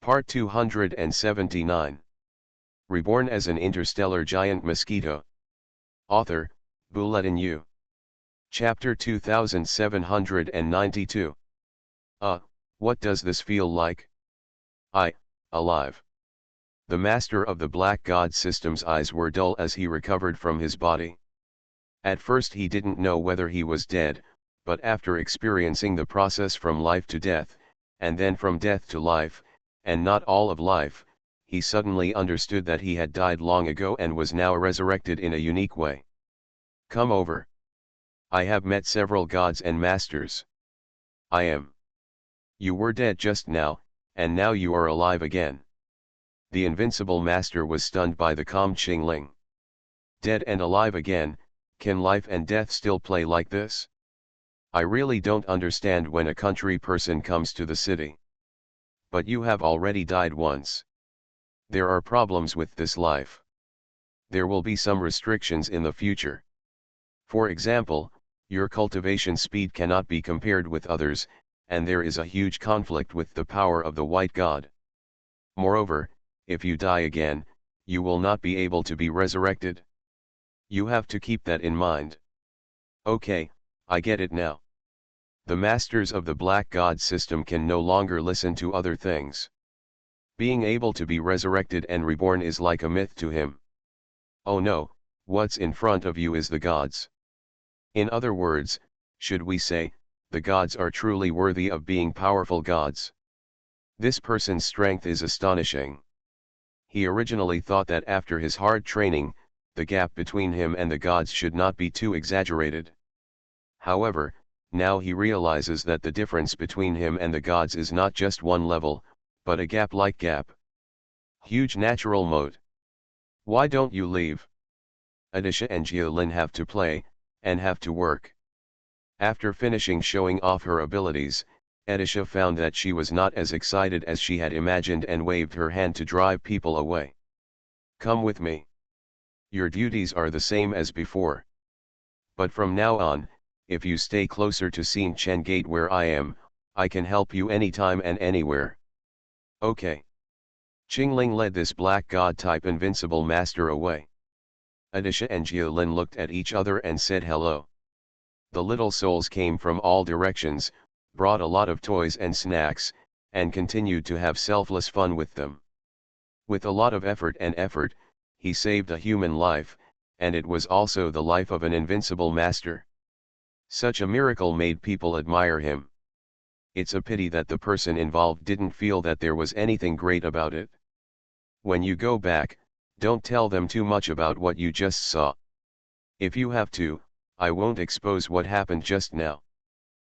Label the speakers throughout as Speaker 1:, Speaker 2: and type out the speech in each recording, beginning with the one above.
Speaker 1: Part 279. Reborn as an interstellar giant mosquito. Author, Bulletin U. Chapter 2792. What does this feel like? Alive. The master of the Black God system's eyes were dull as he recovered from his body. At first he didn't know whether he was dead, but after experiencing the process from life to death, and then from death to life, and not all of life, he suddenly understood that he had died long ago and was now resurrected in a unique way. Come over. I have met several gods and masters. I am. You were dead just now, and now you are alive again. The invincible master was stunned by the calm Qingling. Dead and alive again, can life and death still play like this? I really don't understand when a country person comes to the city. But you have already died once. There are problems with this life. There will be some restrictions in the future. For example, your cultivation speed cannot be compared with others, and there is a huge conflict with the power of the white god. Moreover, if you die again, you will not be able to be resurrected. You have to keep that in mind. Okay, I get it now. The masters of the Black God system can no longer listen to other things. Being able to be resurrected and reborn is like a myth to him. Oh no, what's in front of you is the gods. In other words, should we say, the gods are truly worthy of being powerful gods. This person's strength is astonishing. He originally thought that after his hard training, the gap between him and the gods should not be too exaggerated. However, now he realizes that the difference between him and the gods is not just one level, but a gap-like gap. Huge natural moat. Why don't you leave? Adisha and Jiolin have to play, and have to work. After finishing showing off her abilities, Adisha found that she was not as excited as she had imagined and waved her hand to drive people away. Come with me. Your duties are the same as before. But from now on, if you stay closer to Scene Chen Gate where I am, I can help you anytime and anywhere. Okay. Qingling led this black god-type invincible master away. Adisha and Jiolin looked at each other and said hello. The little souls came from all directions, brought a lot of toys and snacks, and continued to have selfless fun with them. With a lot of effort, he saved a human life, and it was also the life of an invincible master. Such a miracle made people admire him. It's a pity that the person involved didn't feel that there was anything great about it. When you go back, don't tell them too much about what you just saw. If you have to, I won't expose what happened just now.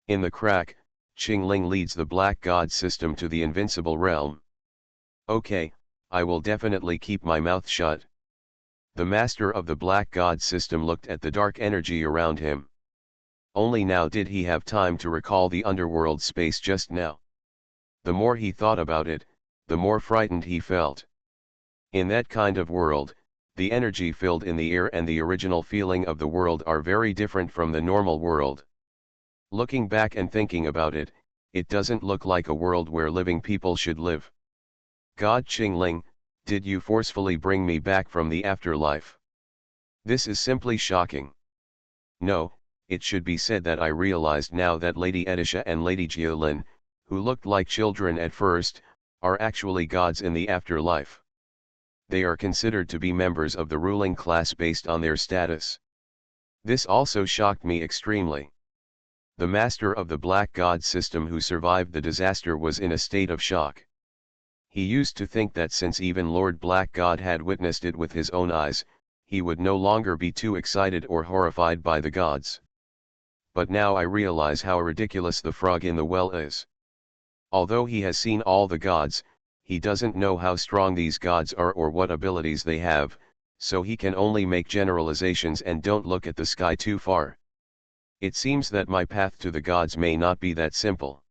Speaker 1: In the crack, Qingling leads the Black God system to the invincible realm. Okay, I will definitely keep my mouth shut. The master of the Black God system looked at the dark energy around him. Only now did he have time to recall the underworld space just now. The more he thought about it, the more frightened he felt. In that kind of world, the energy filled in the air and the original feeling of the world are very different from the normal world. Looking back and thinking about it, it doesn't look like a world where living people should live. God Qingling, did you forcefully bring me back from the afterlife? This is simply shocking. No, it should be said that I realized now that Lady Adisha and Lady Jiolin, who looked like children at first, are actually gods in the afterlife. They are considered to be members of the ruling class based on their status. This also shocked me extremely. The master of the Black God system who survived the disaster was in a state of shock. He used to think that since even Lord Black God had witnessed it with his own eyes, he would no longer be too excited or horrified by the gods. But now I realize how ridiculous the frog in the well is. Although he has seen all the gods, he doesn't know how strong these gods are or what abilities they have, so he can only make generalizations and don't look at the sky too far. It seems that my path to the gods may not be that simple.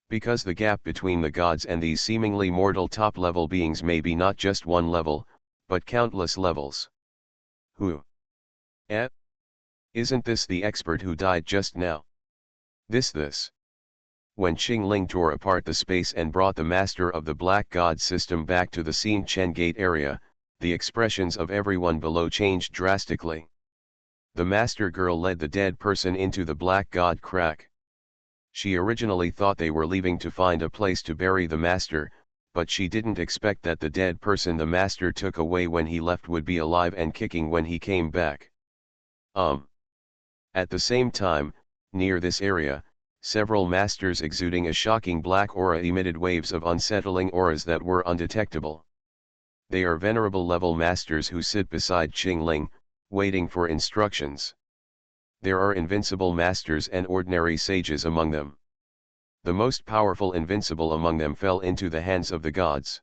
Speaker 1: Because the gap between the gods and these seemingly mortal top-level beings may be not just one level, but countless levels. Who? Isn't this the expert who died just now? This. When Qing Ling tore apart the space and brought the master of the Black God system back to the Scene Chen Gate area, the expressions of everyone below changed drastically. The master girl led the dead person into the Black God crack. She originally thought they were leaving to find a place to bury the master, but she didn't expect that the dead person the master took away when he left would be alive and kicking when he came back. At the same time, near this area, several masters exuding a shocking black aura emitted waves of unsettling auras that were undetectable. They are venerable level masters who sit beside Qing Ling, waiting for instructions. There are invincible masters and ordinary sages among them. The most powerful invincible among them fell into the hands of the gods.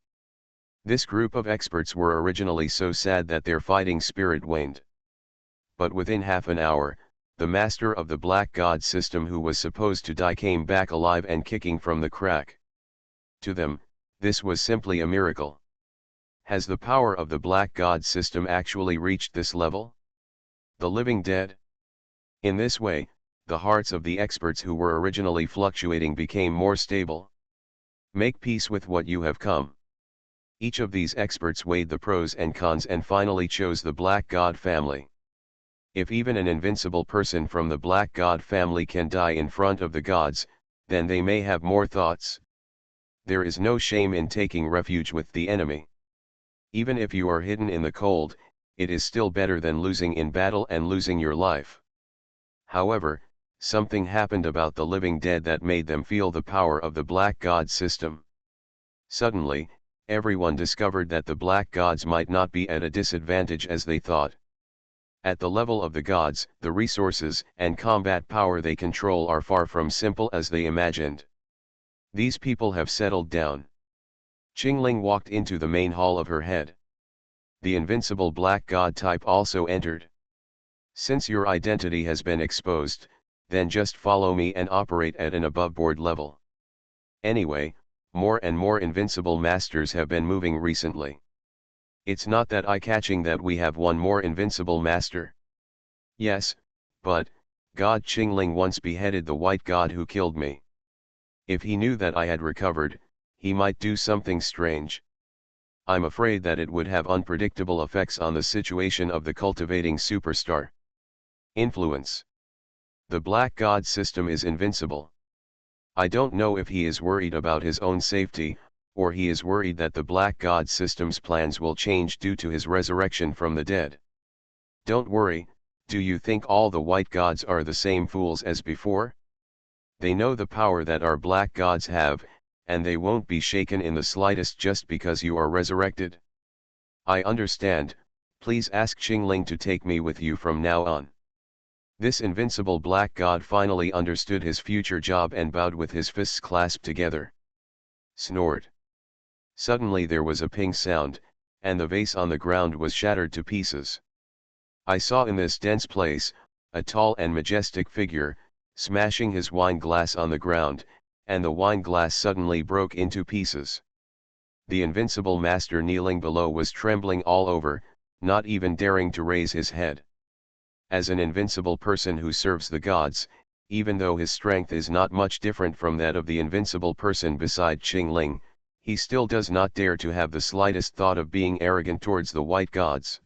Speaker 1: This group of experts were originally so sad that their fighting spirit waned. But within half an hour, the master of the Black God system who was supposed to die came back alive and kicking from the crack. To them, this was simply a miracle. Has the power of the Black God system actually reached this level? The living dead? In this way, the hearts of the experts who were originally fluctuating became more stable. Make peace with what you have come. Each of these experts weighed the pros and cons and finally chose the Black God family. If even an invincible person from the Black God family can die in front of the gods, then they may have more thoughts. There is no shame in taking refuge with the enemy. Even if you are hidden in the cold, it is still better than losing in battle and losing your life. However, something happened about the living dead that made them feel the power of the Black God system. Suddenly, everyone discovered that the Black Gods might not be at a disadvantage as they thought. At the level of the gods, the resources and combat power they control are far from simple as they imagined. These people have settled down. Qing Ling walked into the main hall of her head. The invincible Black God type also entered. Since your identity has been exposed, then just follow me and operate at an above-board level. Anyway, more and more invincible masters have been moving recently. It's not that eye-catching that we have one more invincible master. Yes, but, God Qing Ling once beheaded the white god who killed me. If he knew that I had recovered, he might do something strange. I'm afraid that it would have unpredictable effects on the situation of the cultivating superstar. Influence. The Black God system is invincible. I don't know if he is worried about his own safety, or he is worried that the Black God system's plans will change due to his resurrection from the dead. Don't worry, do you think all the white gods are the same fools as before? They know the power that our black gods have, and they won't be shaken in the slightest just because you are resurrected. I understand, please ask Qing Ling to take me with you from now on. This invincible black god finally understood his future job and bowed with his fists clasped together. Snored. Suddenly there was a ping sound, and the vase on the ground was shattered to pieces. I saw in this dense place, a tall and majestic figure, smashing his wine glass on the ground, and the wine glass suddenly broke into pieces. The invincible master kneeling below was trembling all over, not even daring to raise his head. As an invincible person who serves the gods, even though his strength is not much different from that of the invincible person beside Qing Ling, he still does not dare to have the slightest thought of being arrogant towards the white gods.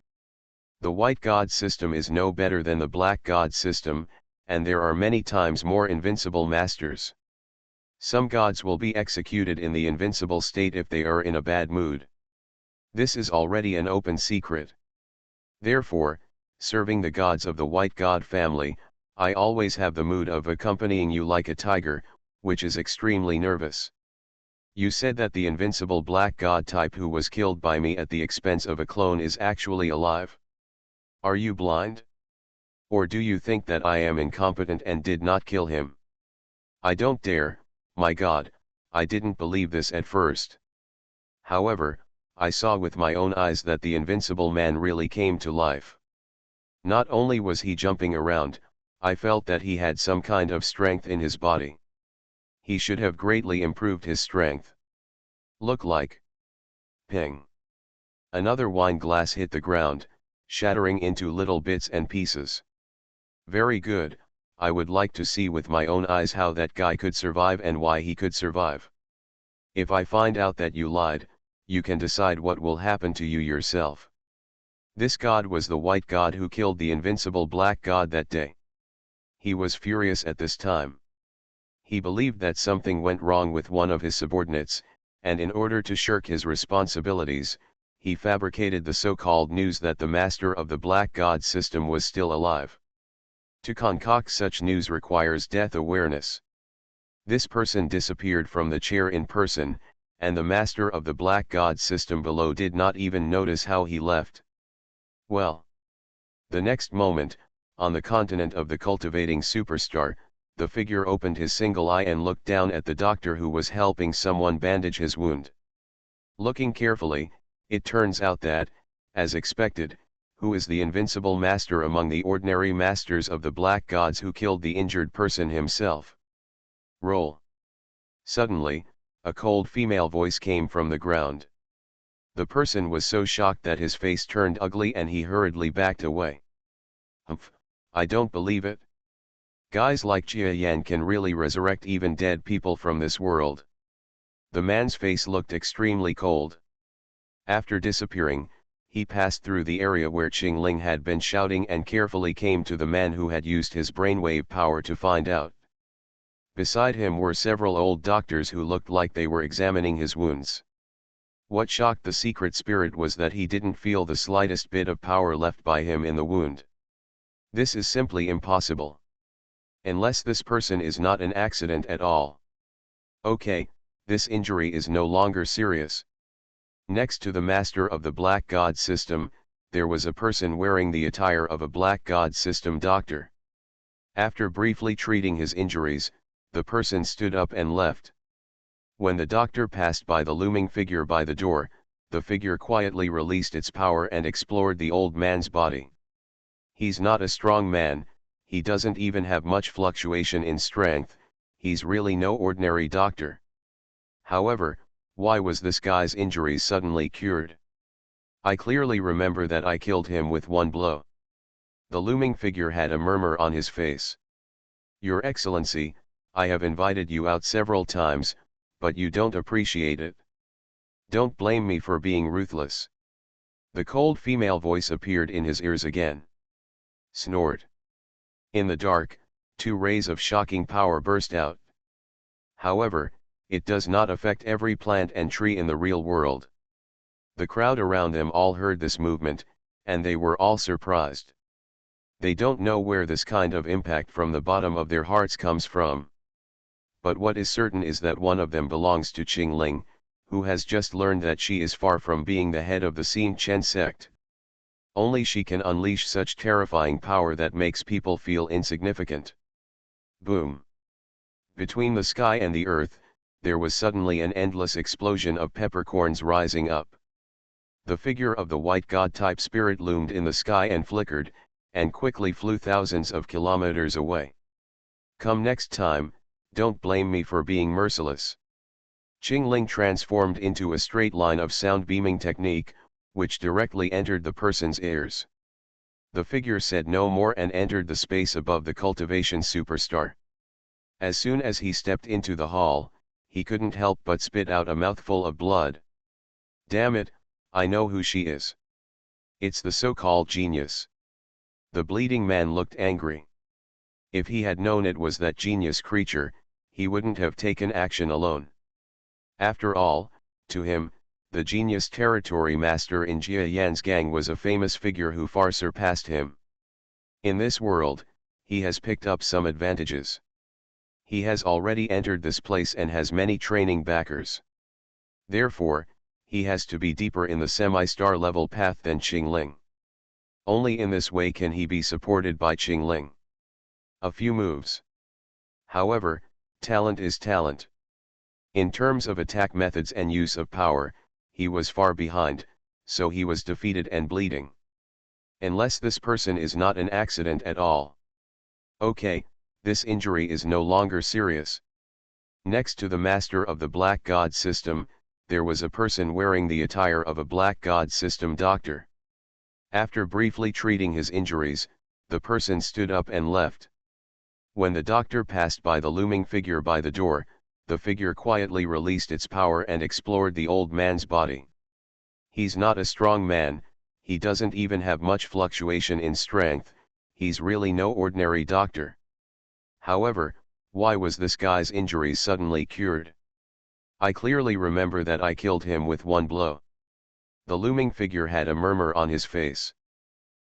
Speaker 1: The white god system is no better than the black god system, and there are many times more invincible masters. Some gods will be executed in the invincible state if they are in a bad mood. This is already an open secret. Therefore, serving the gods of the white god family, I always have the mood of accompanying you like a tiger, which is extremely nervous. You said that the invincible black god type who was killed by me at the expense of a clone is actually alive. Are you blind? Or do you think that I am incompetent and did not kill him? I don't dare, my God, I didn't believe this at first. However, I saw with my own eyes that the invincible man really came to life. Not only was he jumping around, I felt that he had some kind of strength in his body. He should have greatly improved his strength. Look like. Ping. Another wine glass hit the ground, shattering into little bits and pieces. Very good, I would like to see with my own eyes how that guy could survive and why he could survive. If I find out that you lied, you can decide what will happen to you yourself. This god was the white god who killed the invincible black god that day. He was furious at this time. He believed that something went wrong with one of his subordinates, and in order to shirk his responsibilities, he fabricated the so-called news that the master of the black god system was still alive. To concoct such news requires death awareness. This person disappeared from the chair in person, and the master of the black god system below did not even notice how he left. Well, the next moment, on the continent of the cultivating superstar, the figure opened his single eye and looked down at the doctor who was helping someone bandage his wound. Looking carefully, it turns out that, as expected, who is the invincible master among the ordinary masters of the black gods who killed the injured person himself? Roll. Suddenly, a cold female voice came from the ground. The person was so shocked that his face turned ugly and he hurriedly backed away. Humph, I don't believe it. Guys like Jia Yan can really resurrect even dead people from this world. The man's face looked extremely cold. After disappearing, he passed through the area where Qing Ling had been shouting and carefully came to the man who had used his brainwave power to find out. Beside him were several old doctors who looked like they were examining his wounds. What shocked the secret spirit was that he didn't feel the slightest bit of power left by him in the wound. This is simply impossible. Unless this person is not an accident at all. Okay, this injury is no longer serious. Next to the master of the black god system, there was a person wearing the attire of a black god system doctor. After briefly treating his injuries, the person stood up and left. When the doctor passed by the looming figure by the door, the figure quietly released its power and explored the old man's body. He's not a strong man, he doesn't even have much fluctuation in strength, he's really no ordinary doctor. However, why was this guy's injuries suddenly cured? I clearly remember that I killed him with one blow. The looming figure had a murmur on his face. Your Excellency, I have invited you out several times, but you don't appreciate it. Don't blame me for being ruthless. The cold female voice appeared in his ears again. Snort. In the dark, two rays of shocking power burst out. However, it does not affect every plant and tree in the real world. The crowd around them all heard this movement, and they were all surprised. They don't know where this kind of impact from the bottom of their hearts comes from. But what is certain is that one of them belongs to Qing Ling, who has just learned that she is far from being the head of the Xin Chen sect. Only she can unleash such terrifying power that makes people feel insignificant. Boom. Between the sky and the earth, there was suddenly an endless explosion of peppercorns rising up. The figure of the white god-type spirit loomed in the sky and flickered, and quickly flew thousands of kilometers away. Come next time, don't blame me for being merciless. Qing Ling transformed into a straight line of sound beaming technique, which directly entered the person's ears. The figure said no more and entered the space above the cultivation superstar. As soon as he stepped into the hall, he couldn't help but spit out a mouthful of blood. Damn it, I know who she is. It's the so-called genius. The bleeding man looked angry. If he had known it was that genius creature, he wouldn't have taken action alone. After all, to him, the genius territory master in Jia Yan's gang was a famous figure who far surpassed him. In this world, he has picked up some advantages. He has already entered this place and has many training backers. Therefore, he has to be deeper in the semi-star level path than Qing Ling. Only in this way can he be supported by Qing Ling. A few moves. However, talent is talent. In terms of attack methods and use of power, he was far behind, so he was defeated and bleeding. Unless this person is not an accident at all. Okay, this injury is no longer serious. Next to the master of the black god system, there was a person wearing the attire of a black god system doctor. After briefly treating his injuries, the person stood up and left. When the doctor passed by the looming figure by the door, the figure quietly released its power and explored the old man's body. He's not a strong man, he doesn't even have much fluctuation in strength, he's really no ordinary doctor. However, why was this guy's injuries suddenly cured? I clearly remember that I killed him with one blow. The looming figure had a murmur on his face.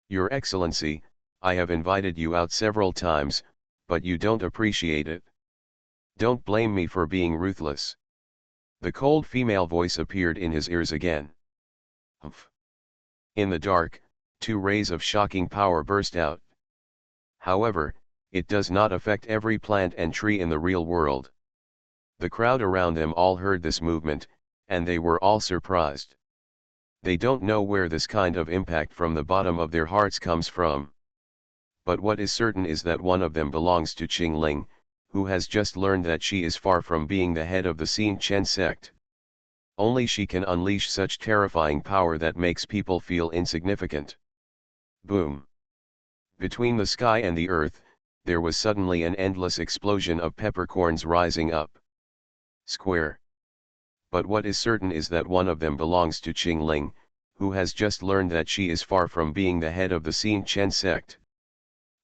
Speaker 1: Your Excellency, I have invited you out several times, but you don't appreciate it. Don't blame me for being ruthless. The cold female voice appeared in his ears again. Humph. In the dark, two rays of shocking power burst out. However, it does not affect every plant and tree in the real world. The crowd around them all heard this movement, and they were all surprised. They don't know where this kind of impact from the bottom of their hearts comes from. But what is certain is that one of them belongs to Qing Ling, who has just learned that she is far from being the head of the Xin Chen sect. Only she can unleash such terrifying power that makes people feel insignificant. Boom! Between the sky and the earth, there was suddenly an endless explosion of peppercorns rising up. Square. But what is certain is that one of them belongs to Qing Ling, who has just learned that she is far from being the head of the Xin Chen sect.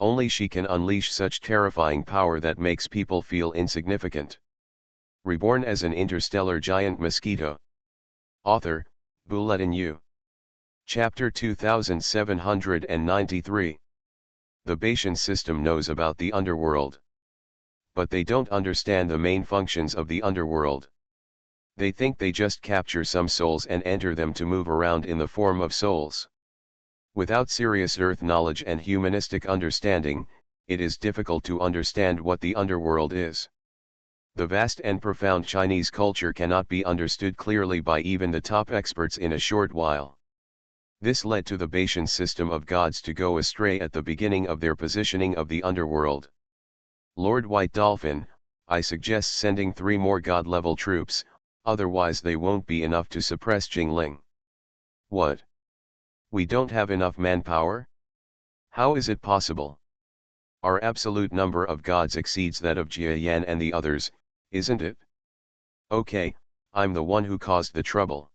Speaker 1: Only she can unleash such terrifying power that makes people feel insignificant. Reborn as an interstellar giant mosquito. Author, Bulletin U. Chapter 2793. The Bayesian system knows about the underworld. But they don't understand the main functions of the underworld. They think they just capture some souls and enter them to move around in the form of souls. Without serious earth knowledge and humanistic understanding, it is difficult to understand what the underworld is. The vast and profound Chinese culture cannot be understood clearly by even the top experts in a short while. This led to the Bayesian system of gods to go astray at the beginning of their positioning of the underworld. Lord White Dolphin, I suggest sending 3 more god-level troops, otherwise they won't be enough to suppress Qing Ling. What? We don't have enough manpower? How is it possible? Our absolute number of gods exceeds that of Jia Yan and the others, isn't it? Okay, I'm the one who caused the trouble.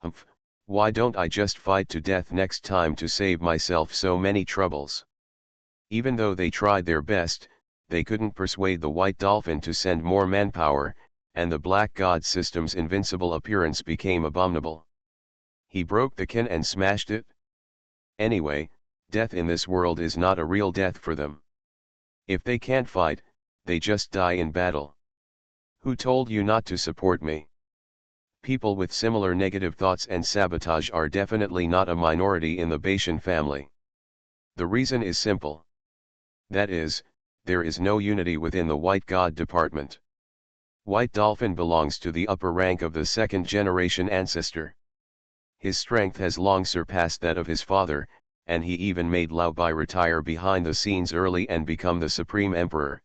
Speaker 1: Humph, why don't I just fight to death next time to save myself so many troubles? Even though they tried their best, they couldn't persuade the White Dolphin to send more manpower, and the Black God system's invincible appearance became abominable. He broke the kin and smashed it. Anyway, death in this world is not a real death for them. If they can't fight, they just die in battle. Who told you not to support me? People with similar negative thoughts and sabotage are definitely not a minority in the Bayesian family. The reason is simple. That is, there is no unity within the White God department. White Dolphin belongs to the upper rank of the second-generation ancestor. His strength has long surpassed that of his father, and he even made Lao Bai retire behind the scenes early and become the supreme emperor.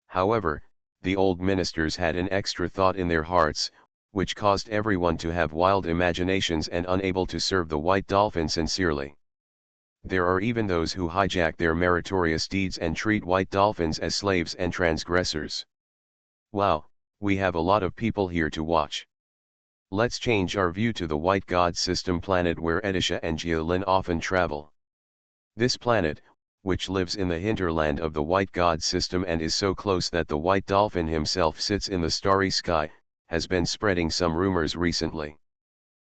Speaker 1: However, the old ministers had an extra thought in their hearts, which caused everyone to have wild imaginations and unable to serve the White Dolphin sincerely. There are even those who hijack their meritorious deeds and treat White Dolphins as slaves and transgressors. Wow, we have a lot of people here to watch. Let's change our view to the White God system planet where Edisha and Jiolin often travel. This planet, which lives in the hinterland of the White God system and is so close that the White Dolphin himself sits in the starry sky, has been spreading some rumors recently.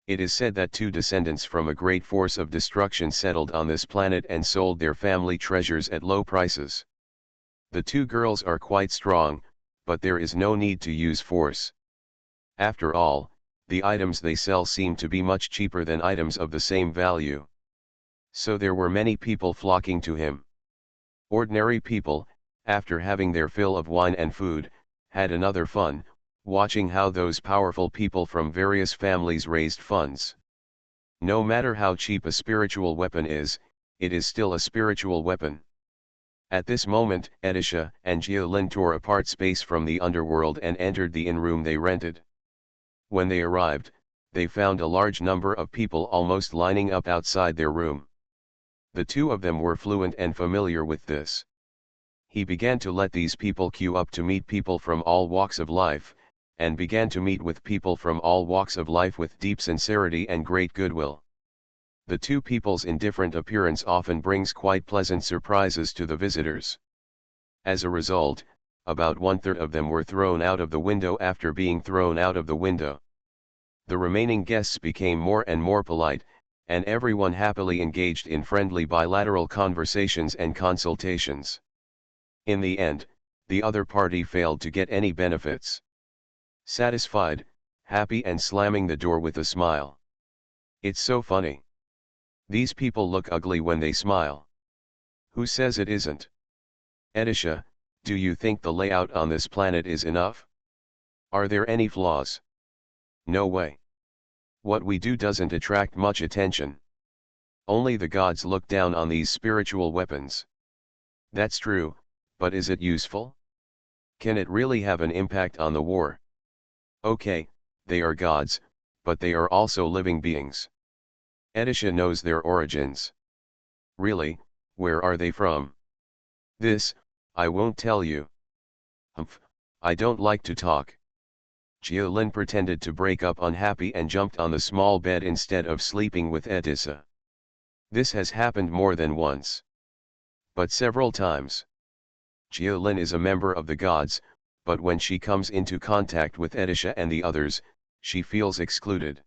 Speaker 1: It is said that 2 descendants from a great force of destruction settled on this planet and sold their family treasures at low prices. The 2 girls are quite strong, but there is no need to use force. After all, the items they sell seem to be much cheaper than items of the same value. So there were many people flocking to him. Ordinary people, after having their fill of wine and food, had another fun, watching how those powerful people from various families raised funds. No matter how cheap a spiritual weapon is, it is still a spiritual weapon. At this moment, Edisha and Jiolin tore apart space from the underworld and entered the inn room they rented. When they arrived, they found a large number of people almost lining up outside their room. The 2 of them were fluent and familiar with this. He began to let these people queue up to meet people from all walks of life, and began to meet with people from all walks of life with deep sincerity and great goodwill. The two people's indifferent appearance often brings quite pleasant surprises to the visitors. As a result, about 1/3 of them were thrown out of the window after being thrown out of the window. The remaining guests became more and more polite, and everyone happily engaged in friendly bilateral conversations and consultations. In the end, the other party failed to get any benefits. Satisfied, happy and slamming the door with a smile. It's so funny. These people look ugly when they smile. Who says it isn't? Edisha, do you think the layout on this planet is enough? Are there any flaws? No way. What we do doesn't attract much attention. Only the gods look down on these spiritual weapons. That's true, but is it useful? Can it really have an impact on the war? Okay, they are gods, but they are also living beings. Edisha knows their origins. Really, where are they from? This, I won't tell you. Humph, I don't like to talk. Jiolin pretended to break up unhappy and jumped on the small bed instead of sleeping with Edissa. This has happened more than once. But several times. Jiolin is a member of the gods, but when she comes into contact with Edisha and the others, she feels excluded.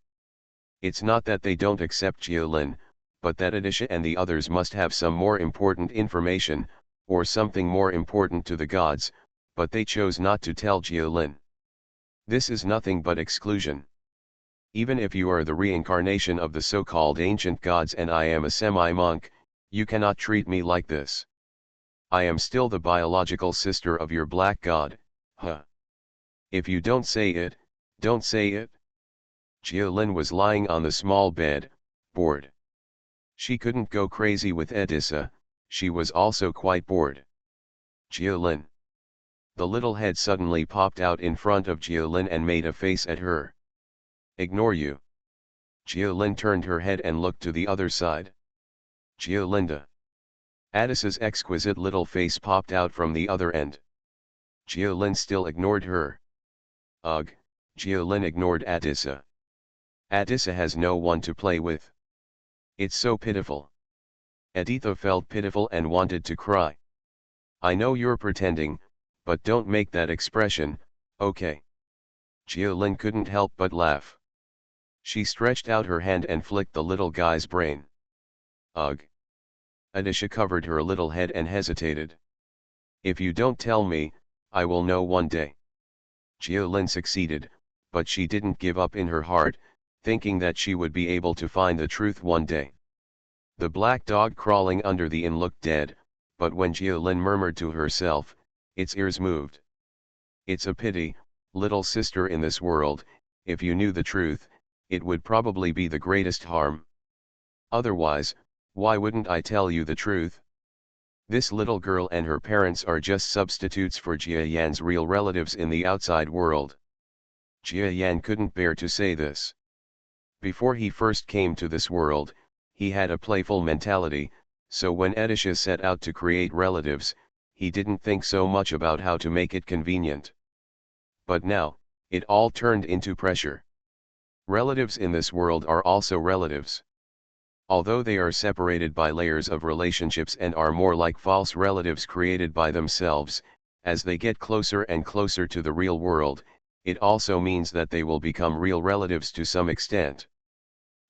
Speaker 1: It's not that they don't accept Jiolin, but that Edisha and the others must have some more important information, or something more important to the gods, but they chose not to tell Jiolin. This is nothing but exclusion. Even if you are the reincarnation of the so-called ancient gods and I am a semi-monk, you cannot treat me like this. I am still the biological sister of your black god, huh? If you don't say it, don't say it. Jiolin was lying on the small bed, bored. She couldn't go crazy with Edissa, she was also quite bored. Jiolin. The little head suddenly popped out in front of Jiolin and made a face at her. Ignore you. Jiolin turned her head and looked to the other side. Jiolinda. Addis's exquisite little face popped out from the other end. Jiolin still ignored her. Ugh, Jiolin ignored Addissa. Addissa has no one to play with. It's so pitiful. Editha felt pitiful and wanted to cry. I know you're pretending, but don't make that expression, okay? Jiolin couldn't help but laugh. She stretched out her hand and flicked the little guy's brain. Ugh. Edisha covered her little head and hesitated. If you don't tell me, I will know one day. Jiolin succeeded, but she didn't give up in her heart, thinking that she would be able to find the truth one day. The black dog crawling under the inn looked dead, but when Jiolin murmured to herself, its ears moved. It's a pity, little sister in this world, if you knew the truth, it would probably be the greatest harm. Otherwise, why wouldn't I tell you the truth? This little girl and her parents are just substitutes for Jia Yan's real relatives in the outside world. Jia Yan couldn't bear to say this. Before he first came to this world, he had a playful mentality, so when Edisha set out to create relatives, he didn't think so much about how to make it convenient. But now, it all turned into pressure. Relatives in this world are also relatives. Although they are separated by layers of relationships and are more like false relatives created by themselves, as they get closer and closer to the real world, it also means that they will become real relatives to some extent.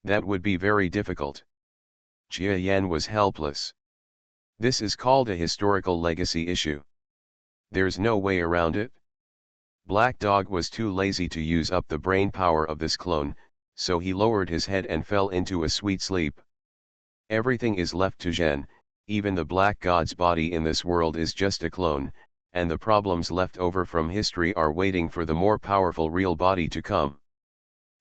Speaker 1: That would be very difficult. Jia Yan was helpless. This is called a historical legacy issue. There's no way around it. Black Dog was too lazy to use up the brain power of this clone, so he lowered his head and fell into a sweet sleep. Everything is left to Zhen, even the Black God's body in this world is just a clone, and the problems left over from history are waiting for the more powerful real body to come.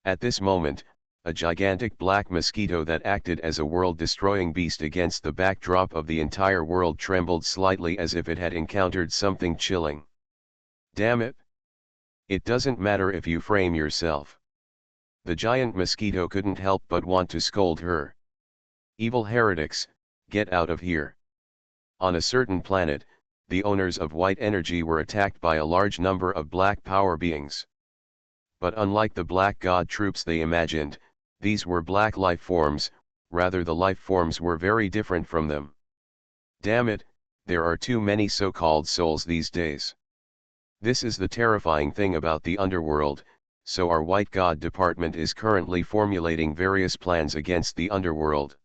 Speaker 1: At this moment, a gigantic black mosquito that acted as a world-destroying beast against the backdrop of the entire world trembled slightly as if it had encountered something chilling. Damn it! It doesn't matter if you frame yourself. The giant mosquito couldn't help but want to scold her. Evil heretics, get out of here. On a certain planet, the owners of white energy were attacked by a large number of black power beings. But unlike the black god troops they imagined, these were black life forms, rather the life forms were very different from them. Damn it, there are too many so-called souls these days. This is the terrifying thing about the underworld, so our white god department is currently formulating various plans against the underworld.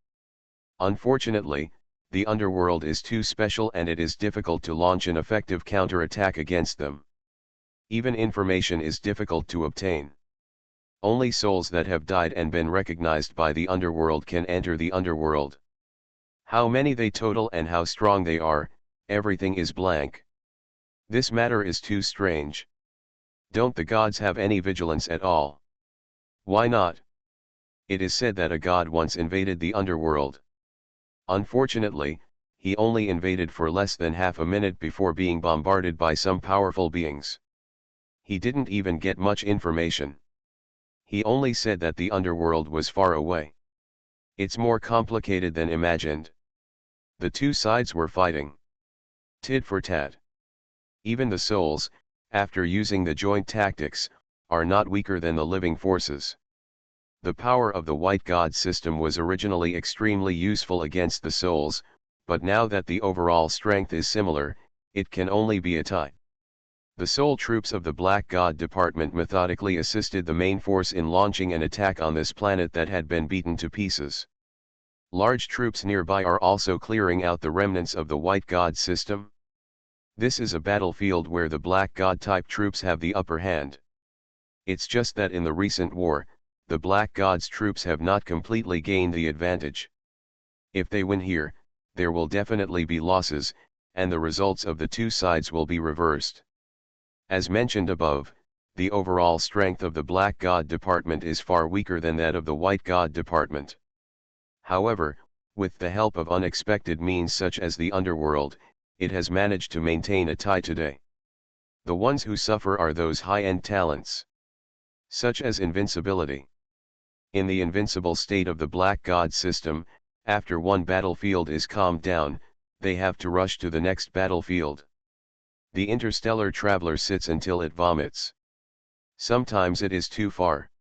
Speaker 1: Unfortunately, the underworld is too special and it is difficult to launch an effective counterattack against them. Even information is difficult to obtain. Only souls that have died and been recognized by the underworld can enter the underworld. How many they total and how strong they are, everything is blank. This matter is too strange. Don't the gods have any vigilance at all? Why not? It is said that a god once invaded the underworld. Unfortunately, he only invaded for less than half a minute before being bombarded by some powerful beings. He didn't even get much information. He only said that the underworld was far away. It's more complicated than imagined. The two sides were fighting. Tit for tat. Even the souls, after using the joint tactics, are not weaker than the living forces. The power of the white god system was originally extremely useful against the souls, but now that the overall strength is similar, it can only be a tie. The soul troops of the black god department methodically assisted the main force in launching an attack on this planet that had been beaten to pieces. Large troops nearby are also clearing out the remnants of the white god system. This is a battlefield where the black god type troops have the upper hand. It's just that in the recent war, the black god's troops have not completely gained the advantage. If they win here, there will definitely be losses, and the results of the two sides will be reversed. As mentioned above, the overall strength of the black god department is far weaker than that of the white god department. However, with the help of unexpected means such as the underworld, it has managed to maintain a tie today. The ones who suffer are those high-end talents, such as invincibility. In the invincible state of the black god system, after one battlefield is calmed down, they have to rush to the next battlefield. The interstellar traveler sits until it vomits. Sometimes it is too far.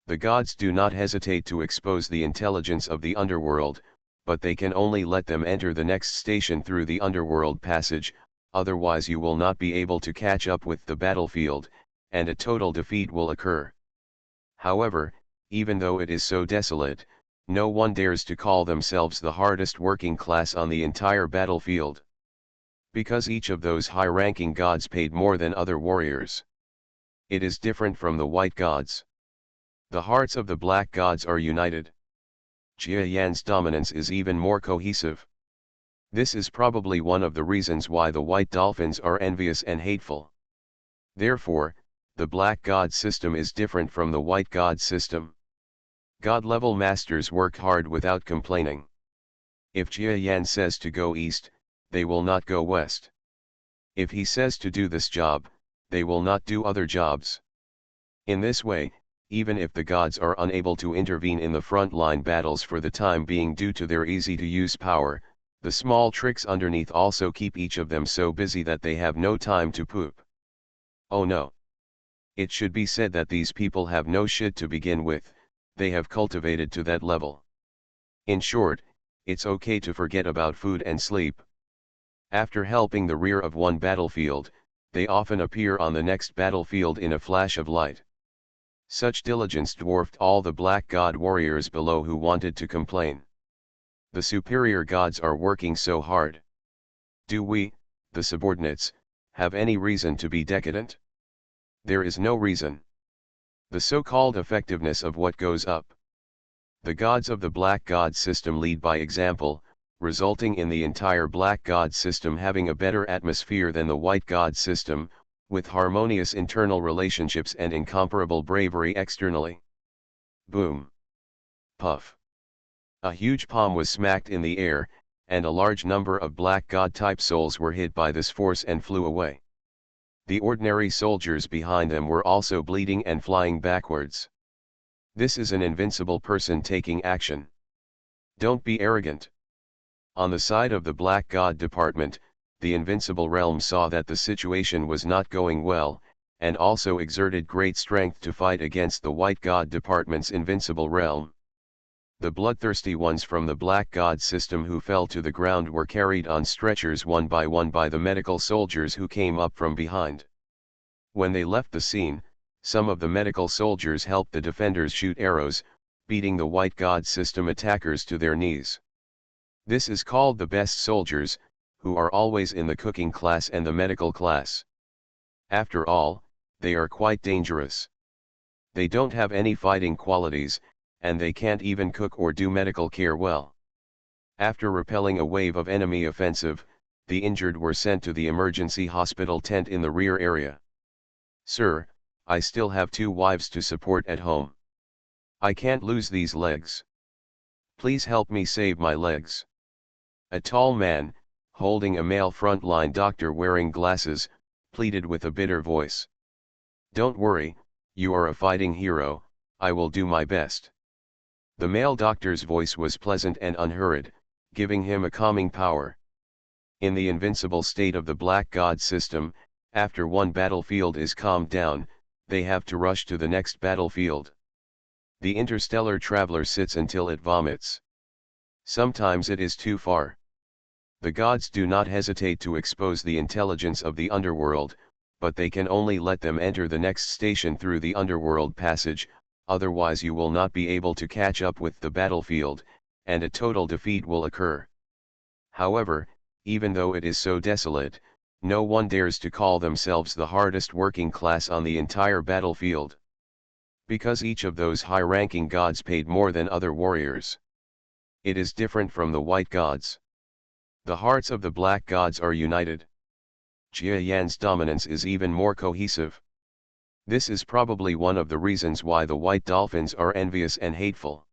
Speaker 1: The gods do not hesitate to expose the intelligence of the underworld, but they can only let them enter the next station through the underworld passage, otherwise you will not be able to catch up with the battlefield, and a total defeat will occur. However, even though it is so desolate, no one dares to call themselves the hardest working class on the entire battlefield. Because each of those high-ranking gods paid more than other warriors. It is different from the white gods. The hearts of the black gods are united. Jia Yan's dominance is even more cohesive. This is probably one of the reasons why the white dolphins are envious and hateful. Therefore, the black god system is different from the white god system. God-level masters work hard without complaining. If Jia Yan says to go east, they will not go west. If he says to do this job, they will not do other jobs. In this way, even if the gods are unable to intervene in the front-line battles for the time being due to their easy-to-use power, the small tricks underneath also keep each of them so busy that they have no time to poop. Oh no. It should be said that these people have no shit to begin with, they have cultivated to that level. In short, it's okay to forget about food and sleep. After helping the rear of one battlefield, they often appear on the next battlefield in a flash of light. Such diligence dwarfed all the black god warriors below who wanted to complain. The superior gods are working so hard. Do we, the subordinates, have any reason to be decadent? There is no reason. The so-called effectiveness of what goes up. The gods of the black god system lead by example, resulting in the entire black god system having a better atmosphere than the white god system, with harmonious internal relationships and incomparable bravery externally. Boom. Puff. A huge palm was smacked in the air, and a large number of black god-type souls were hit by this force and flew away. The ordinary soldiers behind them were also bleeding and flying backwards. This is an invincible person taking action. Don't be arrogant. On the side of the black god department, the Invincible Realm saw that the situation was not going well, and also exerted great strength to fight against the White God Department's Invincible Realm. The bloodthirsty ones from the Black God system who fell to the ground were carried on stretchers one by the medical soldiers who came up from behind. When they left the scene, some of the medical soldiers helped the defenders shoot arrows, beating the White God system attackers to their knees. This is called the best soldiers, who are always in the cooking class and the medical class. After all, they are quite dangerous. They don't have any fighting qualities, and they can't even cook or do medical care well. After repelling a wave of enemy offensive, the injured were sent to the emergency hospital tent in the rear area. "Sir, I still have 2 wives to support at home. I can't lose these legs. Please help me save my legs." A tall man, holding a male frontline doctor wearing glasses, pleaded with a bitter voice. "Don't worry, you are a fighting hero, I will do my best." The male doctor's voice was pleasant and unhurried, giving him a calming power. In the invincible state of the Black God system, after one battlefield is calmed down, they have to rush to the next battlefield. The interstellar traveler sits until it vomits. Sometimes it is too far. The gods do not hesitate to expose the intelligence of the underworld, but they can only let them enter the next station through the underworld passage, otherwise you will not be able to catch up with the battlefield, and a total defeat will occur. However, even though it is so desolate, no one dares to call themselves the hardest working class on the entire battlefield. Because each of those high-ranking gods paid more than other warriors. It is different from the white gods. The hearts of the black gods are united. Jia Yan's dominance is even more cohesive. This is probably one of the reasons why the white dolphins are envious and hateful.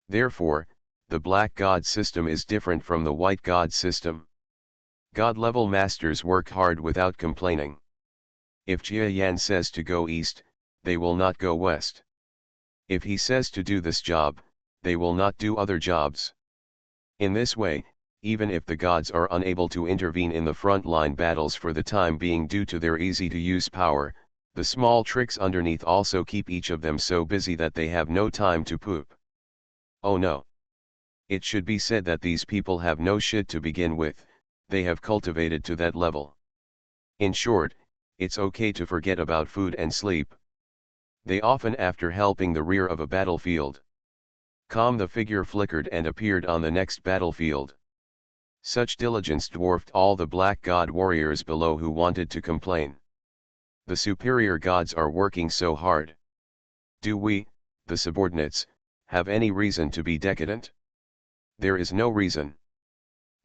Speaker 1: Therefore, the black god system is different from the white god system. God-level masters work hard without complaining. If Jia Yan says to go east, they will not go west. If he says to do this job, they will not do other jobs. In this way, even if the gods are unable to intervene in the front-line battles for the time being due to their easy-to-use power, the small tricks underneath also keep each of them so busy that they have no time to poop. Oh no. It should be said that these people have no shit to begin with, they have cultivated to that level. In short, it's okay to forget about food and sleep. They often after helping the rear of a battlefield. Calm the figure flickered and appeared on the next battlefield. Such diligence dwarfed all the black god warriors below who wanted to complain. The superior gods are working so hard. Do we, the subordinates, have any reason to be decadent? There is no reason.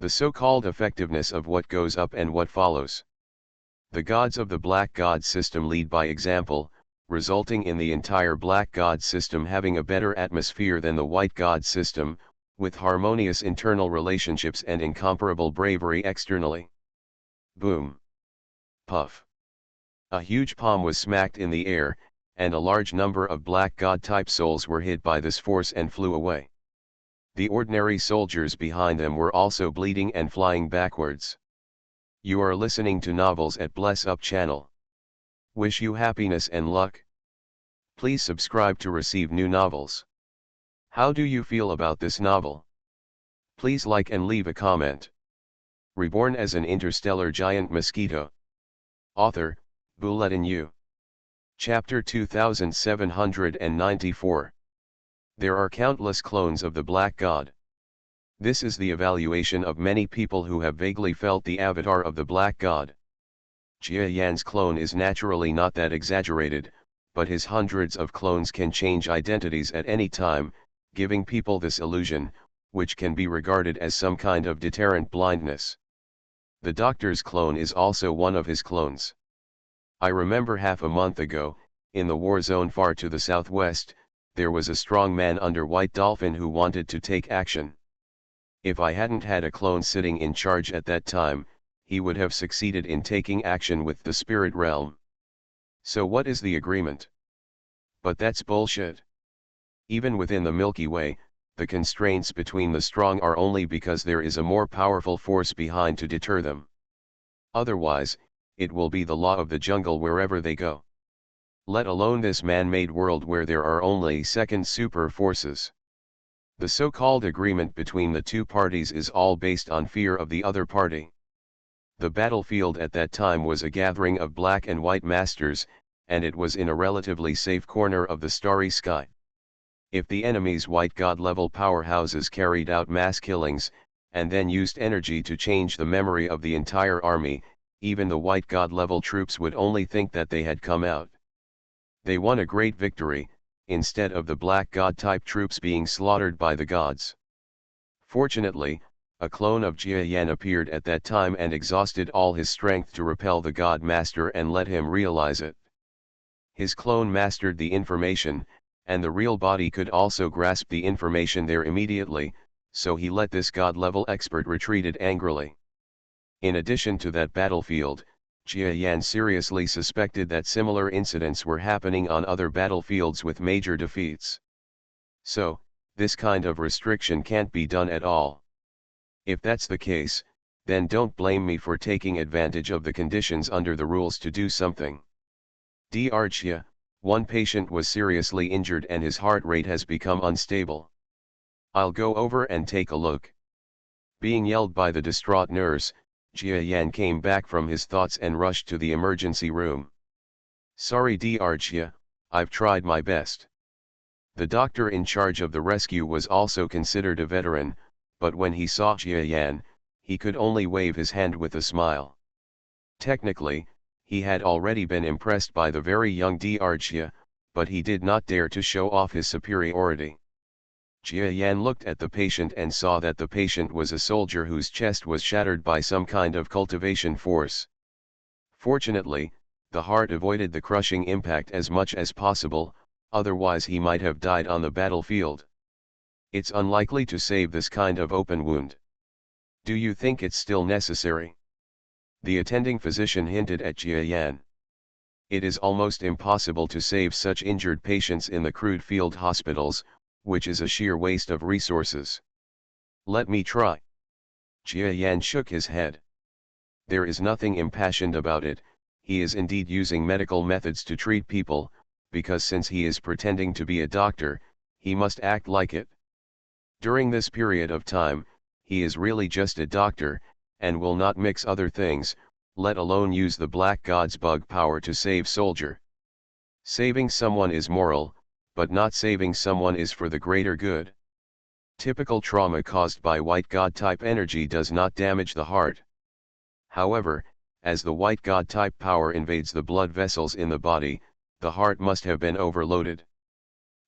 Speaker 1: The so-called effectiveness of what goes up and what follows. The gods of the black god system lead by example, resulting in the entire black god system having a better atmosphere than the white god system, with harmonious internal relationships and incomparable bravery externally. Boom. Puff. A huge palm was smacked in the air, and a large number of black god-type souls were hit by this force and flew away. The ordinary soldiers behind them were also bleeding and flying backwards. You are listening to Novels at Bless Up channel. Wish you happiness and luck. Please subscribe to receive new novels. How do you feel about this novel? Please like and leave a comment. Reborn as an interstellar giant mosquito. Author, Bulletin U. Chapter 2794. There are countless clones of the Black God. This is the evaluation of many people who have vaguely felt the avatar of the Black God. Jia Yan's clone is naturally not that exaggerated, but his hundreds of clones can change identities at any time, giving people this illusion, which can be regarded as some kind of deterrent blindness. The doctor's clone is also one of his clones. I remember half a month ago, in the war zone far to the southwest, there was a strong man under White Dolphin who wanted to take action. If I hadn't had a clone sitting in charge at that time, he would have succeeded in taking action with the spirit realm. So what is the agreement? But that's bullshit. Even within the Milky Way, the constraints between the strong are only because there is a more powerful force behind to deter them. Otherwise, it will be the law of the jungle wherever they go. Let alone this man-made world where there are only second super forces. The so-called agreement between the two parties is all based on fear of the other party. The battlefield at that time was a gathering of black and white masters, and it was in a relatively safe corner of the starry sky. If the enemy's white god-level powerhouses carried out mass killings, and then used energy to change the memory of the entire army, even the white god-level troops would only think that they had come out. They won a great victory, instead of the black god-type troops being slaughtered by the gods. Fortunately, a clone of Jia Yan appeared at that time and exhausted all his strength to repel the god master and let him realize it. His clone mastered the information, and the real body could also grasp the information there immediately, so he let this god-level expert retreated angrily. In addition to that battlefield, Jia Yan seriously suspected that similar incidents were happening on other battlefields with major defeats. So, this kind of restriction can't be done at all. If that's the case, then don't blame me for taking advantage of the conditions under the rules to do something. Dr. Jia, one patient was seriously injured and his heart rate has become unstable. I'll go over and take a look. Being yelled by the distraught nurse, Jia Yan came back from his thoughts and rushed to the emergency room. Sorry Dr. Jia, I've tried my best. The doctor in charge of the rescue was also considered a veteran, but when he saw Jia Yan, he could only wave his hand with a smile. Technically, he had already been impressed by the very young Dr. Jia, but he did not dare to show off his superiority. Jia Yan looked at the patient and saw that the patient was a soldier whose chest was shattered by some kind of cultivation force. Fortunately, the heart avoided the crushing impact as much as possible, otherwise he might have died on the battlefield. It's unlikely to save this kind of open wound. Do you think it's still necessary? The attending physician hinted at Jia Yan. It is almost impossible to save such injured patients in the crude field hospitals, which is a sheer waste of resources. Let me try. Jia Yan shook his head. There is nothing impassioned about it, he is indeed using medical methods to treat people, because since he is pretending to be a doctor, he must act like it. During this period of time, he is really just a doctor, and will not mix other things, let alone use the black god's bug power to save soldier. Saving someone is moral, but not saving someone is for the greater good. Typical trauma caused by white god type energy does not damage the heart. However, as the white god type power invades the blood vessels in the body, the heart must have been overloaded.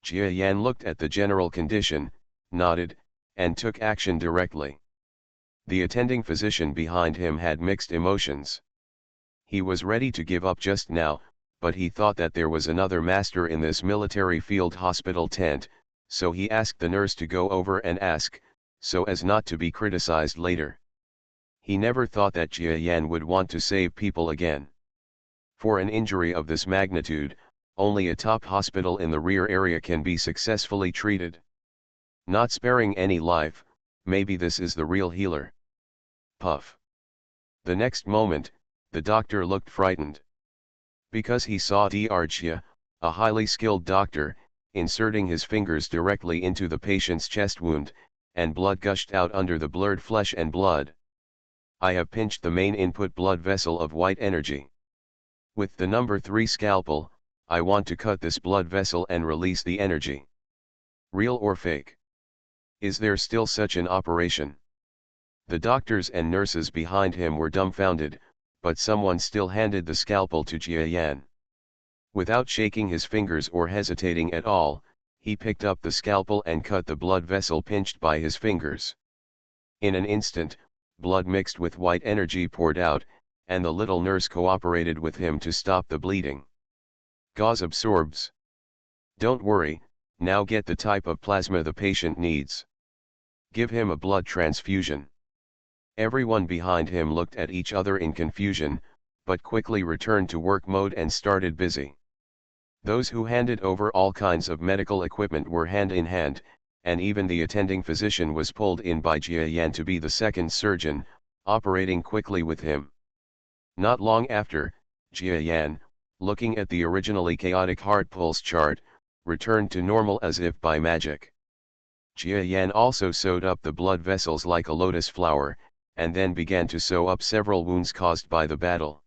Speaker 1: Jia Yan looked at the general condition, nodded, and took action directly. The attending physician behind him had mixed emotions. He was ready to give up just now, but he thought that there was another master in this military field hospital tent, so he asked the nurse to go over and ask, so as not to be criticized later. He never thought that Jia Yan would want to save people again. For an injury of this magnitude, only a top hospital in the rear area can be successfully treated. Not sparing any life, maybe this is the real healer. Puff. The next moment, the doctor looked frightened. Because he saw Dr. Jia, a highly skilled doctor, inserting his fingers directly into the patient's chest wound, and blood gushed out under the blurred flesh and blood. I have pinched the main input blood vessel of white energy. With the number 3 scalpel, I want to cut this blood vessel and release the energy. Real or fake? Is there still such an operation? The doctors and nurses behind him were dumbfounded, but someone still handed the scalpel to Jia Yan. Without shaking his fingers or hesitating at all, he picked up the scalpel and cut the blood vessel pinched by his fingers. In an instant, blood mixed with white energy poured out, and the little nurse cooperated with him to stop the bleeding. Gauze absorbs. Don't worry, now get the type of plasma the patient needs. Give him a blood transfusion. Everyone behind him looked at each other in confusion, but quickly returned to work mode and started busy. Those who handed over all kinds of medical equipment were hand in hand, and even the attending physician was pulled in by Jia Yan to be the second surgeon, operating quickly with him. Not long after, Jia Yan, looking at the originally chaotic heart pulse chart, returned to normal as if by magic. Jia Yan also sewed up the blood vessels like a lotus flower, and then began to sew up several wounds caused by the battle.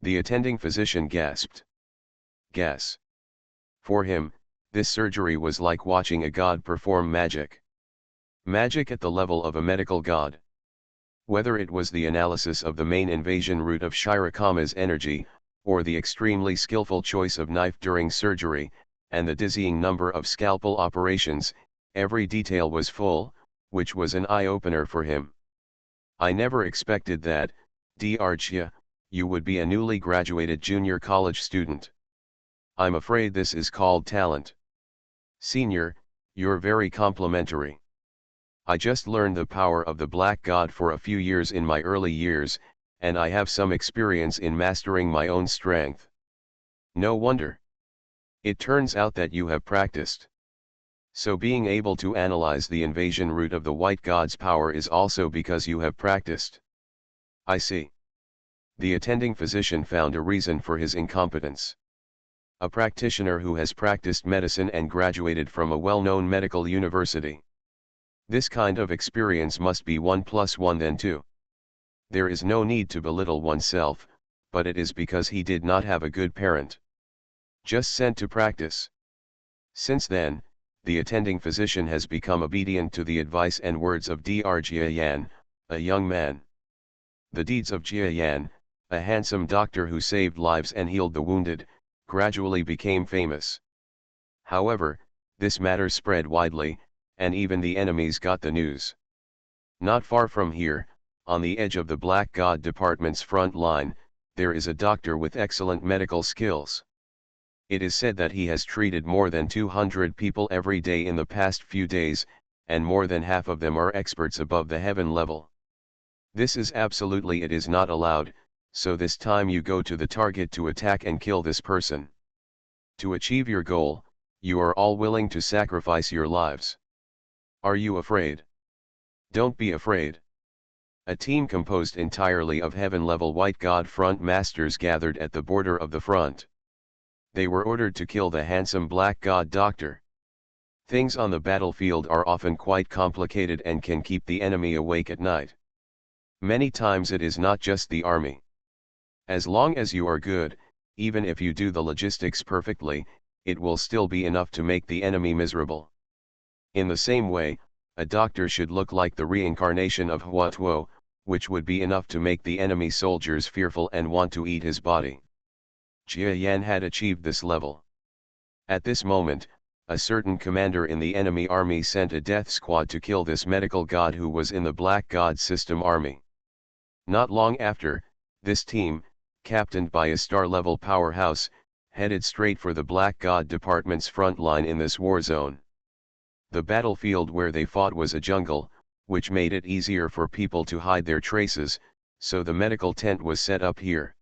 Speaker 1: The attending physician gasped. Guess. For him, this surgery was like watching a god perform magic. Magic at the level of a medical god. Whether it was the analysis of the main invasion route of Shirakawa's energy, or the extremely skillful choice of knife during surgery, and the dizzying number of scalpel operations, every detail was full, which was an eye-opener for him. I never expected that, Dr. You would be a newly graduated junior college student. I'm afraid this is called talent. Senior, you're very complimentary. I just learned the power of the Black God for a few years in my early years, and I have some experience in mastering my own strength. No wonder. It turns out that you have practiced. So being able to analyze the invasion route of the White God's power is also because you have practiced. I see. The attending physician found a reason for his incompetence. A practitioner who has practiced medicine and graduated from a well-known medical university. This kind of experience must be 1 + 1 then 2. There is no need to belittle oneself, but it is because he did not have a good parent. Just sent to practice. Since then, the attending physician has become obedient to the advice and words of Dr. Jia Yan, a young man. The deeds of Jia Yan, a handsome doctor who saved lives and healed the wounded, gradually became famous. However, this matter spread widely, and even the enemies got the news. Not far from here, on the edge of the Black God Department's front line, there is a doctor with excellent medical skills. It is said that he has treated more than 200 people every day in the past few days, and more than half of them are experts above the heaven level. This is absolutely it is not allowed, so this time you go to the target to attack and kill this person. To achieve your goal, you are all willing to sacrifice your lives. Are you afraid? Don't be afraid. A team composed entirely of heaven-level White God front masters gathered at the border of the front. They were ordered to kill the handsome Black God doctor. Things on the battlefield are often quite complicated and can keep the enemy awake at night. Many times it is not just the army. As long as you are good, even if you do the logistics perfectly, it will still be enough to make the enemy miserable. In the same way, a doctor should look like the reincarnation of Hua Tuo, which would be enough to make the enemy soldiers fearful and want to eat his body. Jia Yan had achieved this level. At this moment, a certain commander in the enemy army sent a death squad to kill this medical god who was in the Black God System army. Not long after, this team, captained by a star-level powerhouse, headed straight for the Black God Department's front line in this war zone. The battlefield where they fought was a jungle, which made it easier for people to hide their traces, so the medical tent was set up here.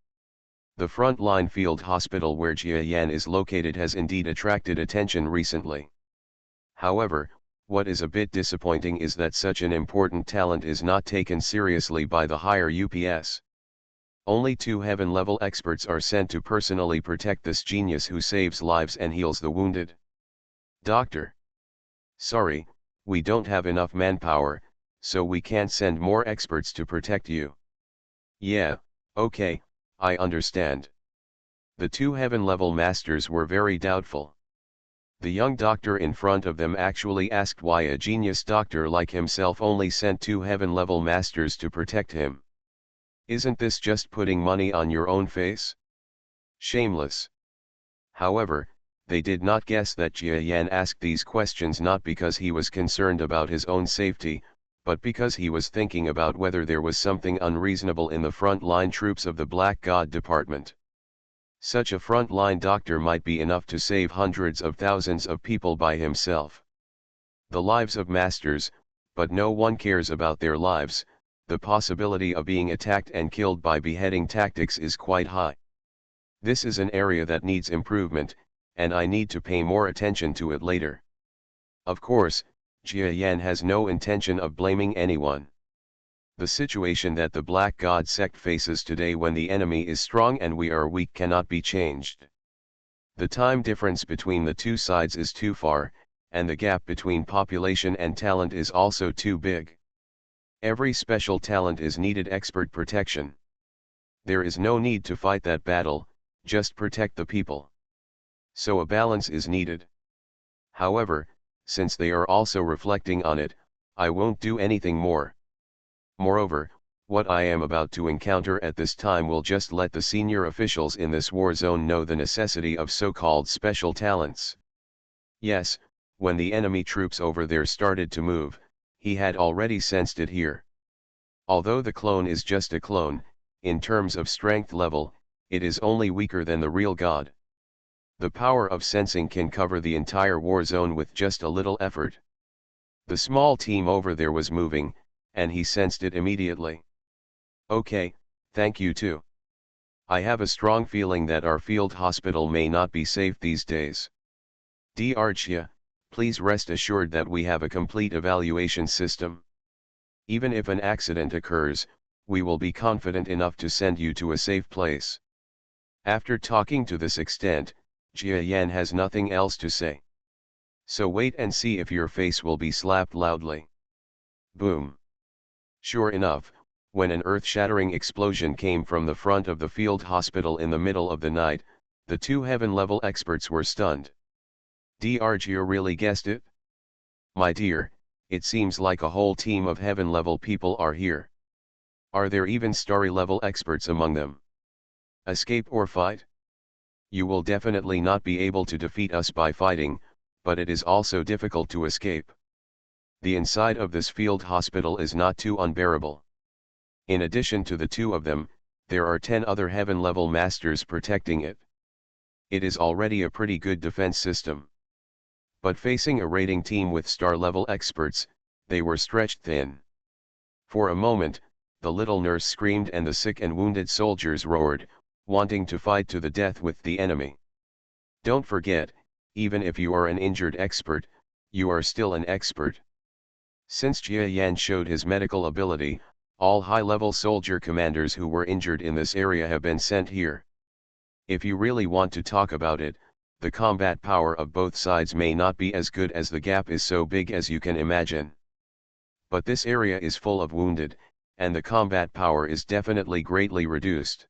Speaker 1: The front-line field hospital where Jia Yan is located has indeed attracted attention recently. However, what is a bit disappointing is that such an important talent is not taken seriously by the higher UPS. Only 2 heaven-level experts are sent to personally protect this genius who saves lives and heals the wounded. Doctor. Sorry, we don't have enough manpower, so we can't send more experts to protect you. Yeah, okay, I understand. The 2 heaven-level masters were very doubtful. The young doctor in front of them actually asked why a genius doctor like himself only sent 2 heaven-level masters to protect him. Isn't this just putting money on your own face? Shameless. However, they did not guess that Jia Yan asked these questions not because he was concerned about his own safety, but because he was thinking about whether there was something unreasonable in the front-line troops of the Black God Department. Such a front-line doctor might be enough to save hundreds of thousands of people by himself. The lives of masters, but no one cares about their lives. The possibility of being attacked and killed by beheading tactics is quite high. This is an area that needs improvement, and I need to pay more attention to it later. Of course, Jia Yan has no intention of blaming anyone. The situation that the Black God sect faces today when the enemy is strong and we are weak cannot be changed. The time difference between the two sides is too far, and the gap between population and talent is also too big. Every special talent is needed expert protection. There is no need to fight that battle, just protect the people. So a balance is needed. However, since they are also reflecting on it, I won't do anything more. Moreover, what I am about to encounter at this time will just let the senior officials in this war zone know the necessity of so-called special talents. Yes, when the enemy troops over there started to move, he had already sensed it here. Although the clone is just a clone, in terms of strength level, it is only weaker than the real god. The power of sensing can cover the entire war zone with just a little effort. The small team over there was moving, and he sensed it immediately. Okay, thank you too. I have a strong feeling that our field hospital may not be safe these days. D'Arcia, please rest assured that we have a complete evaluation system. Even if an accident occurs, we will be confident enough to send you to a safe place. After talking to this extent, Jia Yan has nothing else to say. So wait and see if your face will be slapped loudly. Boom. Sure enough, when an earth-shattering explosion came from the front of the field hospital in the middle of the night, the two heaven-level experts were stunned. D'Arcia really guessed it? My dear, it seems like a whole team of heaven-level people are here. Are there even starry-level experts among them? Escape or fight? You will definitely not be able to defeat us by fighting, but it is also difficult to escape. The inside of this field hospital is not too unbearable. In addition to the two of them, there are 10 other heaven-level masters protecting it. It is already a pretty good defense system. But facing a raiding team with star-level experts, they were stretched thin. For a moment, the little nurse screamed and the sick and wounded soldiers roared, wanting to fight to the death with the enemy. Don't forget, even if you are an injured expert, you are still an expert. Since Jia Yan showed his medical ability, all high-level soldier commanders who were injured in this area have been sent here. If you really want to talk about it, the combat power of both sides may not be as good as the gap is so big as you can imagine. But this area is full of wounded, and the combat power is definitely greatly reduced.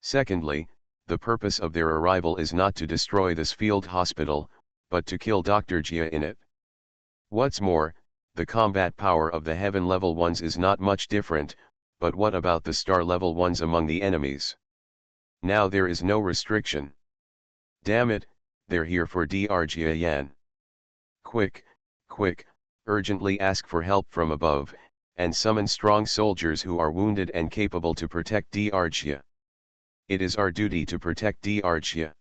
Speaker 1: Secondly, the purpose of their arrival is not to destroy this field hospital, but to kill Dr. Jia in it. What's more, the combat power of the heaven-level ones is not much different, but what about the star-level ones among the enemies? Now there is no restriction. Damn it, they're here for D'Arcia Yan. Quick, quick, urgently ask for help from above, and summon strong soldiers who are wounded and capable to protect D'Arcia. It is our duty to protect D'Arcia.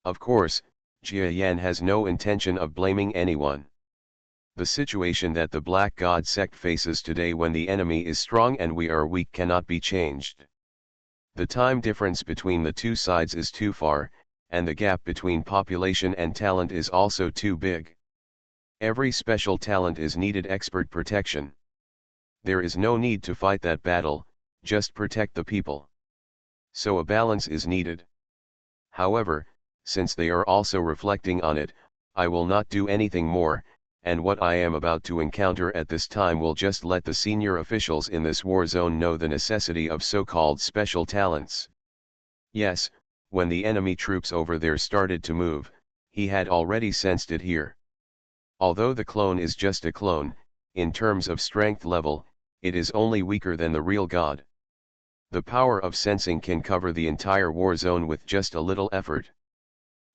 Speaker 1: Of course, Jia Yan has no intention of blaming anyone. The situation that the Black God sect faces today when the enemy is strong and we are weak cannot be changed. The time difference between the two sides is too far, and the gap between population and talent is also too big. Every special talent is needed expert protection. There is no need to fight that battle, just protect the people. So a balance is needed. However, since they are also reflecting on it, I will not do anything more, and what I am about to encounter at this time will just let the senior officials in this war zone know the necessity of so-called special talents. Yes, when the enemy troops over there started to move, he had already sensed it here. Although the clone is just a clone, in terms of strength level, it is only weaker than the real god. The power of sensing can cover the entire war zone with just a little effort.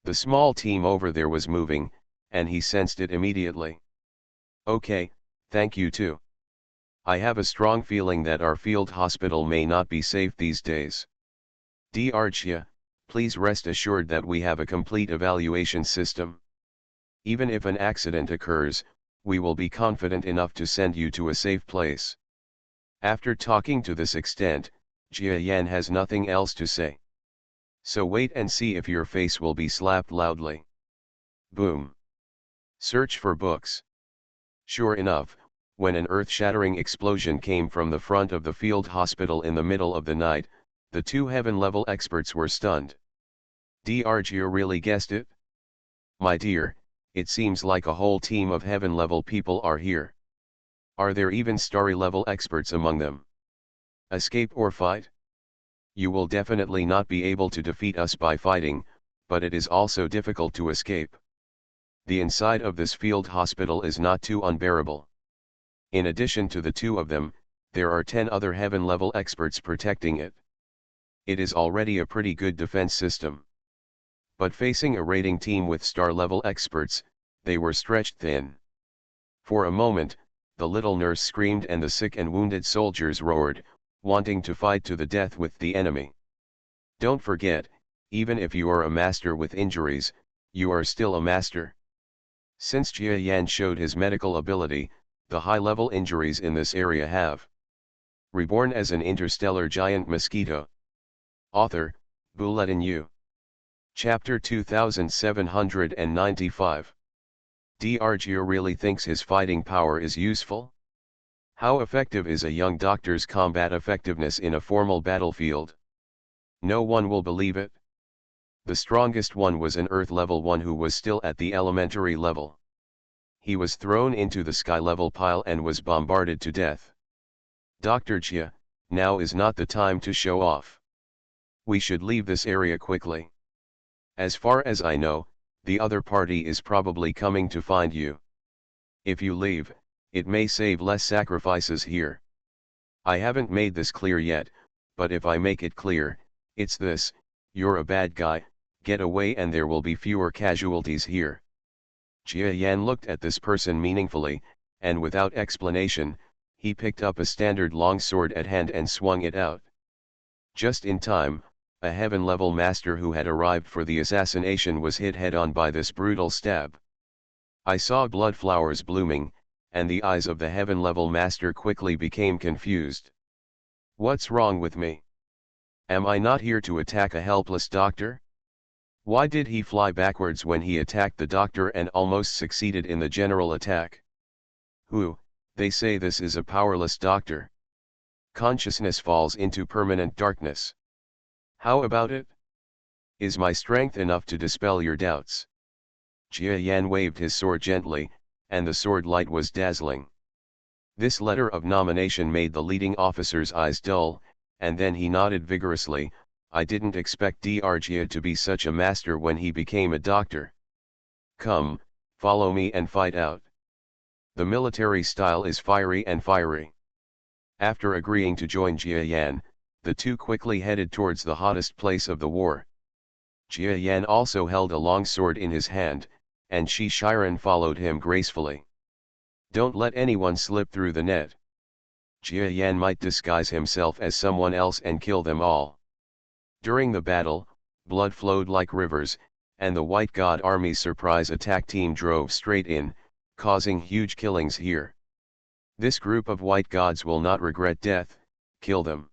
Speaker 1: The small team over there was moving, and he sensed it immediately. Okay, thank you too. I have a strong feeling that our field hospital may not be safe these days. D'Arcia, please rest assured that we have a complete evaluation system. Even if an accident occurs, we will be confident enough to send you to a safe place. After talking to this extent, Jia Yan has nothing else to say. So wait and see if your face will be slapped loudly. Boom. Search for books. Sure enough, When an earth-shattering explosion came from the front of the field hospital in the middle of the night, the two heaven-level experts were stunned. Drg really guessed it? My dear, it seems like a whole team of heaven-level people are here. Are there even starry-level experts among them? Escape or fight? You will definitely not be able to defeat us by fighting, but it is also difficult to escape. The inside of this field hospital is not too unbearable. In addition to the two of them, there are 10 other heaven-level experts protecting it. It is already a pretty good defense system. But facing a raiding team with star-level experts, they were stretched thin. For a moment, the little nurse screamed and the sick and wounded soldiers roared, wanting to fight to the death with the enemy. Don't forget, even if you are a master with injuries, you are still a master. Since Jia Yan showed his medical ability, the high-level injuries in this area have reborn as an interstellar giant mosquito. Author, Bulletin U. Chapter 2795. Drg really thinks his fighting power is useful? How effective is a young doctor's combat effectiveness in a formal battlefield? No one will believe it. The strongest one was an Earth level one who was still at the elementary level. He was thrown into the sky level pile and was bombarded to death. Dr. Jia, now is not the time to show off. We should leave this area quickly. As far as I know, the other party is probably coming to find you. If you leave, it may save less sacrifices here. I haven't made this clear yet, but if I make it clear, it's this: you're a bad guy, get away and there will be fewer casualties here. Jia Yan looked at this person meaningfully, and without explanation, he picked up a standard longsword at hand and swung it out. Just in time, a heaven-level master who had arrived for the assassination was hit head-on by this brutal stab. I saw blood flowers blooming, and the eyes of the heaven-level master quickly became confused. What's wrong with me? Am I not here to attack a helpless doctor? Why did he fly backwards when he attacked the doctor and almost succeeded in the general attack? They say this is a powerless doctor. Consciousness falls into permanent darkness. How about it? Is my strength enough to dispel your doubts? Jia Yan waved his sword gently, and the sword light was dazzling. This letter of nomination made the leading officer's eyes dull, and then he nodded vigorously. I didn't expect Drg to be such a master when he became a doctor. Come, follow me and fight out. The military style is fiery and fiery. After agreeing to join Jia Yan, the two quickly headed towards the hottest place of the war. Jia Yan also held a long sword in his hand, and Shi Shiren followed him gracefully. Don't let anyone slip through the net. Jia Yan might disguise himself as someone else and kill them all. During the battle, blood flowed like rivers, and the White God Army's surprise attack team drove straight in, causing huge killings here. This group of White Gods will not regret death, kill them.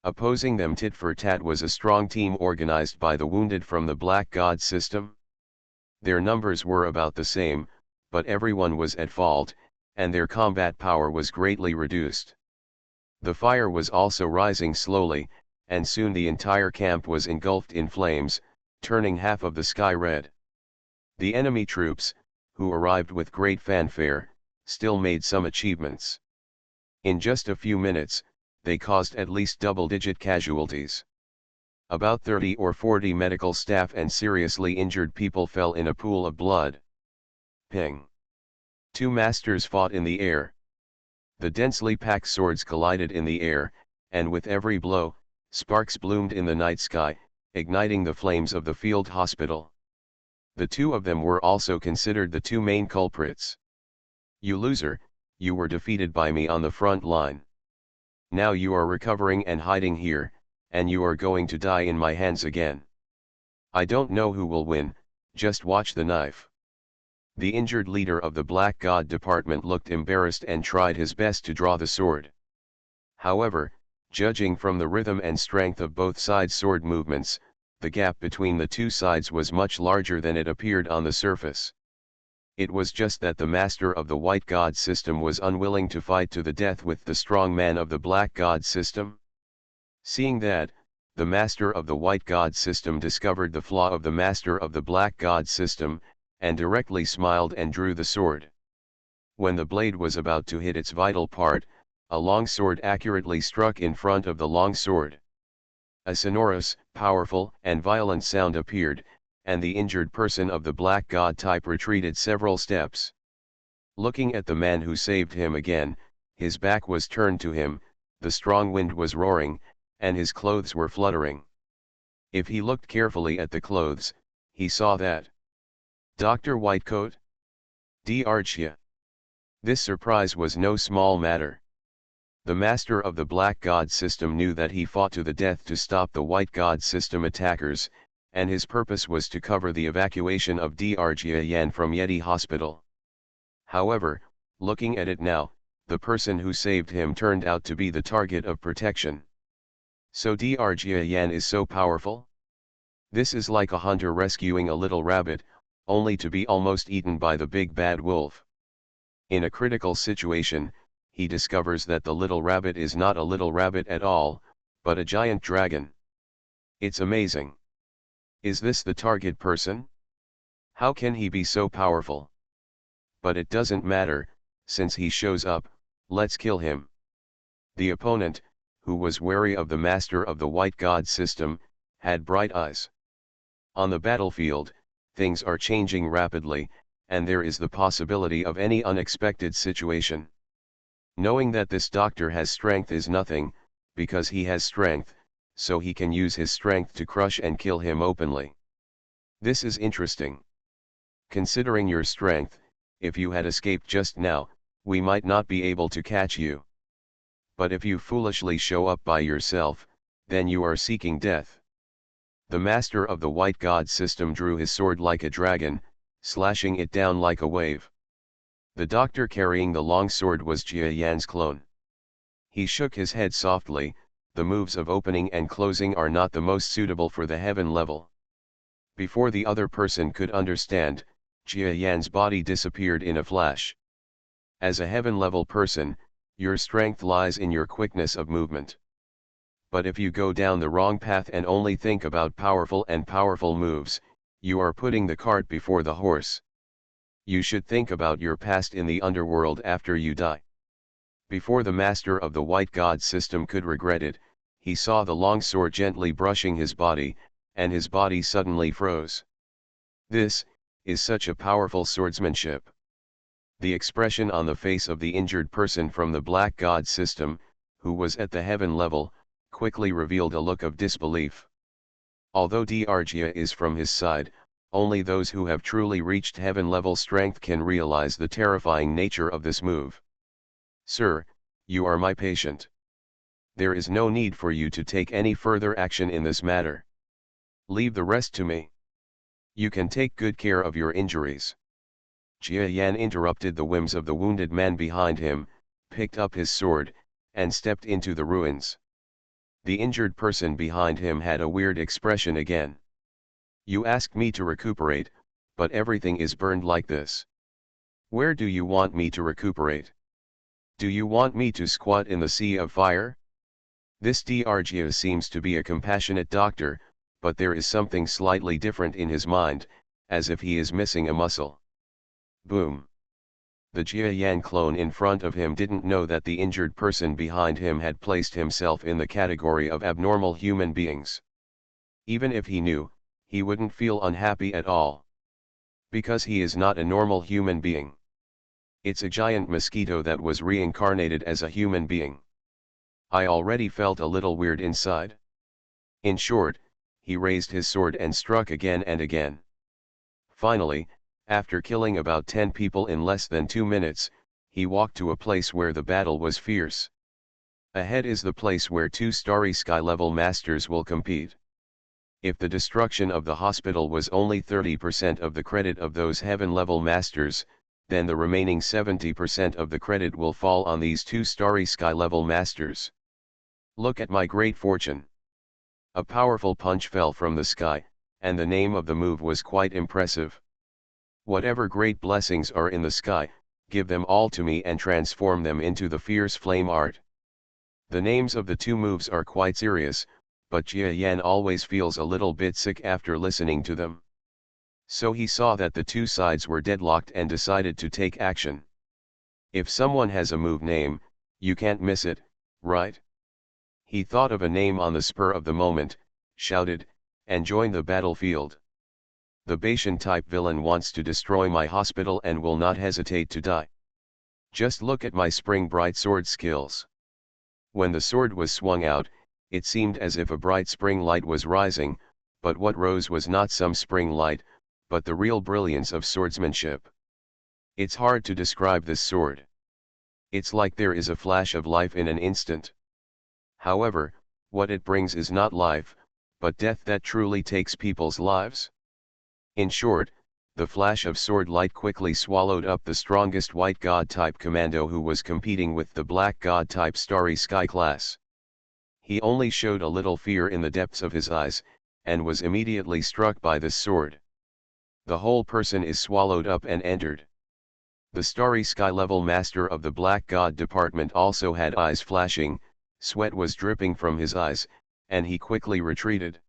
Speaker 1: Opposing them tit for tat was a strong team organized by the wounded from the Black God system. Their numbers were about the same, but everyone was at fault, and their combat power was greatly reduced. The fire was also rising slowly, and soon the entire camp was engulfed in flames, turning half of the sky red. The enemy troops, who arrived with great fanfare, still made some achievements. In just a few minutes, they caused at least double-digit casualties. About 30 or 40 medical staff and seriously injured people fell in a pool of blood. Ping! Two masters fought in the air. The densely packed swords collided in the air, and with every blow, sparks bloomed in the night sky, igniting the flames of the field hospital. The two of them were also considered the two main culprits. You loser, you were defeated by me on the front line. Now you are recovering and hiding here, and you are going to die in my hands again. I don't know who will win, just watch the knife. The injured leader of the Black God department looked embarrassed and tried his best to draw the sword. However, judging from the rhythm and strength of both sides' sword movements, the gap between the two sides was much larger than it appeared on the surface. It was just that the master of the white god system was unwilling to fight to the death with the strong man of the black god system. Seeing that, the master of the white god system discovered the flaw of the master of the black god system, and directly smiled and drew the sword. When the blade was about to hit its vital part, a long sword accurately struck in front of the long sword. A sonorous, powerful, and violent sound appeared, and the injured person of the black god type retreated several steps. Looking at the man who saved him again, his back was turned to him, the strong wind was roaring, and his clothes were fluttering. If he looked carefully at the clothes, he saw that Dr. Whitecoat? D'Arcia. This surprise was no small matter. The master of the black god system knew that he fought to the death to stop the white god system attackers, and his purpose was to cover the evacuation of D'Arcia Yan from Yeti Hospital. However, looking at it now, the person who saved him turned out to be the target of protection. So D'Arcia Yan is so powerful? This is like a hunter rescuing a little rabbit, only to be almost eaten by the big bad wolf. In a critical situation, he discovers that the little rabbit is not a little rabbit at all, but a giant dragon. It's amazing. Is this the target person? How can he be so powerful? But it doesn't matter, since he shows up, let's kill him. The opponent, who was wary of the master of the white god system, had bright eyes. On the battlefield, things are changing rapidly, and there is the possibility of any unexpected situation. Knowing that this doctor has strength is nothing, because he has strength, so he can use his strength to crush and kill him openly. This is interesting. Considering your strength, if you had escaped just now, we might not be able to catch you. But if you foolishly show up by yourself, then you are seeking death. The master of the white god system drew his sword like a dragon, slashing it down like a wave. The doctor carrying the long sword was Jia Yan's clone. He shook his head softly. The moves of opening and closing are not the most suitable for the heaven level. Before the other person could understand, Jia Yan's body disappeared in a flash. As a heaven level person, your strength lies in your quickness of movement. But if you go down the wrong path and only think about powerful moves, you are putting the cart before the horse. You should think about your past in the underworld after you die. Before the master of the white god system could regret it, he saw the long sword gently brushing his body, and his body suddenly froze. This is such a powerful swordsmanship. The expression on the face of the injured person from the black god system, who was at the heaven level, quickly revealed a look of disbelief. Although D'Arcia is from his side, only those who have truly reached heaven-level strength can realize the terrifying nature of this move. Sir, you are my patient. There is no need for you to take any further action in this matter. Leave the rest to me. You can take good care of your injuries. Jia Yan interrupted the whims of the wounded man behind him, picked up his sword, and stepped into the ruins. The injured person behind him had a weird expression again. You asked me to recuperate, but everything is burned like this. Where do you want me to recuperate? Do you want me to squat in the sea of fire? This D'Arcia seems to be a compassionate doctor, but there is something slightly different in his mind, as if he is missing a muscle. Boom. The Jia Yan clone in front of him didn't know that the injured person behind him had placed himself in the category of abnormal human beings. Even if he knew, he wouldn't feel unhappy at all. Because he is not a normal human being. It's a giant mosquito that was reincarnated as a human being. I already felt a little weird inside. In short, he raised his sword and struck again and again. Finally, after killing about 10 people in less than 2 minutes, he walked to a place where the battle was fierce. Ahead is the place where 2 starry sky-level masters will compete. If the destruction of the hospital was only 30% of the credit of those heaven-level masters, then the remaining 70% of the credit will fall on these 2 starry sky-level masters. Look at my great fortune. A powerful punch fell from the sky, and the name of the move was quite impressive. Whatever great blessings are in the sky, give them all to me and transform them into the fierce flame art. The names of the two moves are quite serious, but Jia Yan always feels a little bit sick after listening to them. So he saw that the two sides were deadlocked and decided to take action. If someone has a move name, you can't miss it, right? He thought of a name on the spur of the moment, shouted, and joined the battlefield. The Bashan-type villain wants to destroy my hospital and will not hesitate to die. Just look at my spring bright sword skills. When the sword was swung out, it seemed as if a bright spring light was rising, but what rose was not some spring light, but the real brilliance of swordsmanship. It's hard to describe this sword. It's like there is a flash of life in an instant. However, what it brings is not life, but death that truly takes people's lives. In short, the flash of sword light quickly swallowed up the strongest white god-type commando who was competing with the black god-type Starry Sky class. He only showed a little fear in the depths of his eyes, and was immediately struck by this sword. The whole person is swallowed up and entered. The Starry Sky level master of the Black God department also had eyes flashing, sweat was dripping from his eyes, and he quickly retreated.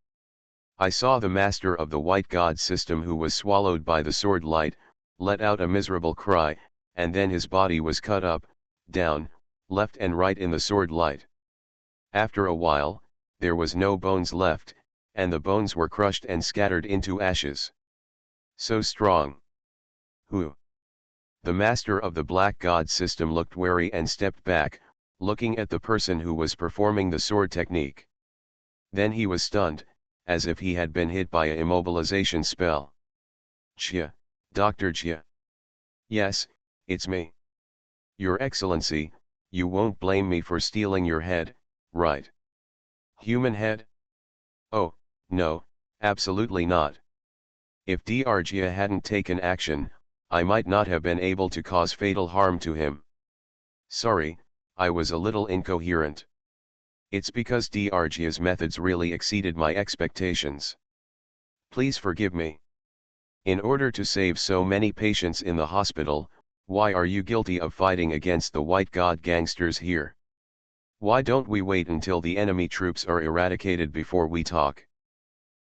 Speaker 1: I saw the master of the White God system who was swallowed by the sword light, let out a miserable cry, and then his body was cut up, down, left and right in the sword light. After a while, there was no bones left, and the bones were crushed and scattered into ashes. So strong. Who? The master of the Black God system looked wary and stepped back, looking at the person who was performing the sword technique. Then he was stunned, as if he had been hit by a immobilization spell. Jia, Dr. Jia. Yes, it's me. Your Excellency, you won't blame me for stealing your head, right? Human head? Oh, no, absolutely not. If Dr. Jia hadn't taken action, I might not have been able to cause fatal harm to him. Sorry, I was a little incoherent. It's because Dr. Jia's methods really exceeded my expectations. Please forgive me. In order to save so many patients in the hospital, why are you guilty of fighting against the White God gangsters here? Why don't we wait until the enemy troops are eradicated before we talk?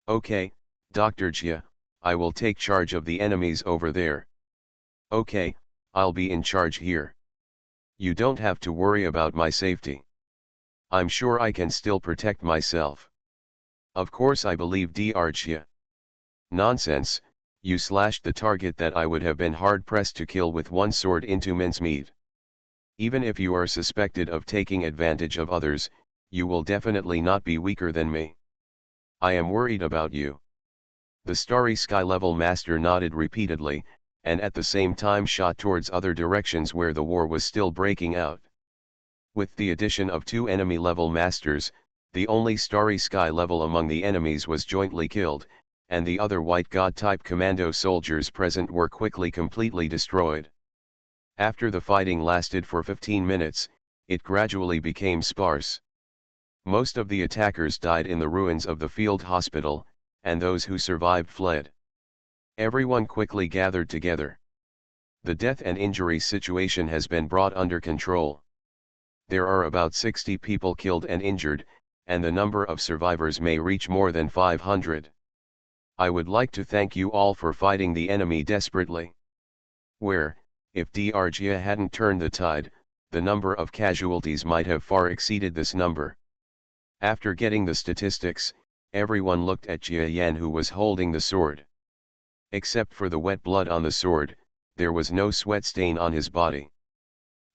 Speaker 1: Okay, Dr. Jia, I will take charge of the enemies over there. Okay, I'll be in charge here. You don't have to worry about my safety. I'm sure I can still protect myself. Of course I believe Dr. Jia. Nonsense, you slashed the target that I would have been hard-pressed to kill with one sword into mincemeat. Even if you are suspected of taking advantage of others, you will definitely not be weaker than me. I am worried about you. The Starry Sky level master nodded repeatedly, and at the same time shot towards other directions where the war was still breaking out. With the addition of two enemy level masters, the only Starry Sky level among the enemies was jointly killed, and the other White God type commando soldiers present were quickly completely destroyed. After the fighting lasted for 15 minutes, it gradually became sparse. Most of the attackers died in the ruins of the field hospital, and those who survived fled. Everyone quickly gathered together. The death and injury situation has been brought under control. There are about 60 people killed and injured, and the number of survivors may reach more than 500. I would like to thank you all for fighting the enemy desperately. Where, if Dr. Jia hadn't turned the tide, the number of casualties might have far exceeded this number. After getting the statistics, everyone looked at Jia Yan who was holding the sword. Except for the wet blood on the sword, there was no sweat stain on his body.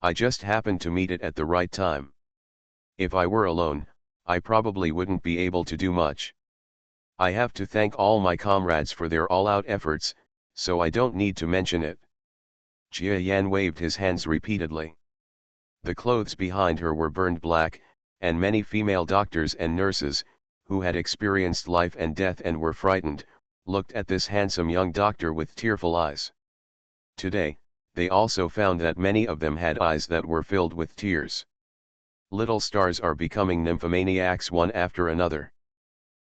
Speaker 1: I just happened to meet it at the right time. If I were alone, I probably wouldn't be able to do much. I have to thank all my comrades for their all-out efforts, so I don't need to mention it. Jia Yan waved his hands repeatedly. The clothes behind her were burned black, and many female doctors and nurses, who had experienced life and death and were frightened, looked at this handsome young doctor with tearful eyes. Today, they also found that many of them had eyes that were filled with tears. Little stars are becoming nymphomaniacs one after another.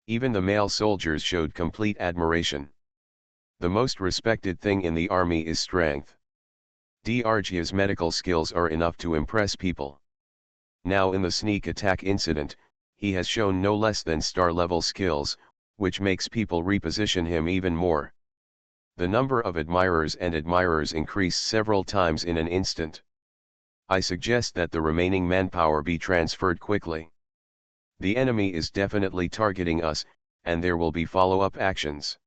Speaker 1: Even the male soldiers showed complete admiration. The most respected thing in the army is strength. Drgia's medical skills are enough to impress people. Now in the sneak attack incident, he has shown no less than star-level skills, which makes people reposition him even more. The number of admirers increased several times in an instant. I suggest that the remaining manpower be transferred quickly. The enemy is definitely targeting us, and there will be follow-up actions.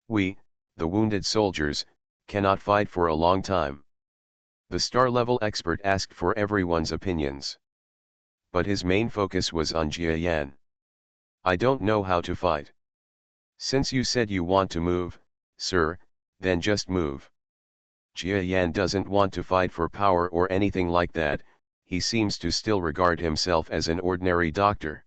Speaker 1: We, the wounded soldiers, cannot fight for a long time. The star-level expert asked for everyone's opinions. But his main focus was on Jia Yan. I don't know how to fight. Since you said you want to move, sir, then just move. Jia Yan doesn't want to fight for power or anything like that, he seems to still regard himself as an ordinary doctor.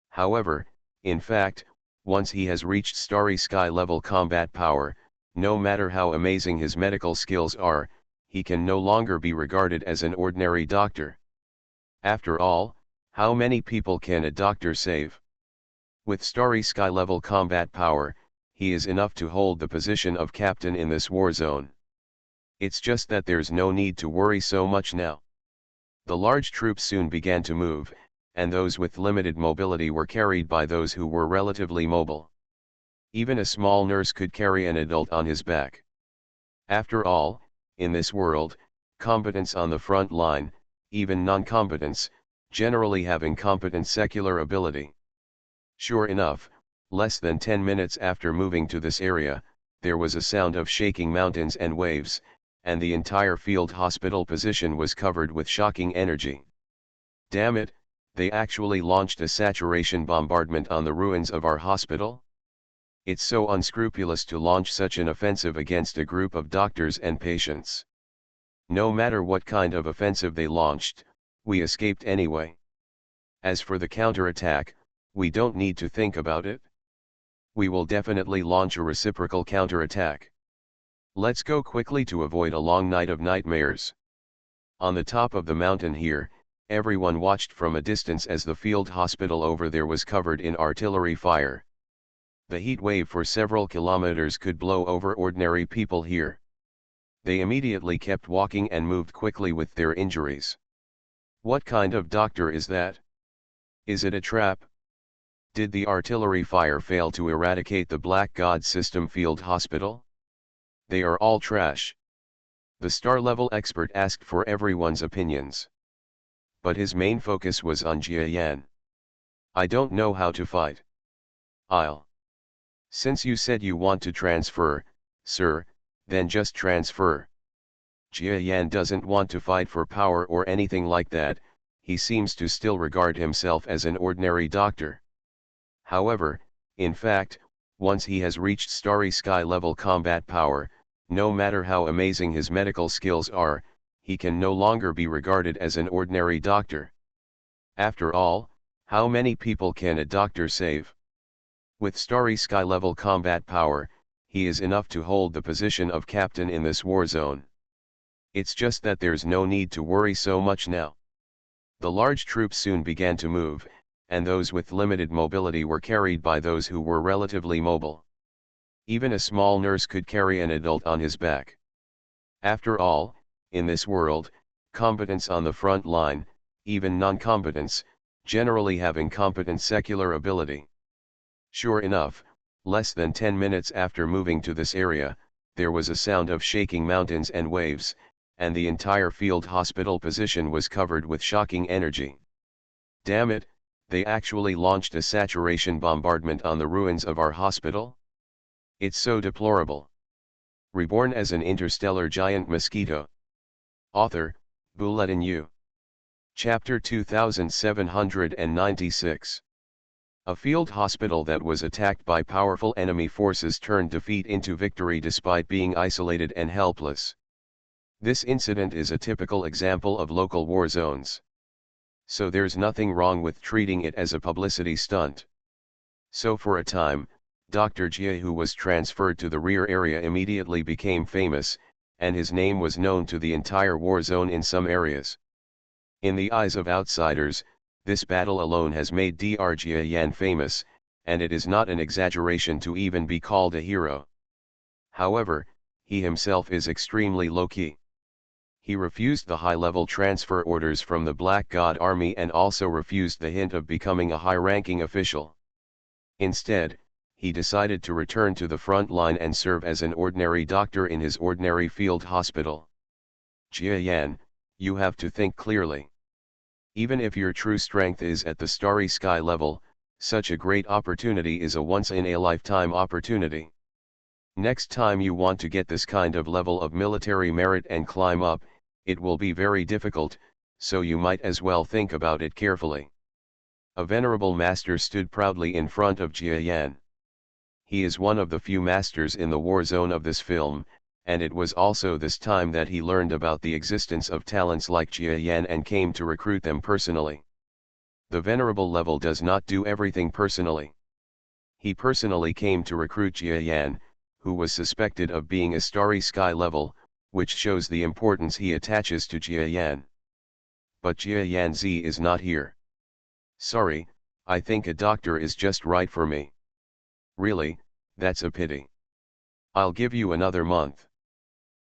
Speaker 1: However, in fact, once he has reached Starry Sky level combat power, no matter how amazing his medical skills are, he can no longer be regarded as an ordinary doctor. After all, how many people can a doctor save? With Starry Sky level combat power, he is enough to hold the position of captain in this war zone. It's just that there's no need to worry so much now. The large troops soon began to move, and those with limited mobility were carried by those who were relatively mobile. Even a small nurse could carry an adult on his back. After all, in this world, combatants on the front line, even non-combatants, generally have incompetent secular ability. Sure enough, less than 10 minutes after moving to this area, there was a sound of shaking mountains and waves, and the entire field hospital position was covered with shocking energy. Damn it, they actually launched a saturation bombardment on the ruins of our hospital? It's so unscrupulous to launch such an offensive against a group of doctors and patients. No matter what kind of offensive they launched, we escaped anyway. As for the counterattack, we don't need to think about it. We will definitely launch a reciprocal counterattack. Let's go quickly to avoid a long night of nightmares. On the top of the mountain here, everyone watched from a distance as the field hospital over there was covered in artillery fire. The heat wave for several kilometers could blow over ordinary people here. They immediately kept walking and moved quickly with their injuries. What kind of doctor is that? Is it a trap? Did the artillery fire fail to eradicate the Black God System field hospital? They are all trash. The star-level expert asked for everyone's opinions. But his main focus was on Jia Yan. I don't know how to fight. Since you said you want to transfer, sir, then just transfer. Jia Yan doesn't want to fight for power or anything like that, he seems to still regard himself as an ordinary doctor. However, in fact, once he has reached Starry Sky level combat power, no matter how amazing his medical skills are, he can no longer be regarded as an ordinary doctor. After all, how many people can a doctor save? With Starry Sky level combat power, he is enough to hold the position of captain in this war zone. It's just that there's no need to worry so much now. The large troops soon began to move, and those with limited mobility were carried by those who were relatively mobile. Even a small nurse could carry an adult on his back. After all, in this world, combatants on the front line, even non-combatants, generally have incompetent secular ability. Sure enough, less than 10 minutes after moving to this area, there was a sound of shaking mountains and waves, and the entire field hospital position was covered with shocking energy. Damn it, they actually launched a saturation bombardment on the ruins of our hospital? It's so deplorable. Reborn as an interstellar giant mosquito. Author, Bulletin U. Chapter 2796. A field hospital that was attacked by powerful enemy forces turned defeat into victory despite being isolated and helpless. This incident is a typical example of local war zones. So there's nothing wrong with treating it as a publicity stunt. So for a time, Dr. Jia, who was transferred to the rear area, immediately became famous, and his name was known to the entire war zone in some areas. In the eyes of outsiders, this battle alone has made Dr. Jia Yan famous, and it is not an exaggeration to even be called a hero. However, he himself is extremely low-key. He refused the high-level transfer orders from the Black God Army and also refused the hint of becoming a high-ranking official. Instead, he decided to return to the front line and serve as an ordinary doctor in his ordinary field hospital. Jia Yan, you have to think clearly. Even if your true strength is at the starry sky level, such a great opportunity is a once-in-a-lifetime opportunity. Next time you want to get this kind of level of military merit and climb up, it will be very difficult, so you might as well think about it carefully. A venerable master stood proudly in front of Jia Yan. He is one of the few masters in the war zone of this film, and it was also this time that he learned about the existence of talents like Jia Yan and came to recruit them personally. The venerable level does not do everything personally. He personally came to recruit Jia Yan, who was suspected of being a starry sky level, which shows the importance he attaches to Jia Yan. But Jia Yan Z is not here. Sorry, I think a doctor is just right for me. Really, that's a pity. I'll give you another month.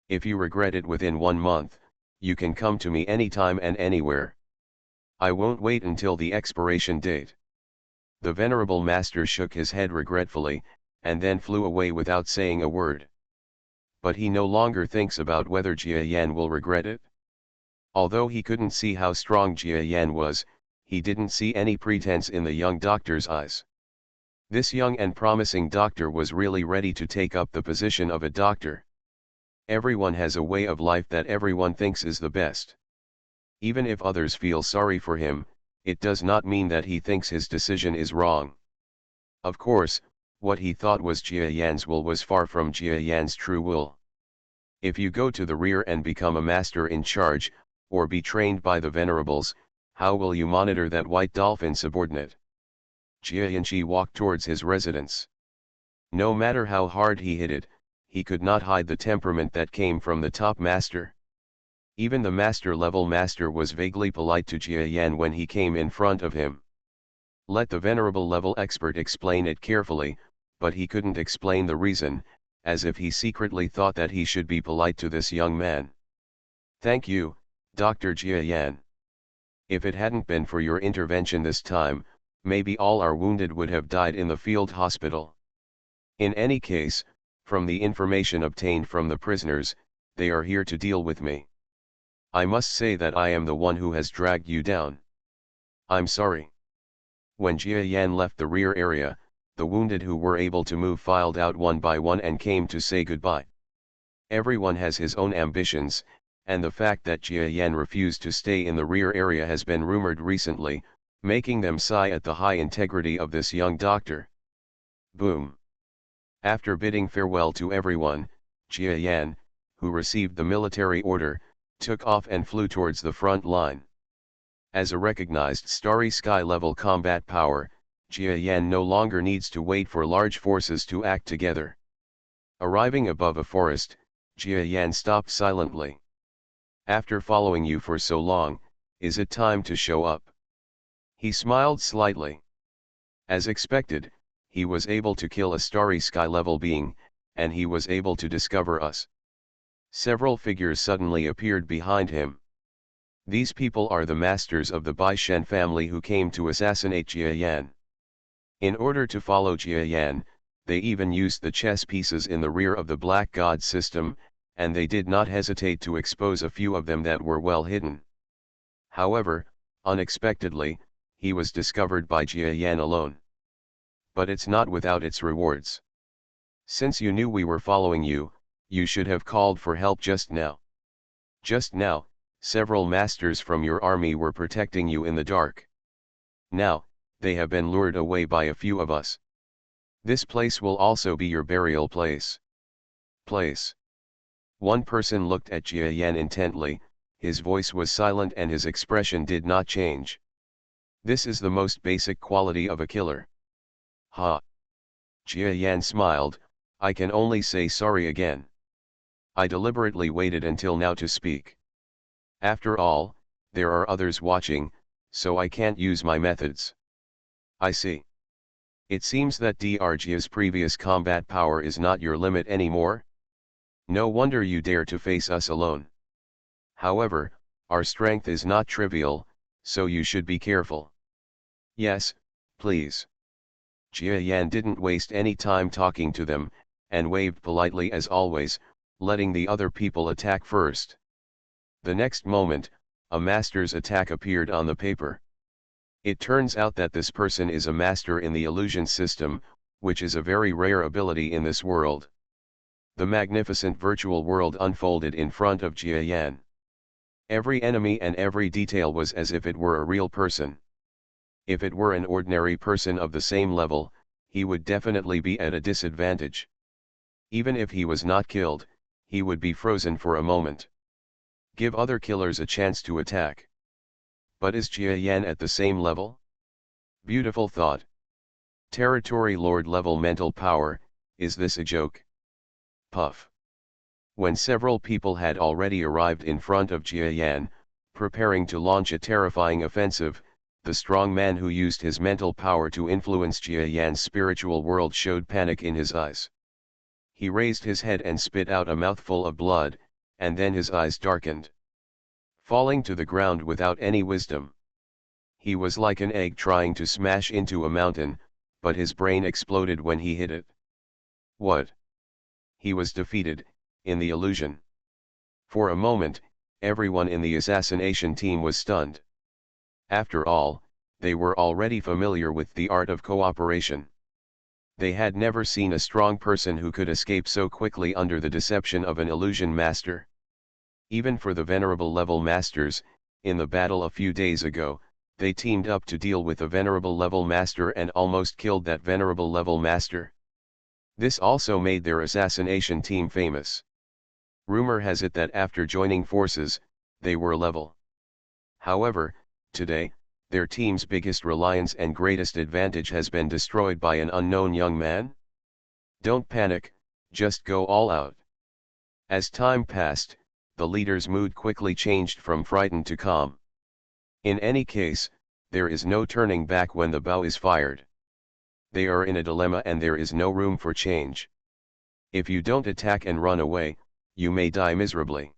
Speaker 1: If you regret it within 1 month, you can come to me anytime and anywhere. I won't wait until the expiration date. The venerable master shook his head regretfully, and then flew away without saying a word. But he no longer thinks about whether Jia Yan will regret it. Although he couldn't see how strong Jia Yan was, he didn't see any pretense in the young doctor's eyes. This young and promising doctor was really ready to take up the position of a doctor. Everyone has a way of life that everyone thinks is the best. Even if others feel sorry for him, it does not mean that he thinks his decision is wrong. Of course, what he thought was Jia Yan's will was far from Jia Yan's true will. If you go to the rear and become a master in charge, or be trained by the venerables, how will you monitor that white dolphin subordinate? Jia Yanqi walked towards his residence. No matter how hard he hit it, he could not hide the temperament that came from the top master. Even the master-level master was vaguely polite to Jia Yan when he came in front of him. Let the venerable level expert explain it carefully, but he couldn't explain the reason, as if he secretly thought that he should be polite to this young man. Thank you, Dr. Jia Yan. If it hadn't been for your intervention this time, maybe all our wounded would have died in the field hospital. In any case, from the information obtained from the prisoners, they are here to deal with me. I must say that I am the one who has dragged you down. I'm sorry. When Jia Yan left the rear area, the wounded who were able to move filed out one by one and came to say goodbye. Everyone has his own ambitions, and the fact that Jia Yan refused to stay in the rear area has been rumored recently, making them sigh at the high integrity of this young doctor. Boom. After bidding farewell to everyone, Jia Yan, who received the military order, took off and flew towards the front line. As a recognized starry sky level combat power, Jia Yan no longer needs to wait for large forces to act together. Arriving above a forest, Jia Yan stopped silently. After following you for so long, is it time to show up? He smiled slightly. As expected, he was able to kill a starry sky level being, and he was able to discover us. Several figures suddenly appeared behind him. These people are the masters of the Bai Shen family who came to assassinate Jia Yan. In order to follow Jia Yan, they even used the chess pieces in the rear of the Black God system, and they did not hesitate to expose a few of them that were well hidden. However, unexpectedly, he was discovered by Jia Yan alone. But it's not without its rewards. Since you knew we were following you, you should have called for help just now. Just now, several masters from your army were protecting you in the dark. Now, they have been lured away by a few of us. This place will also be your burial place. One person looked at Jia Yan intently, his voice was silent and his expression did not change. This is the most basic quality of a killer. Ha! Jia Yan smiled, I can only say sorry again. I deliberately waited until now to speak. After all, there are others watching, so I can't use my methods. I see. It seems that Drgia's previous combat power is not your limit anymore? No wonder you dare to face us alone. However, our strength is not trivial, so you should be careful. Yes, please. Jia Yan didn't waste any time talking to them, and waved politely as always, letting the other people attack first. The next moment, a master's attack appeared on the paper. It turns out that this person is a master in the illusion system, which is a very rare ability in this world. The magnificent virtual world unfolded in front of Jia Yan. Every enemy and every detail was as if it were a real person. If it were an ordinary person of the same level, he would definitely be at a disadvantage. Even if he was not killed, he would be frozen for a moment. Give other killers a chance to attack. But is Jia Yan at the same level? Beautiful thought. Territory Lord level mental power, is this a joke? Puff. When several people had already arrived in front of Jia Yan, preparing to launch a terrifying offensive, the strong man who used his mental power to influence Jia Yan's spiritual world showed panic in his eyes. He raised his head and spit out a mouthful of blood, and then his eyes darkened. Falling to the ground without any wisdom. He was like an egg trying to smash into a mountain, but his brain exploded when he hit it. What? He was defeated, in the illusion. For a moment, everyone in the assassination team was stunned. After all, they were already familiar with the art of cooperation. They had never seen a strong person who could escape so quickly under the deception of an illusion master. Even for the venerable level masters, in the battle a few days ago, they teamed up to deal with a venerable level master and almost killed that venerable level master. This also made their assassination team famous. Rumor has it that after joining forces, they were level. However, today, their team's biggest reliance and greatest advantage has been destroyed by an unknown young man? Don't panic, just go all out. As time passed, the leader's mood quickly changed from frightened to calm. In any case, there is no turning back when the bow is fired. They are in a dilemma and there is no room for change. If you don't attack and run away, you may die miserably.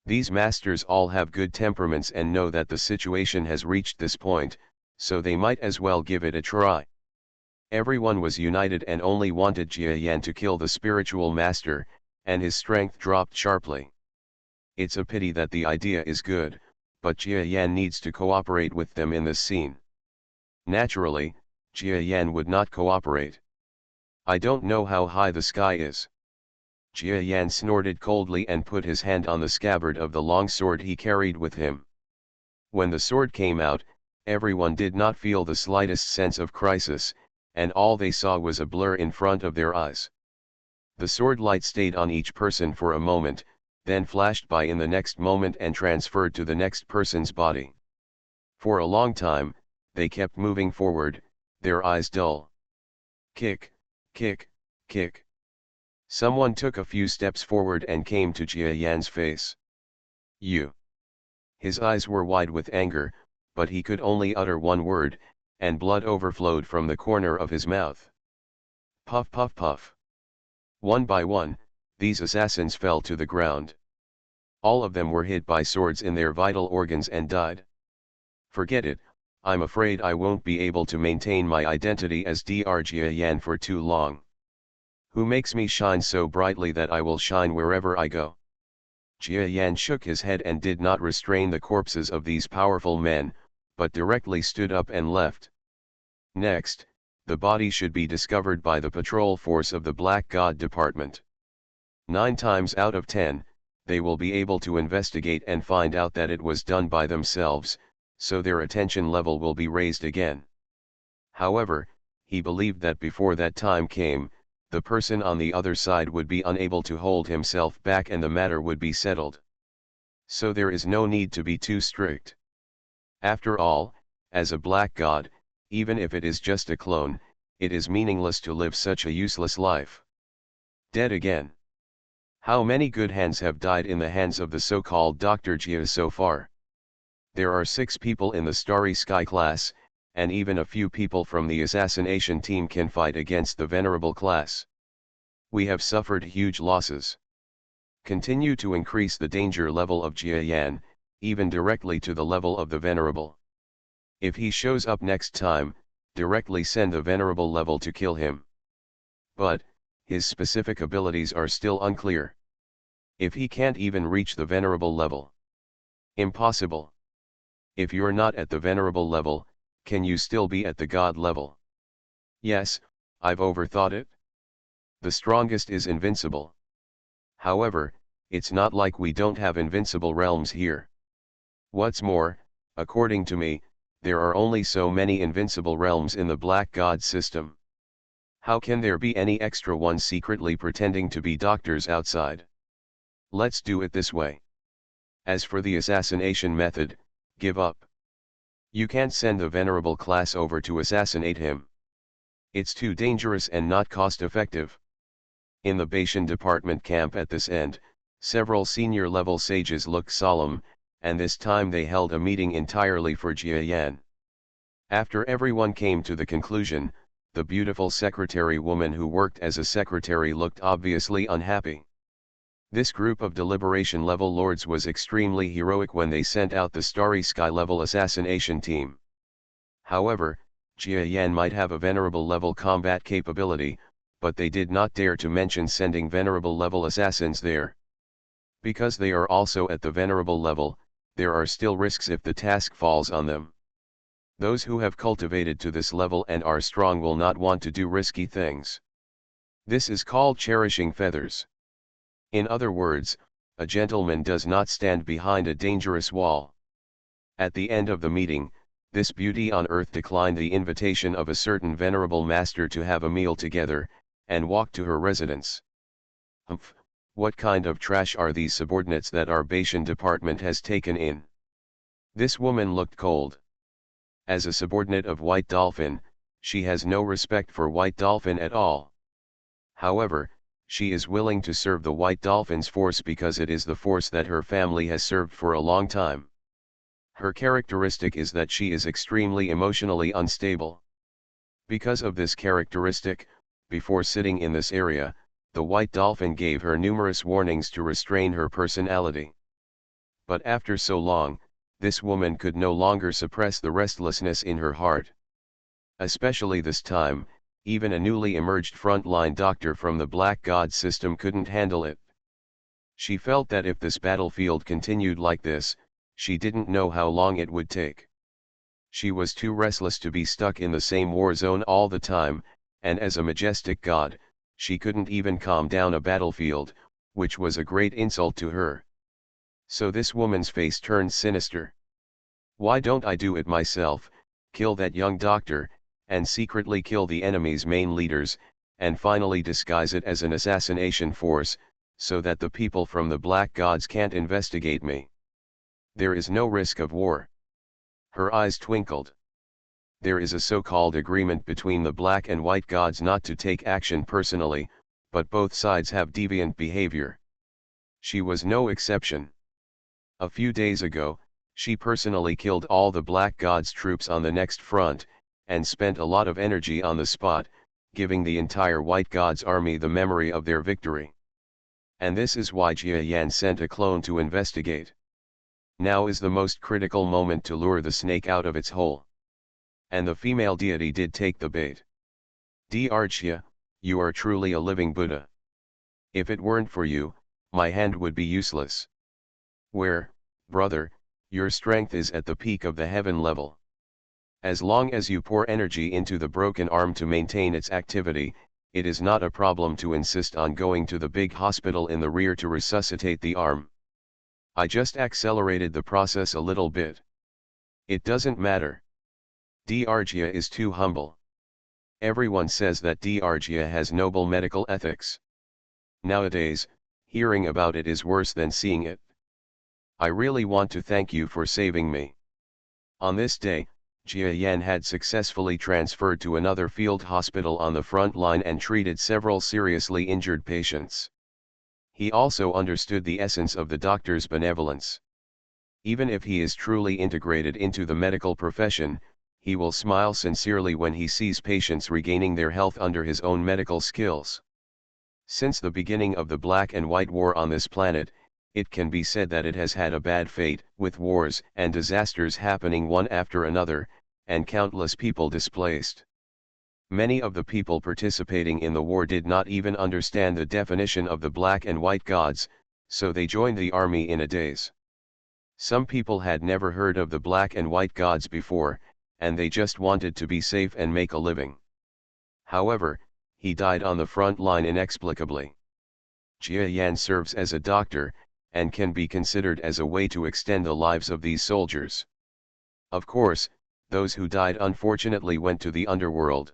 Speaker 1: These masters all have good temperaments and know that the situation has reached this point, so they might as well give it a try. Everyone was united and only wanted Jia Yan to kill the spiritual master, and his strength dropped sharply. It's a pity that the idea is good, but Jia Yan needs to cooperate with them in this scene. Naturally, Jia Yan would not cooperate. I don't know how high the sky is. Jia Yan snorted coldly and put his hand on the scabbard of the long sword he carried with him. When the sword came out, everyone did not feel the slightest sense of crisis, and all they saw was a blur in front of their eyes. The sword light stayed on each person for a moment, then flashed by in the next moment and transferred to the next person's body. For a long time, they kept moving forward, their eyes dull. Kick, kick, kick. Someone took a few steps forward and came to Jia Yan's face. You. His eyes were wide with anger, but he could only utter one word, and blood overflowed from the corner of his mouth. Puff puff puff. One by one, these assassins fell to the ground. All of them were hit by swords in their vital organs and died. Forget it, I'm afraid I won't be able to maintain my identity as Dr. Jia Yan for too long. Who makes me shine so brightly that I will shine wherever I go? Jia Yan shook his head and did not restrain the corpses of these powerful men, but directly stood up and left. Next, the body should be discovered by the patrol force of the Black God Department. 9 times out of 10, they will be able to investigate and find out that it was done by themselves, so their attention level will be raised again. However, he believed that before that time came, the person on the other side would be unable to hold himself back and the matter would be settled. So there is no need to be too strict. After all, as a black god, even if it is just a clone, it is meaningless to live such a useless life. Dead again. How many good hands have died in the hands of the so-called Dr. Jia so far? There are 6 people in the Starry Sky class, and even a few people from the assassination team can fight against the venerable class. We have suffered huge losses. Continue to increase the danger level of Jia Yan, even directly to the level of the Venerable. If he shows up next time, directly send the Venerable level to kill him. But, his specific abilities are still unclear. If he can't even reach the Venerable level. Impossible. If you're not at the Venerable level, can you still be at the God level? Yes, I've overthought it. The strongest is invincible. However, it's not like we don't have invincible realms here. What's more, according to me, there are only so many invincible realms in the Black God system. How can there be any extra ones secretly pretending to be doctors outside? Let's do it this way. As for the assassination method, give up. You can't send the Venerable class over to assassinate him. It's too dangerous and not cost-effective. In the Bashan department camp at this end, several senior-level sages looked solemn, and this time they held a meeting entirely for Jia Yan. After everyone came to the conclusion, the beautiful secretary woman who worked as a secretary looked obviously unhappy. This group of deliberation level lords was extremely heroic when they sent out the Starry Sky level assassination team. However, Jia Yan might have a venerable level combat capability, but they did not dare to mention sending venerable level assassins there. Because they are also at the venerable level, there are still risks if the task falls on them. Those who have cultivated to this level and are strong will not want to do risky things. This is called cherishing feathers. In other words, a gentleman does not stand behind a dangerous wall. At the end of the meeting, this beauty on earth declined the invitation of a certain venerable master to have a meal together, and walked to her residence. Humph, what kind of trash are these subordinates that our Bashan department has taken in? This woman looked cold. As a subordinate of White Dolphin, she has no respect for White Dolphin at all. However, she is willing to serve the White Dolphin's force because it is the force that her family has served for a long time. Her characteristic is that she is extremely emotionally unstable. Because of this characteristic, before sitting in this area, the White Dolphin gave her numerous warnings to restrain her personality. But after so long, this woman could no longer suppress the restlessness in her heart. Especially this time, even a newly emerged frontline doctor from the Black God system couldn't handle it. She felt that if this battlefield continued like this, she didn't know how long it would take. She was too restless to be stuck in the same war zone all the time, and as a majestic god, she couldn't even calm down a battlefield, which was a great insult to her. So this woman's face turned sinister. Why don't I do it myself, kill that young doctor, and secretly kill the enemy's main leaders, and finally disguise it as an assassination force, so that the people from the Black Gods can't investigate me. There is no risk of war. Her eyes twinkled. There is a so-called agreement between the Black and White Gods not to take action personally, but both sides have deviant behavior. She was no exception. A few days ago, she personally killed all the Black Gods troops on the next front, and spent a lot of energy on the spot, giving the entire White Gods army the memory of their victory. And this is why Jia Yan sent a clone to investigate. Now is the most critical moment to lure the snake out of its hole. And the female deity did take the bait. Dr. Jia, you are truly a living Buddha. If it weren't for you, my hand would be useless. Where, brother, your strength is at the peak of the heaven level. As long as you pour energy into the broken arm to maintain its activity, it is not a problem to insist on going to the big hospital in the rear to resuscitate the arm. I just accelerated the process a little bit. It doesn't matter. Dr. Jia is too humble. Everyone says that Dr. Jia has noble medical ethics. Nowadays, hearing about it is worse than seeing it. I really want to thank you for saving me. On this day, Jia Yan had successfully transferred to another field hospital on the front line and treated several seriously injured patients. He also understood the essence of the doctor's benevolence. Even if he is truly integrated into the medical profession, he will smile sincerely when he sees patients regaining their health under his own medical skills. Since the beginning of the Black and White War on this planet, it can be said that it has had a bad fate, with wars and disasters happening one after another, and countless people displaced. Many of the people participating in the war did not even understand the definition of the black and white gods, so they joined the army in a daze. Some people had never heard of the black and white gods before, and they just wanted to be safe and make a living. However, he died on the front line inexplicably. Jia Yan serves as a doctor, and can be considered as a way to extend the lives of these soldiers. Of course, those who died unfortunately went to the underworld.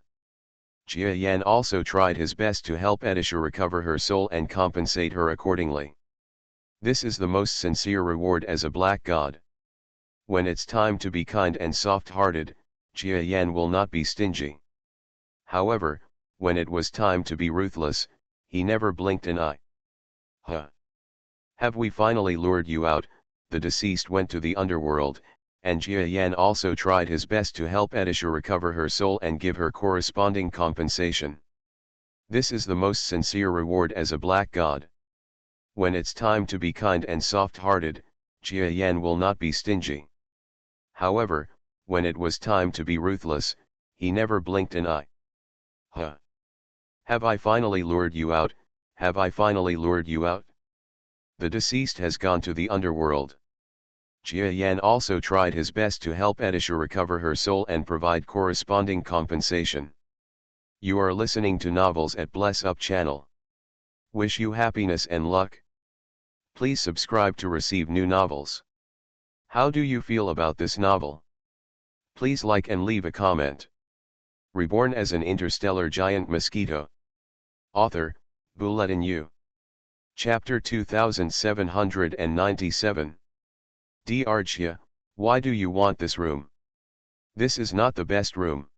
Speaker 1: Jia Yan also tried his best to help Edisha recover her soul and compensate her accordingly. This is the most sincere reward as a black god. When it's time to be kind and soft-hearted, Jia Yan will not be stingy. However, when it was time to be ruthless, he never blinked an eye. Huh. Have we finally lured you out? The deceased went to the underworld, and Jia Yan also tried his best to help Edisha recover her soul and give her corresponding compensation. This is the most sincere reward as a black god. When it's time to be kind and soft-hearted, Jia Yan will not be stingy. However, when it was time to be ruthless, he never blinked an eye. Huh. Have I finally lured you out? Have I finally lured you out? The deceased has gone to the underworld. Jia Yan also tried his best to help Edisha recover her soul and provide corresponding compensation. You are listening to Novels at Bless Up channel. Wish you happiness and luck. Please subscribe to receive new novels. How do you feel about this novel? Please like and leave a comment. Reborn as an interstellar giant mosquito. Author, Bulletin U. Chapter 2797. Dr. Jia, why do you want this room? This is not the best room.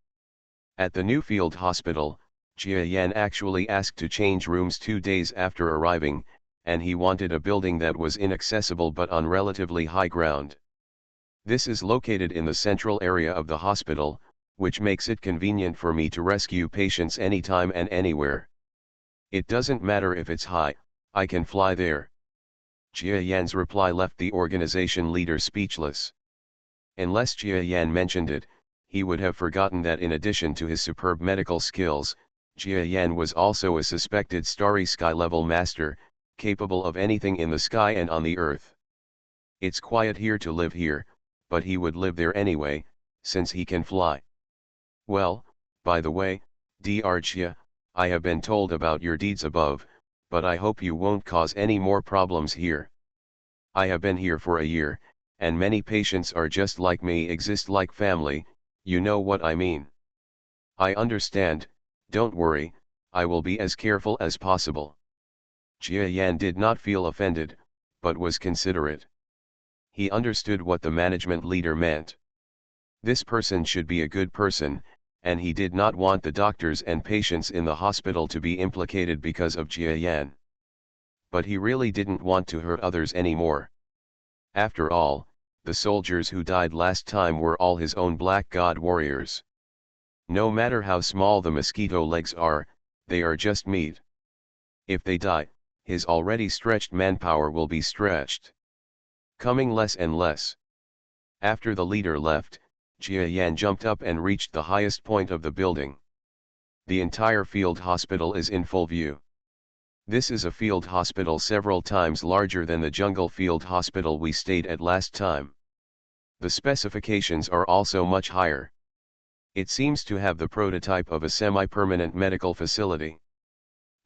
Speaker 1: At the new field hospital, Jia Yan actually asked to change rooms 2 days after arriving, and he wanted a building that was inaccessible but on relatively high ground. This is located in the central area of the hospital, which makes it convenient for me to rescue patients anytime and anywhere. It doesn't matter if it's high, I can fly there. Jia Yan's reply left the organization leader speechless. Unless Jia Yan mentioned it, he would have forgotten that in addition to his superb medical skills, Jia Yan was also a suspected starry sky level master, capable of anything in the sky and on the earth. It's quiet here to live here, but he would live there anyway, since he can fly. Well, by the way, Dr. Jia, I have been told about your deeds above, but I hope you won't cause any more problems here. I have been here for a year, and many patients are just like me, exist like family, you know what I mean. I understand, don't worry, I will be as careful as possible. Jia Yan did not feel offended, but was considerate. He understood what the management leader meant. This person should be a good person, and he did not want the doctors and patients in the hospital to be implicated because of Jia Yan. But he really didn't want to hurt others anymore. After all, the soldiers who died last time were all his own black god warriors. No matter how small the mosquito legs are, they are just meat. If they die, his already stretched manpower will be stretched. Coming less and less. After the leader left, Jia Yan jumped up and reached the highest point of the building. The entire field hospital is in full view. This is a field hospital several times larger than the jungle field hospital we stayed at last time. The specifications are also much higher. It seems to have the prototype of a semi-permanent medical facility.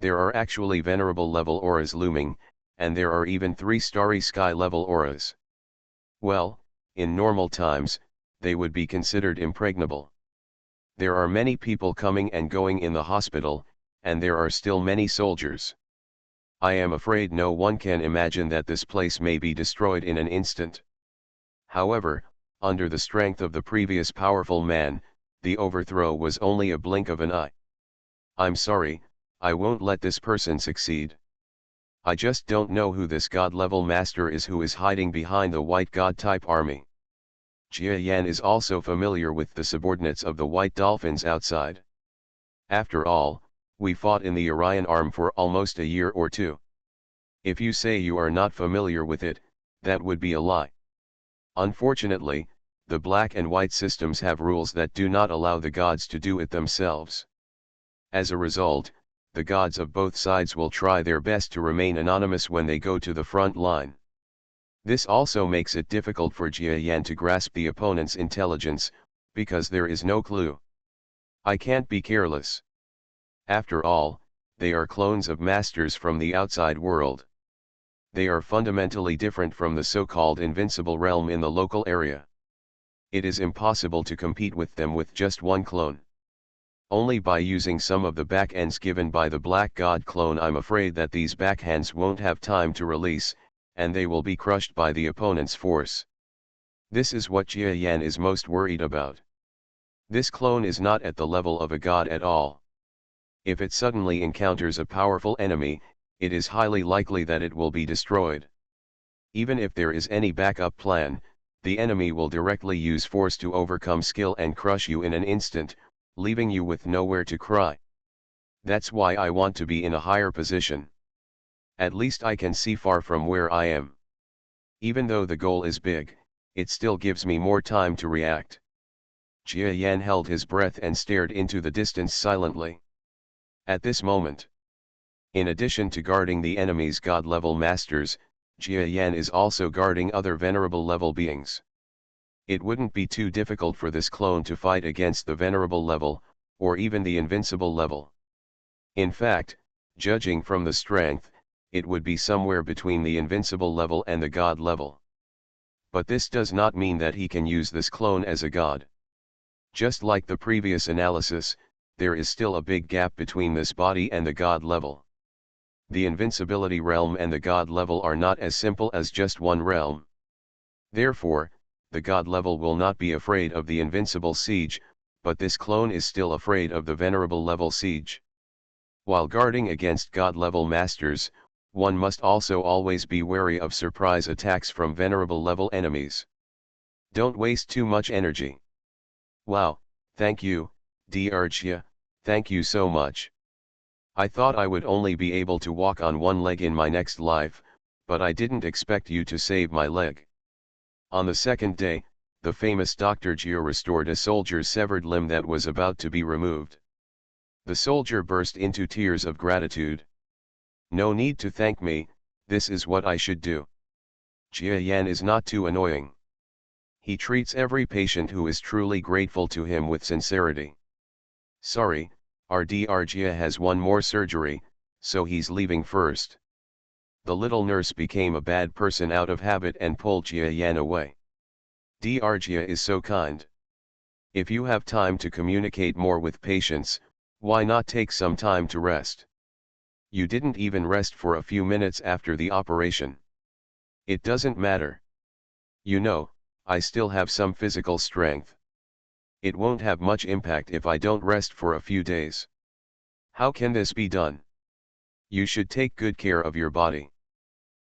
Speaker 1: There are actually venerable level auras looming, and there are even 3 starry sky level auras. Well, in normal times, they would be considered impregnable. There are many people coming and going in the hospital, and there are still many soldiers. I am afraid no one can imagine that this place may be destroyed in an instant. However, under the strength of the previous powerful man, the overthrow was only a blink of an eye. I'm sorry, I won't let this person succeed. I just don't know who this god-level master is who is hiding behind the white god-type army. Jia Yan is also familiar with the subordinates of the white dolphins outside. After all, We fought in the Orion Arm for almost a year or two. If you say you are not familiar with it, that would be a lie. Unfortunately, the black and white systems have rules that do not allow the gods to do it themselves. As a result, the gods of both sides will try their best to remain anonymous when they go to the front line. This also makes it difficult for Jia Yan to grasp the opponent's intelligence, because there is no clue. I can't be careless. After all, they are clones of masters from the outside world. They are fundamentally different from the so-called invincible realm in the local area. It is impossible to compete with them with just one clone. Only by using some of the backhands given by the Black God clone. I'm afraid that these backhands won't have time to release, and they will be crushed by the opponent's force. This is what Jia Yan is most worried about. This clone is not at the level of a god at all. If it suddenly encounters a powerful enemy, it is highly likely that it will be destroyed. Even if there is any backup plan, the enemy will directly use force to overcome skill and crush you in an instant, leaving you with nowhere to cry. That's why I want to be in a higher position. At least I can see far from where I am. Even though the goal is big, it still gives me more time to react. Jia Yan held his breath and stared into the distance silently. At this moment, in addition to guarding the enemy's god-level masters, Jia Yan is also guarding other venerable level beings. It wouldn't be too difficult for this clone to fight against the venerable level, or even the invincible level. In fact, judging from the strength, it would be somewhere between the invincible level and the god level. But this does not mean that he can use this clone as a god. Just like the previous analysis, there is still a big gap between this body and the god level. The invincibility realm and the god level are not as simple as just one realm. Therefore, the god level will not be afraid of the invincible siege, but this clone is still afraid of the venerable level siege. While guarding against god level masters, one must also always be wary of surprise attacks from venerable level enemies. Don't waste too much energy. Wow, thank you, Dr. Thank you so much. I thought I would only be able to walk on one leg in my next life, but I didn't expect you to save my leg. On the second day, the famous Dr. Jia restored a soldier's severed limb that was about to be removed. The soldier burst into tears of gratitude. No need to thank me, this is what I should do. Jia Yan is not too annoying. He treats every patient who is truly grateful to him with sincerity. Sorry, our Dr. Jia has one more surgery, so he's leaving first. The little nurse became a bad person out of habit and pulled Jia Yan away. Dr. Jia is so kind. If you have time to communicate more with patients, why not take some time to rest? You didn't even rest for a few minutes after the operation. It doesn't matter. You know, I still have some physical strength. It won't have much impact if I don't rest for a few days. How can this be done? You should take good care of your body.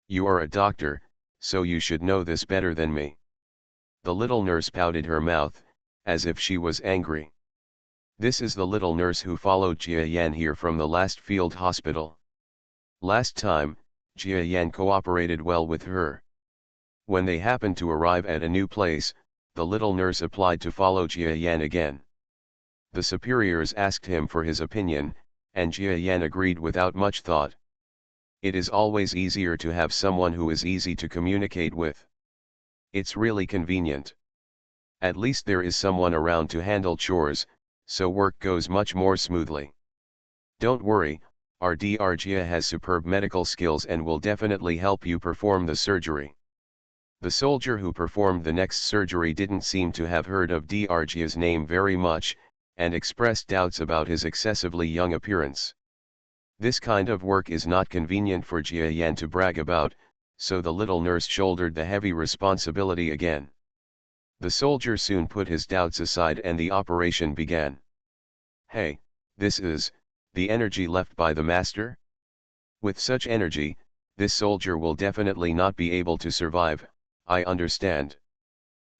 Speaker 1: You are a doctor, so you should know this better than me. The little nurse pouted her mouth, as if she was angry. This is the little nurse who followed Jia Yan here from the last field hospital. Last time, Jia Yan cooperated well with her. When they happened to arrive at a new place, the little nurse applied to follow Jia Yan again. The superiors asked him for his opinion, and Jia Yan agreed without much thought. It is always easier to have someone who is easy to communicate with. It's really convenient. At least there is someone around to handle chores, so work goes much more smoothly. Don't worry, our Dr. Jia has superb medical skills and will definitely help you perform the surgery. The soldier who performed the next surgery didn't seem to have heard of Dr. Jia's name very much, and expressed doubts about his excessively young appearance. This kind of work is not convenient for Jia Yan to brag about, so the little nurse shouldered the heavy responsibility again. The soldier soon put his doubts aside and the operation began. Hey, this is the energy left by the master? With such energy, this soldier will definitely not be able to survive, I understand.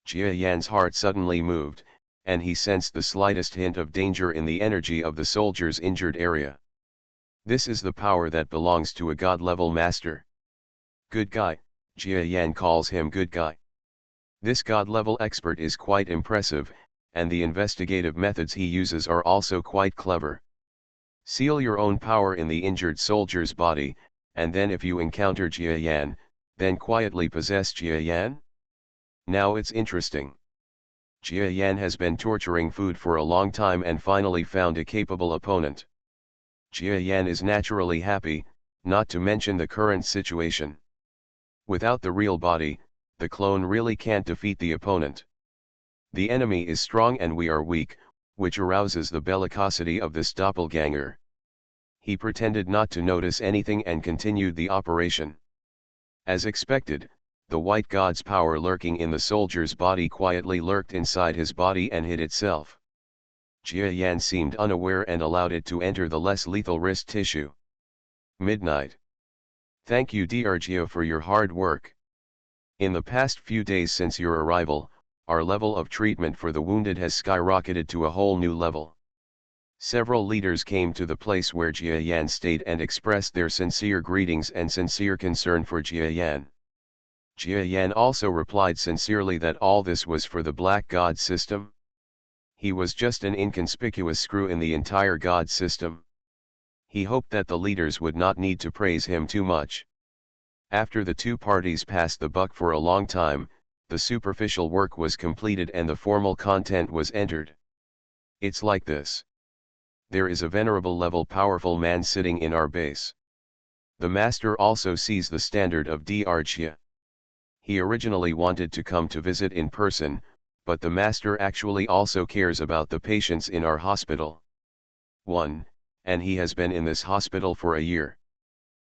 Speaker 1: Jia Yan's heart suddenly moved, and he sensed the slightest hint of danger in the energy of the soldier's injured area. This is the power that belongs to a god-level master. Good guy, Jia Yan calls him good guy. This god-level expert is quite impressive, and the investigative methods he uses are also quite clever. Seal your own power in the injured soldier's body, and then if you encounter Jia Yan, then quietly possess Jia Yan? Now it's interesting. Jia Yan has been torturing food for a long time and finally found a capable opponent. Jia Yan is naturally happy, not to mention the current situation. Without the real body, the clone really can't defeat the opponent. The enemy is strong and we are weak, which arouses the bellicosity of this doppelganger. He pretended not to notice anything and continued the operation. As expected, the white god's power lurking in the soldier's body quietly lurked inside his body and hid itself. Jia Yan seemed unaware and allowed it to enter the less lethal wrist tissue. Midnight. Thank you Dr. Jia for your hard work. In the past few days since your arrival, our level of treatment for the wounded has skyrocketed to a whole new level. Several leaders came to the place where Jia Yan stayed and expressed their sincere greetings and sincere concern for Jia Yan. Jia Yan also replied sincerely that all this was for the Black God system. He was just an inconspicuous screw in the entire God system. He hoped that the leaders would not need to praise him too much. After the two parties passed the buck for a long time, the superficial work was completed and the formal content was entered. It's like this. There is a venerable level powerful man sitting in our base. The master also sees the standard of Dr. Jia. He originally wanted to come to visit in person, but the master actually also cares about the patients in our hospital. 1. And he has been in this hospital for a year.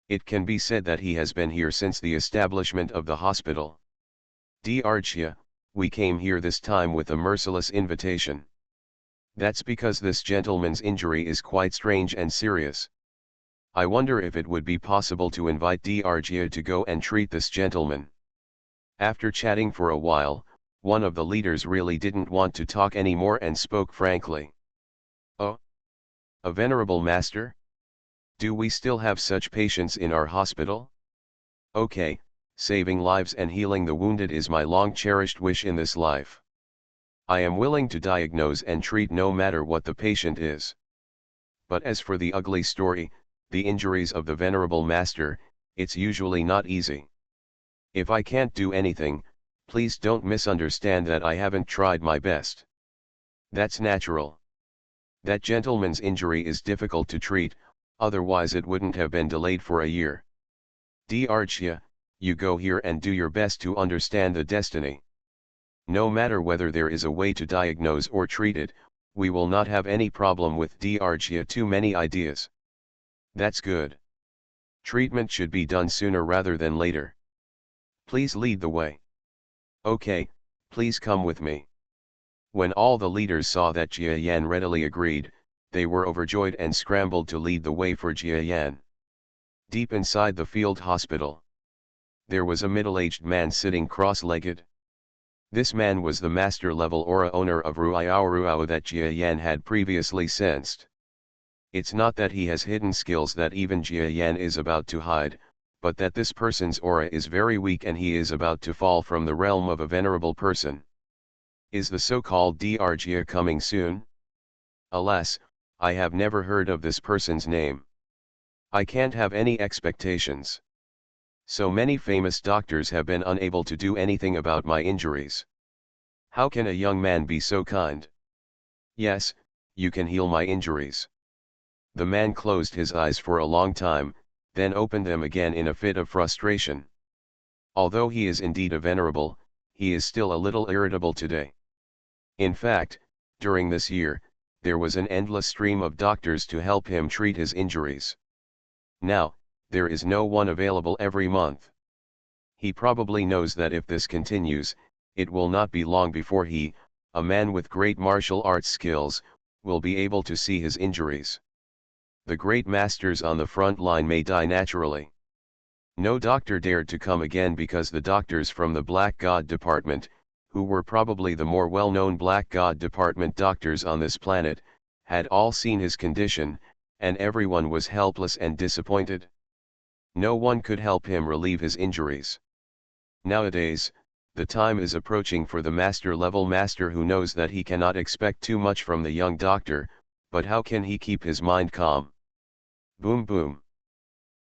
Speaker 1: It can be said that he has been here since the establishment of the hospital. Dr. Jia, we came here this time with a merciless invitation. That's because this gentleman's injury is quite strange and serious. I wonder if it would be possible to invite Dr. Jia to go and treat this gentleman. After chatting for a while, one of the leaders really didn't want to talk anymore and spoke frankly. Oh? A venerable master? Do we still have such patients in our hospital? Okay, saving lives and healing the wounded is my long-cherished wish in this life. I am willing to diagnose and treat no matter what the patient is. But as for the ugly story, the injuries of the venerable master, it's usually not easy. If I can't do anything, please don't misunderstand that I haven't tried my best. That's natural. That gentleman's injury is difficult to treat, otherwise it wouldn't have been delayed for a year. Dr. Jia, you go here and do your best to understand the destiny. No matter whether there is a way to diagnose or treat it, we will not have any problem with Dr. Jia. Too many ideas. That's good. Treatment should be done sooner rather than later. Please lead the way. Okay, please come with me. When all the leaders saw that Jia Yan readily agreed, they were overjoyed and scrambled to lead the way for Jia Yan. Deep inside the field hospital, there was a middle-aged man sitting cross-legged. This man was the master-level aura owner of Ruao that Jia Yan had previously sensed. It's not that he has hidden skills that even Jia Yan is about to hide, but that this person's aura is very weak and he is about to fall from the realm of a venerable person. Is the so-called Dr. Jia coming soon? Alas, I have never heard of this person's name. I can't have any expectations. So many famous doctors have been unable to do anything about my injuries. How can a young man be so kind? Yes, you can heal my injuries. The man closed his eyes for a long time, then opened them again in a fit of frustration. Although he is indeed a venerable, he is still a little irritable today. In fact, during this year, there was an endless stream of doctors to help him treat his injuries. Now, there is no one available every month. He probably knows that if this continues, it will not be long before he, a man with great martial arts skills, will be able to see his injuries. The great masters on the front line may die naturally. No doctor dared to come again because the doctors from the Black God Department, who were probably the more well-known Black God Department doctors on this planet, had all seen his condition, and everyone was helpless and disappointed. No one could help him relieve his injuries. Nowadays, the time is approaching for the master-level master who knows that he cannot expect too much from the young doctor, but how can he keep his mind calm? Boom boom.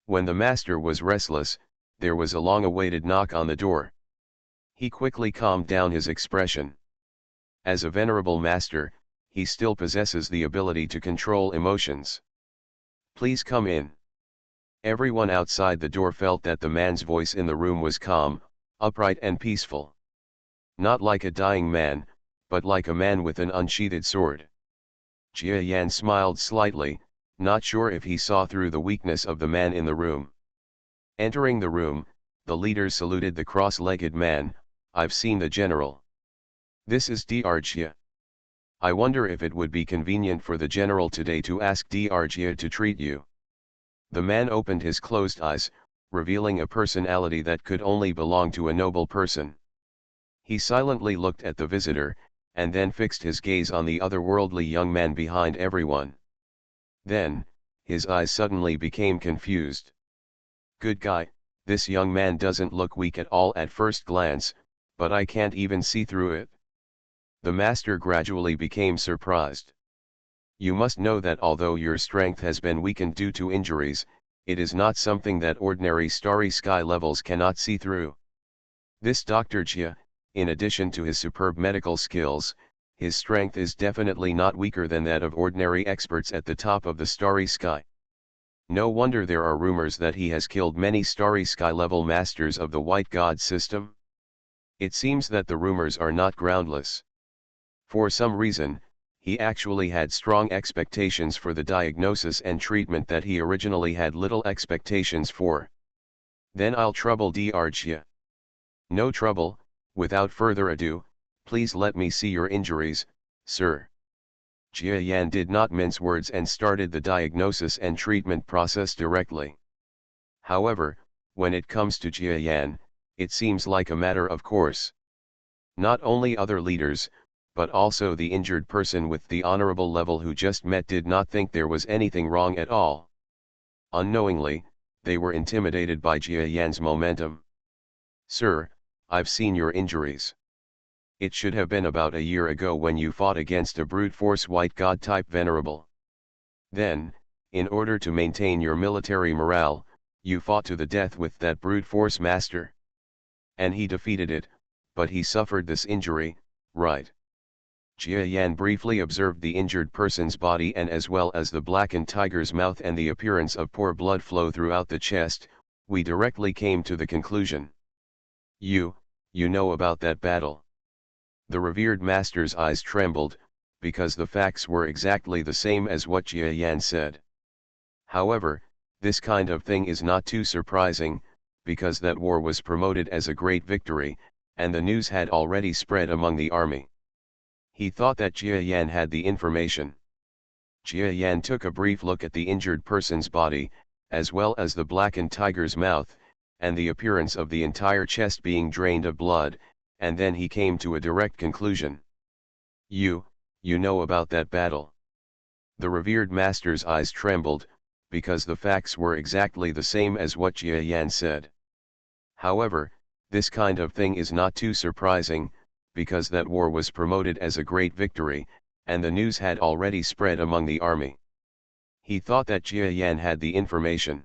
Speaker 1: When the master was restless, there was a long-awaited knock on the door. He quickly calmed down his expression. As a venerable master, he still possesses the ability to control emotions. Please come in. Everyone outside the door felt that the man's voice in the room was calm, upright and peaceful. Not like a dying man, but like a man with an unsheathed sword. Jia Yan smiled slightly, not sure if he saw through the weakness of the man in the room. Entering the room, the leaders saluted the cross-legged man. I've seen the general. This is Dr. Jia. I wonder if it would be convenient for the general today to ask Dr. Jia to treat you. The man opened his closed eyes, revealing a personality that could only belong to a noble person. He silently looked at the visitor, and then fixed his gaze on the otherworldly young man behind everyone. Then, his eyes suddenly became confused. Good guy, this young man doesn't look weak at all at first glance, but I can't even see through it. The master gradually became surprised. You must know that although your strength has been weakened due to injuries, it is not something that ordinary starry sky levels cannot see through. This Dr. Jia, in addition to his superb medical skills, his strength is definitely not weaker than that of ordinary experts at the top of the starry sky. No wonder there are rumors that he has killed many starry sky level masters of the White God system. It seems that the rumors are not groundless. For some reason, he actually had strong expectations for the diagnosis and treatment that he originally had little expectations for. Then I'll trouble Dr. Jia. No trouble, without further ado, please let me see your injuries, sir. Jia Yan did not mince words and started the diagnosis and treatment process directly. However, when it comes to Jia Yan, it seems like a matter of course. Not only other leaders, but also the injured person with the honorable level who just met did not think there was anything wrong at all. Unknowingly, they were intimidated by Jia Yan's momentum. Sir, I've seen your injuries. It should have been about a year ago when you fought against a brute force white god type venerable. Then, in order to maintain your military morale, you fought to the death with that brute force master. And he defeated it, but he suffered this injury, right? Jia Yan briefly observed the injured person's body and as well as the blackened tiger's mouth and the appearance of poor blood flow throughout the chest. We directly came to the conclusion. You know about that battle. The revered master's eyes trembled, because the facts were exactly the same as what Jia Yan said. However, this kind of thing is not too surprising, because that war was promoted as a great victory, and the news had already spread among the army. He thought that Jia Yan had the information. Jia Yan took a brief look at the injured person's body, as well as the blackened tiger's mouth, and the appearance of the entire chest being drained of blood, and then he came to a direct conclusion. You know about that battle. The revered master's eyes trembled, because the facts were exactly the same as what Jia Yan said. However, this kind of thing is not too surprising, because that war was promoted as a great victory, and the news had already spread among the army. He thought that Jia Yan had the information.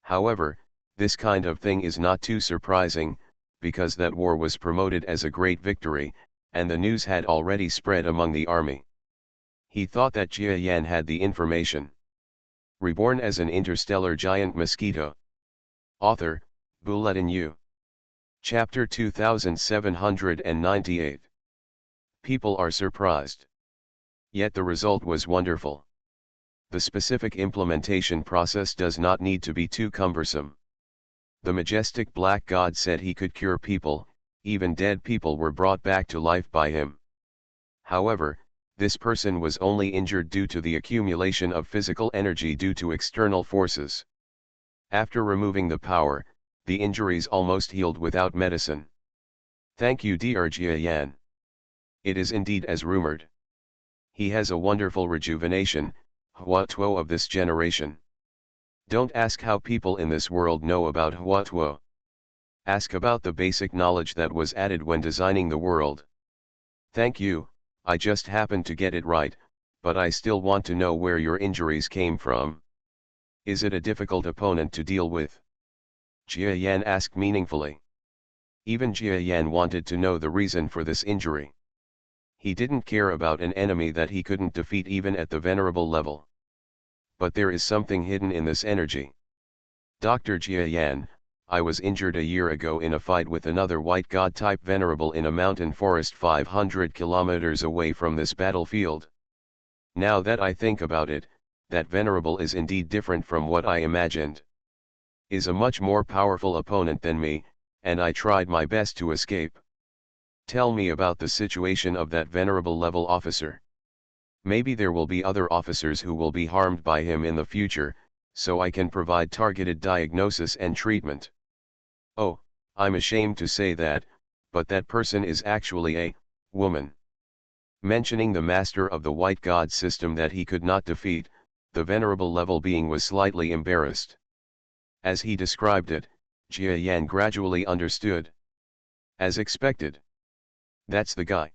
Speaker 1: However, this kind of thing is not too surprising, because that war was promoted as a great victory, and the news had already spread among the army. He thought that Jia Yan had the information. Reborn as an interstellar giant mosquito. Author, Bulletin U. Chapter 2798. People are surprised. Yet the result was wonderful. The specific implementation process does not need to be too cumbersome. The majestic black god said he could cure people, even dead people were brought back to life by him. However, this person was only injured due to the accumulation of physical energy due to external forces. After removing the power, the injuries almost healed without medicine. Thank you Dr. Jia Yan. It is indeed as rumored. He has a wonderful rejuvenation, Huatuo of this generation. Don't ask how people in this world know about Huatuo. Ask about the basic knowledge that was added when designing the world. Thank you, I just happened to get it right, but I still want to know where your injuries came from. Is it a difficult opponent to deal with? Jia Yan asked meaningfully. Even Jia Yan wanted to know the reason for this injury. He didn't care about an enemy that he couldn't defeat even at the venerable level. But there is something hidden in this energy. Dr. Jia Yan, I was injured a year ago in a fight with another white god type venerable in a mountain forest 500 kilometers away from this battlefield. Now that I think about it, that venerable is indeed different from what I imagined. Is a much more powerful opponent than me, and I tried my best to escape. Tell me about the situation of that venerable level officer. Maybe there will be other officers who will be harmed by him in the future, so I can provide targeted diagnosis and treatment. Oh, I'm ashamed to say that, but that person is actually a woman. Mentioning the master of the white god system that he could not defeat, the venerable level being was slightly embarrassed. As he described it, Jia Yan gradually understood. As expected. That's the guy.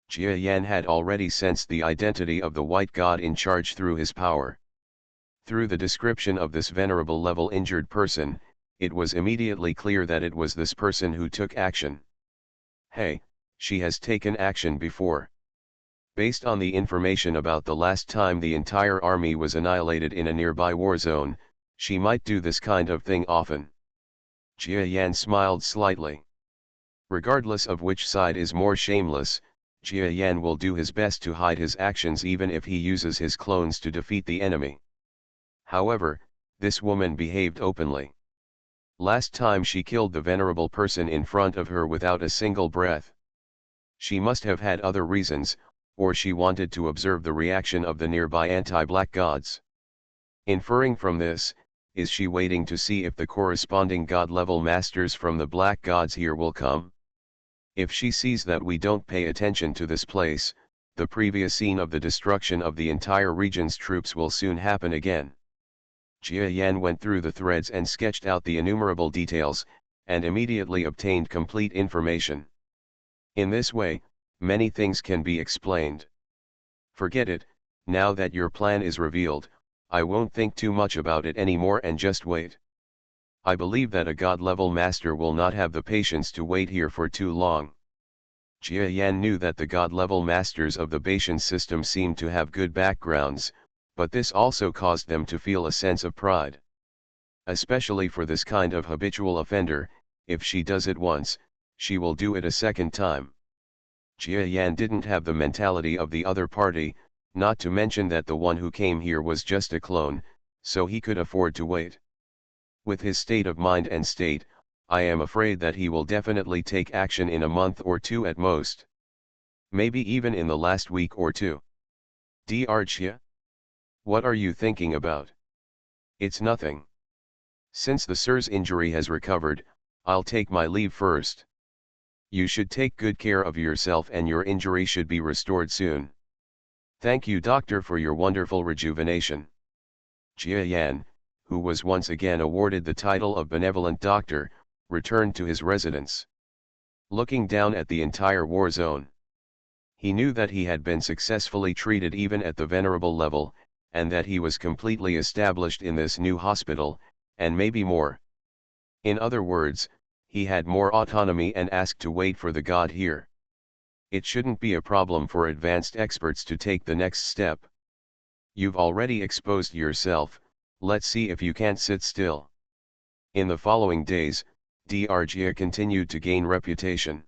Speaker 1: Jia Yan had already sensed the identity of the white god in charge through his power. Through the description of this venerable level injured person, it was immediately clear that it was this person who took action. Hey, she has taken action before. Based on the information about the last time the entire army was annihilated in a nearby war zone, she might do this kind of thing often. Jia Yan smiled slightly. Regardless of which side is more shameless, Jia Yan will do his best to hide his actions even if he uses his clones to defeat the enemy. However, this woman behaved openly. Last time she killed the venerable person in front of her without a single breath. She must have had other reasons, or she wanted to observe the reaction of the nearby anti-black gods. Inferring from this, is she waiting to see if the corresponding god-level masters from the black gods here will come? If she sees that we don't pay attention to this place, the previous scene of the destruction of the entire region's troops will soon happen again. Jia Yan went through the threads and sketched out the innumerable details, and immediately obtained complete information. In this way, many things can be explained. Forget it, now that your plan is revealed, I won't think too much about it anymore and just wait. I believe that a god-level master will not have the patience to wait here for too long. Jia Yan knew that the god-level masters of the Bashan system seemed to have good backgrounds, but this also caused them to feel a sense of pride. Especially for this kind of habitual offender, if she does it once, she will do it a second time. Jia Yan didn't have the mentality of the other party, not to mention that the one who came here was just a clone, so he could afford to wait. With his state of mind and state, I am afraid that he will definitely take action in a month or two at most. Maybe even in the last week or two. Dr. Jia? What are you thinking about? It's nothing. Since the sir's injury has recovered, I'll take my leave first. You should take good care of yourself and your injury should be restored soon. Thank you doctor for your wonderful rejuvenation. Jia Yan, who was once again awarded the title of benevolent doctor, returned to his residence. Looking down at the entire war zone. He knew that he had been successfully treated even at the venerable level, and that he was completely established in this new hospital, and maybe more. In other words, he had more autonomy and asked to wait for the god here. It shouldn't be a problem for advanced experts to take the next step. You've already exposed yourself, let's see if you can't sit still. In the following days, Dr. Jia continued to gain reputation.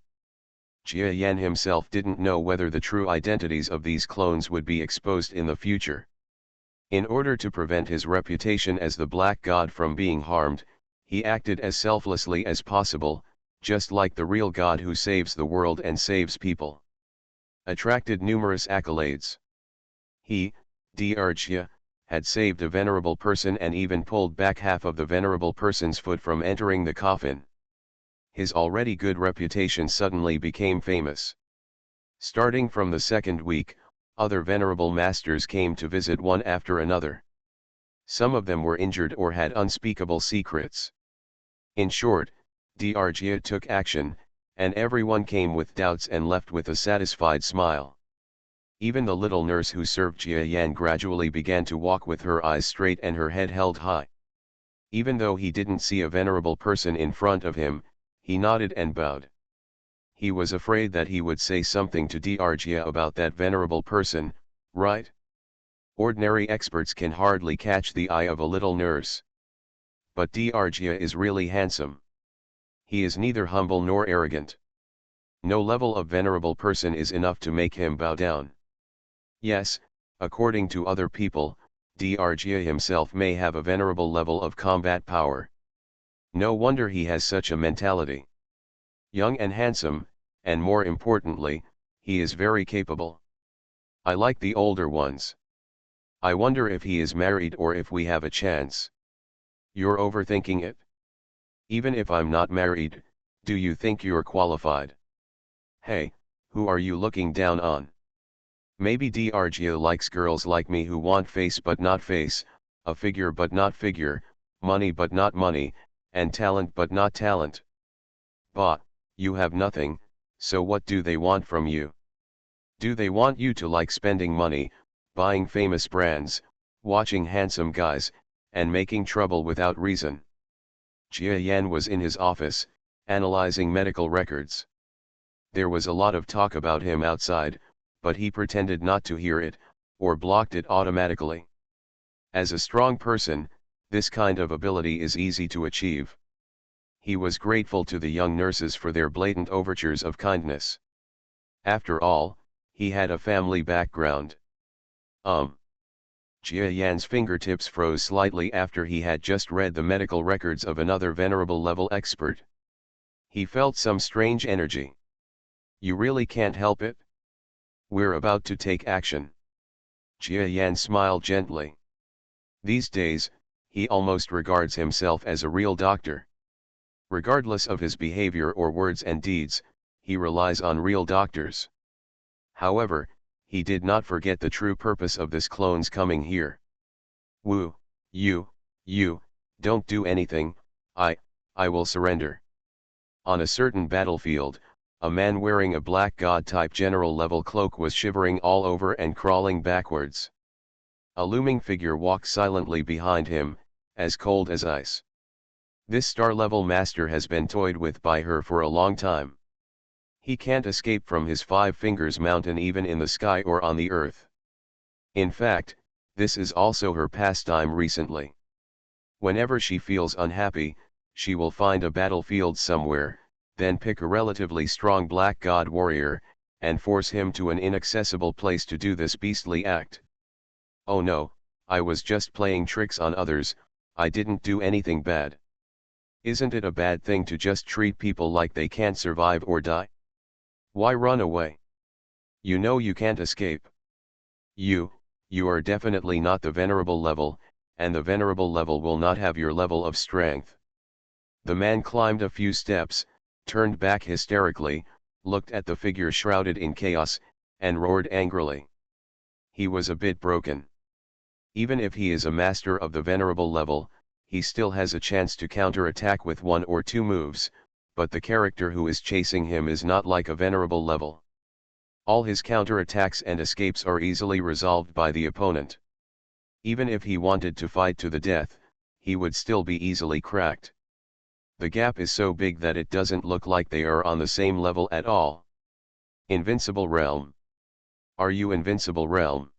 Speaker 1: Jia Yan himself didn't know whether the true identities of these clones would be exposed in the future. In order to prevent his reputation as the black god from being harmed, he acted as selflessly as possible, just like the real god who saves the world and saves people. Attracted numerous accolades. He, Dr. Jia, had saved a venerable person and even pulled back half of the venerable person's foot from entering the coffin. His already good reputation suddenly became famous. Starting from the second week, Other venerable masters came to visit one after another. Some of them were injured or had unspeakable secrets. In short, Jia took action, and everyone came with doubts and left with a satisfied smile. Even the little nurse who served Jia Yan gradually began to walk with her eyes straight and her head held high. Even though he didn't see a venerable person in front of him, he nodded and bowed. He was afraid that he would say something to Jia about that venerable person, right? Ordinary experts can hardly catch the eye of a little nurse. But Jia is really handsome. He is neither humble nor arrogant. No level of venerable person is enough to make him bow down. Yes, according to other people, Jia himself may have a venerable level of combat power. No wonder he has such a mentality. Young and handsome, and more importantly, he is very capable. I like the older ones. I wonder if he is married or if we have a chance. You're overthinking it. Even if I'm not married, do you think you're qualified? Hey, who are you looking down on? Maybe Jia likes girls like me who want face but not face, a figure but not figure, money but not money, and talent but not talent. But, you have nothing, so what do they want from you? Do they want you to like spending money, buying famous brands, watching handsome guys, and making trouble without reason? Jia Yan was in his office, analyzing medical records. There was a lot of talk about him outside, but he pretended not to hear it, or blocked it automatically. As a strong person, this kind of ability is easy to achieve. He was grateful to the young nurses for their blatant overtures of kindness. After all, he had a family background. Jia Yan's fingertips froze slightly after he had just read the medical records of another venerable level expert. He felt some strange energy. You really can't help it? We're about to take action. Jia Yan smiled gently. These days, he almost regards himself as a real doctor. Regardless of his behavior or words and deeds, he relies on real doctors. However, he did not forget the true purpose of this clone's coming here. Woo, you, don't do anything, I will surrender. On a certain battlefield, a man wearing a black god-type general-level cloak was shivering all over and crawling backwards. A looming figure walked silently behind him, as cold as ice. This star-level master has been toyed with by her for a long time. He can't escape from his 5 fingers mountain even in the sky or on the earth. In fact, this is also her pastime recently. Whenever she feels unhappy, she will find a battlefield somewhere, then pick a relatively strong black god warrior, and force him to an inaccessible place to do this beastly act. Oh no, I was just playing tricks on others, I didn't do anything bad. Isn't it a bad thing to just treat people like they can't survive or die? Why run away? You know you can't escape. You are definitely not the venerable level, and the venerable level will not have your level of strength. The man climbed a few steps, turned back hysterically, looked at the figure shrouded in chaos, and roared angrily. He was a bit broken. Even if he is a master of the venerable level, he still has a chance to counter-attack with 1 or 2 moves, but the character who is chasing him is not like a venerable level. All his counter-attacks and escapes are easily resolved by the opponent. Even if he wanted to fight to the death, he would still be easily cracked. The gap is so big that it doesn't look like they are on the same level at all. Invincible Realm. Are you Invincible Realm?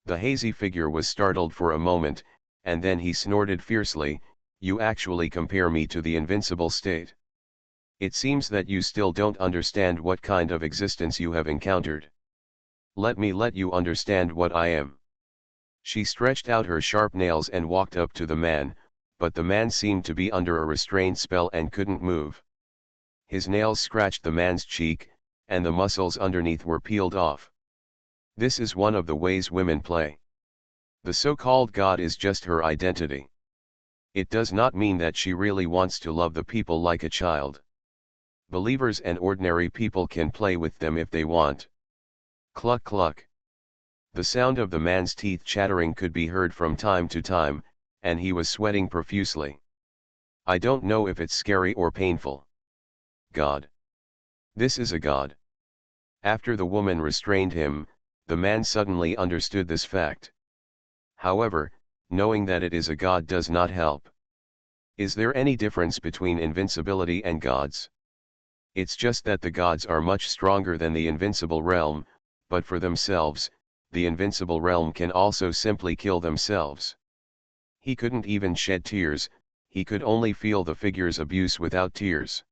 Speaker 1: The hazy figure was startled for a moment, and then he snorted fiercely, you actually compare me to the invincible state. It seems that you still don't understand what kind of existence you have encountered. Let me let you understand what I am. She stretched out her sharp nails and walked up to the man, but the man seemed to be under a restrained spell and couldn't move. His nails scratched the man's cheek, and the muscles underneath were peeled off. This is one of the ways women play. The so-called god is just her identity. It does not mean that she really wants to love the people like a child. Believers and ordinary people can play with them if they want. Cluck cluck. The sound of the man's teeth chattering could be heard from time to time, and he was sweating profusely. I don't know if it's scary or painful. God. This is a god. After the woman restrained him, the man suddenly understood this fact. However, knowing that it is a god does not help. Is there any difference between invincibility and gods? It's just that the gods are much stronger than the invincible realm, but for themselves, the invincible realm can also simply kill themselves. He couldn't even shed tears, he could only feel the figure's abuse without tears.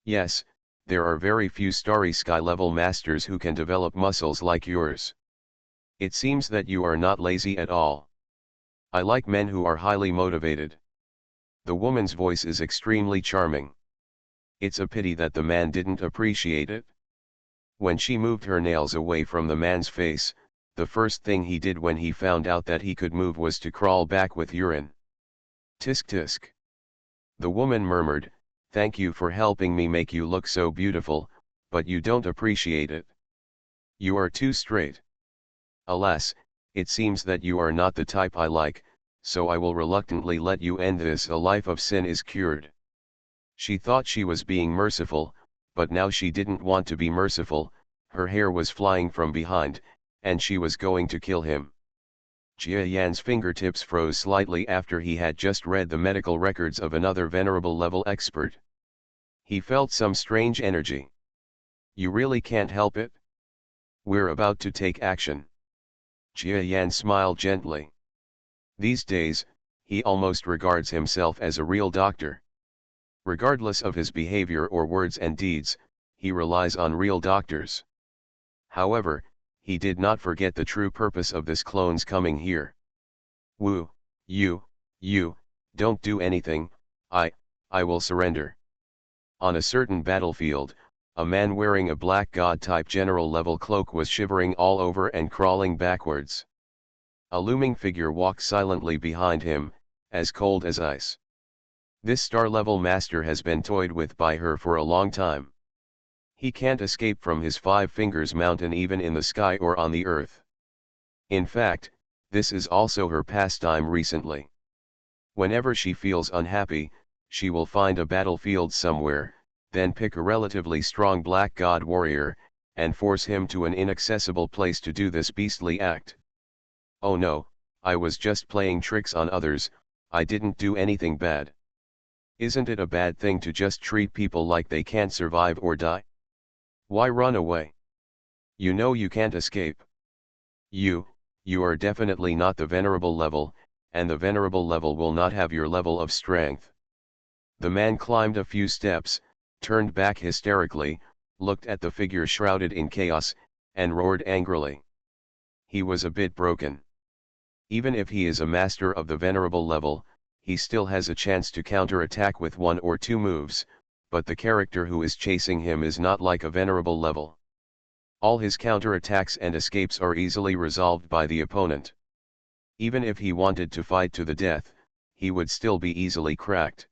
Speaker 1: Yes, there are very few starry sky level masters who can develop muscles like yours. It seems that you are not lazy at all. I like men who are highly motivated. The woman's voice is extremely charming. It's a pity that the man didn't appreciate it. When she moved her nails away from the man's face, the first thing he did when he found out that he could move was to crawl back with urine. Tisk tisk. The woman murmured, "Thank you for helping me make you look so beautiful, but you don't appreciate it. You are too straight. Alas, it seems that you are not the type I like, so I will reluctantly let you end this. A life of sin is cured." She thought she was being merciful, but now she didn't want to be merciful. Her hair was flying from behind, and she was going to kill him. Jia Yan's fingertips froze slightly after he had just read the medical records of another venerable level expert. He felt some strange energy. You really can't help it? We're about to take action. Jia Yan smiled gently. These days, he almost regards himself as a real doctor. Regardless of his behavior or words and deeds, he relies on real doctors. However, he did not forget the true purpose of this clone's coming here. Woo, you, don't do anything, I will surrender. On a certain battlefield, a man wearing a black god-type general-level cloak was shivering all over and crawling backwards. A looming figure walked silently behind him, as cold as ice. This star-level master has been toyed with by her for a long time. He can't escape from his 5 fingers mountain even in the sky or on the earth. In fact, this is also her pastime recently. Whenever she feels unhappy, she will find a battlefield somewhere, then pick a relatively strong black god warrior, and force him to an inaccessible place to do this beastly act. Oh no, I was just playing tricks on others, I didn't do anything bad. Isn't it a bad thing to just treat people like they can't survive or die? Why run away? You know you can't escape. You are definitely not the venerable level, and the venerable level will not have your level of strength. The man climbed a few steps, turned back hysterically, looked at the figure shrouded in chaos, and roared angrily. He was a bit broken. Even if he is a master of the venerable level, he still has a chance to counter-attack with 1 or 2 moves, but the character who is chasing him is not like a venerable level. All his counter-attacks and escapes are easily resolved by the opponent. Even if he wanted to fight to the death, he would still be easily cracked.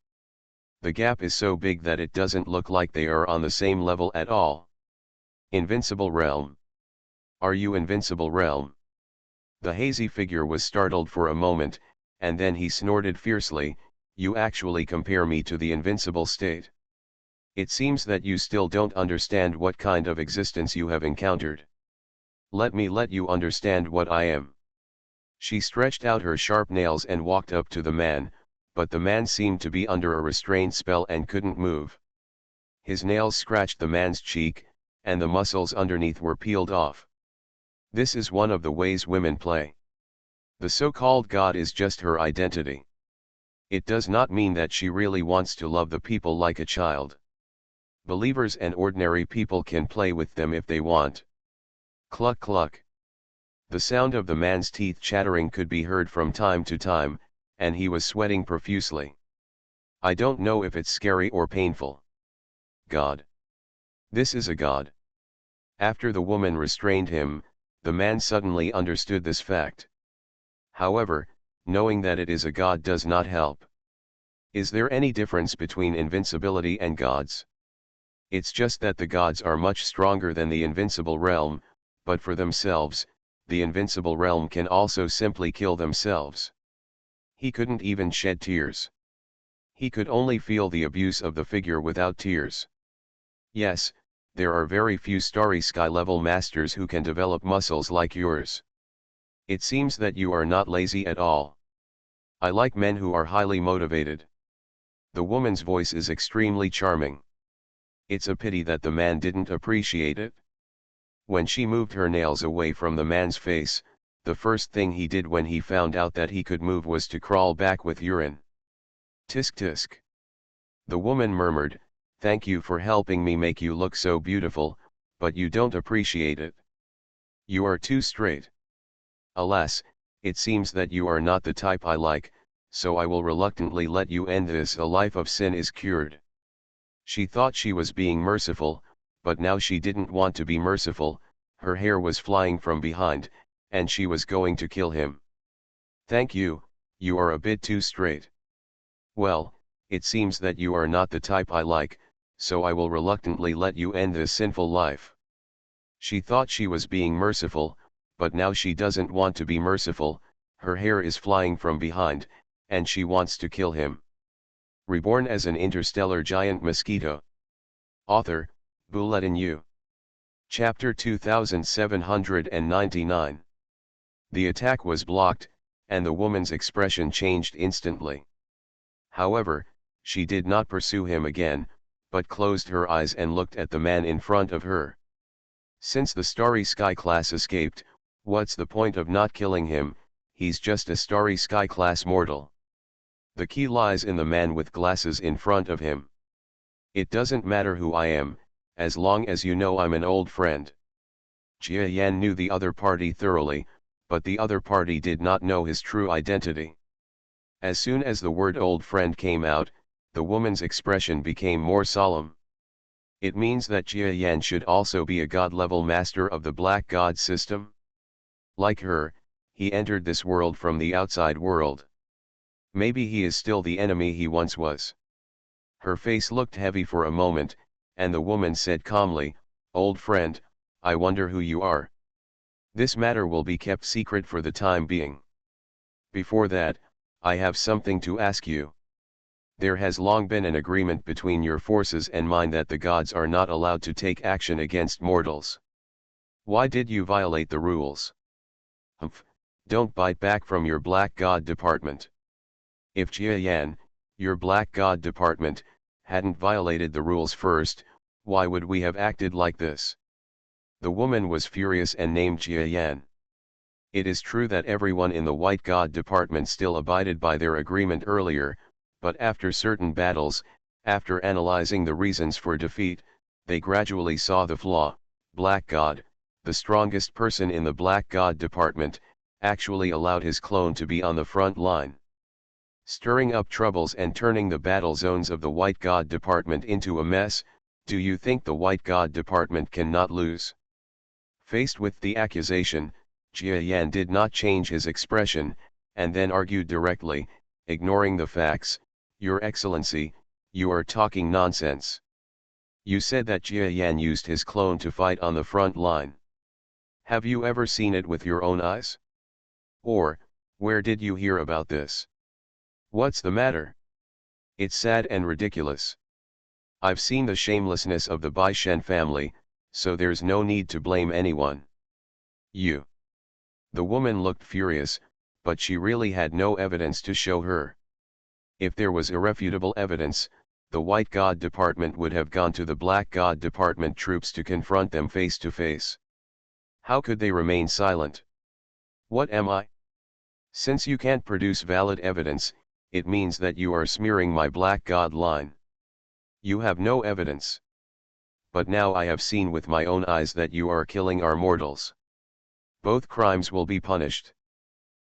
Speaker 1: The gap is so big that it doesn't look like they are on the same level at all. Invincible Realm. Are you Invincible Realm? The hazy figure was startled for a moment, and then he snorted fiercely, "You actually compare me to the invincible state? It seems that you still don't understand what kind of existence you have encountered. Let me let you understand what I am." She stretched out her sharp nails and walked up to the man, but the man seemed to be under a restrained spell and couldn't move. His nails scratched the man's cheek, and the muscles underneath were peeled off. This is one of the ways women play. The so-called god is just her identity. It does not mean that she really wants to love the people like a child. Believers and ordinary people can play with them if they want. Cluck cluck. The sound of the man's teeth chattering could be heard from time to time, and he was sweating profusely. I don't know if it's scary or painful. God. This is a god. After the woman restrained him, the man suddenly understood this fact. However, knowing that it is a god does not help. Is there any difference between invincibility and gods? It's just that the gods are much stronger than the invincible realm, but for themselves, the invincible realm can also simply kill themselves. He couldn't even shed tears. He could only feel the abuse of the figure without tears. Yes, there are very few Starry Sky level masters who can develop muscles like yours. It seems that you are not lazy at all. I like men who are highly motivated. The woman's voice is extremely charming. It's a pity that the man didn't appreciate it. When she moved her nails away from the man's face, the first thing he did when he found out that he could move was to crawl back with urine. Tisk tisk. The woman murmured, "Thank you for helping me make you look so beautiful, but you don't appreciate it. You are too straight. Alas, it seems that you are not the type I like, so I will reluctantly let you end this. A life of sin is cured." She thought she was being merciful, but now she didn't want to be merciful. Her hair was flying from behind, and she was going to kill him. "Thank you, you are a bit too straight." "Well, it seems that you are not the type I like, so I will reluctantly let you end this sinful life." She thought she was being merciful, but now she doesn't want to be merciful. Her hair is flying from behind, and she wants to kill him. Reborn as an interstellar giant mosquito. Author, Bulletin U. Chapter 2799. The attack was blocked, and the woman's expression changed instantly. However, she did not pursue him again, but closed her eyes and looked at the man in front of her. Since the Starry Sky class escaped, what's the point of not killing him? He's just a Starry Sky class mortal. The key lies in the man with glasses in front of him. "It doesn't matter who I am, as long as you know I'm an old friend." Jia Yan knew the other party thoroughly, but the other party did not know his true identity. As soon as the word old friend came out, the woman's expression became more solemn. It means that Jia Yan should also be a god-level master of the Black God system. Like her, he entered this world from the outside world. Maybe he is still the enemy he once was. Her face looked heavy for a moment, and the woman said calmly, "Old friend, I wonder who you are. This matter will be kept secret for the time being. Before that, I have something to ask you. There has long been an agreement between your forces and mine that the gods are not allowed to take action against mortals. Why did you violate the rules?" "Humph, don't bite back from your Black God department. If Jia Yan, your Black God department, hadn't violated the rules first, why would we have acted like this?" The woman was furious and named Jia Yan. It is true that everyone in the White God department still abided by their agreement earlier, but after certain battles, after analyzing the reasons for defeat, they gradually saw the flaw. Black God, the strongest person in the Black God department, actually allowed his clone to be on the front line, stirring up troubles and turning the battle zones of the White God department into a mess. Do you think the White God department cannot lose? Faced with the accusation, Jia Yan did not change his expression, and then argued directly, ignoring the facts. "Your Excellency, you are talking nonsense. You said that Jia Yan used his clone to fight on the front line. Have you ever seen it with your own eyes? Or, where did you hear about this? What's the matter? It's sad and ridiculous. I've seen the shamelessness of the Bai Shen family, so there's no need to blame anyone. You." The woman looked furious, but she really had no evidence to show her. If there was irrefutable evidence, the White God department would have gone to the Black God department troops to confront them face to face. How could they remain silent? "What am I? Since you can't produce valid evidence, it means that you are smearing my Black God line. You have no evidence. But now I have seen with my own eyes that you are killing our mortals. Both crimes will be punished.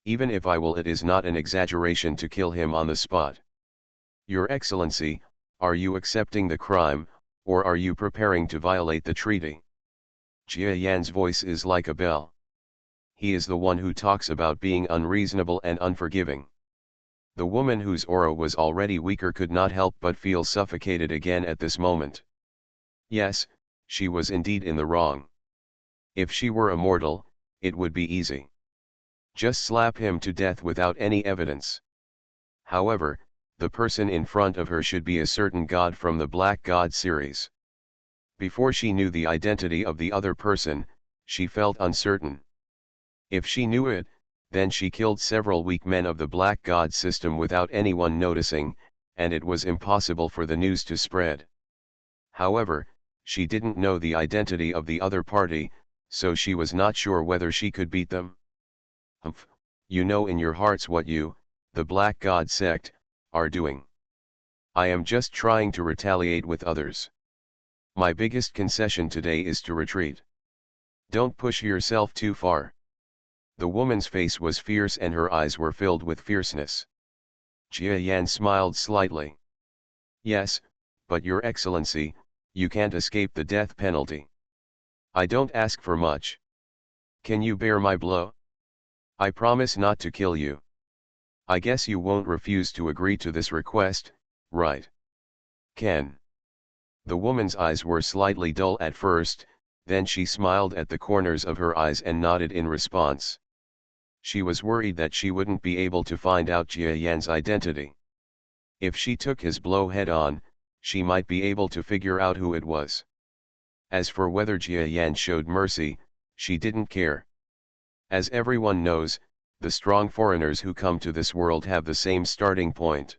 Speaker 1: Even if I will, it is not an exaggeration to kill him on the spot. Your Excellency, are you accepting the crime, or are you preparing to violate the treaty?" Jia Yan's voice is like a bell. He is the one who talks about being unreasonable and unforgiving. The woman whose aura was already weaker could not help but feel suffocated again at this moment. Yes, she was indeed in the wrong. If she were a mortal, it would be easy. Just slap him to death without any evidence. However, the person in front of her should be a certain god from the Black God series. Before she knew the identity of the other person, she felt uncertain. If she knew it, then she killed several weak men of the Black God system without anyone noticing, and it was impossible for the news to spread. However, she didn't know the identity of the other party, so she was not sure whether she could beat them. Humph, you know in your hearts what you, the Black God sect, are doing. I am just trying to retaliate with others. My biggest concession today is to retreat. Don't push yourself too far. The woman's face was fierce and her eyes were filled with fierceness. Jia Yan smiled slightly. Yes, but your excellency, you can't escape the death penalty. I don't ask for much. Can you bear my blow? I promise not to kill you. I guess you won't refuse to agree to this request, right? Can. The woman's eyes were slightly dull at first, then she smiled at the corners of her eyes and nodded in response. She was worried that she wouldn't be able to find out Jia Yan's identity. If she took his blow head on, she might be able to figure out who it was. As for whether Jia Yan showed mercy, she didn't care. As everyone knows, the strong foreigners who come to this world have the same starting point.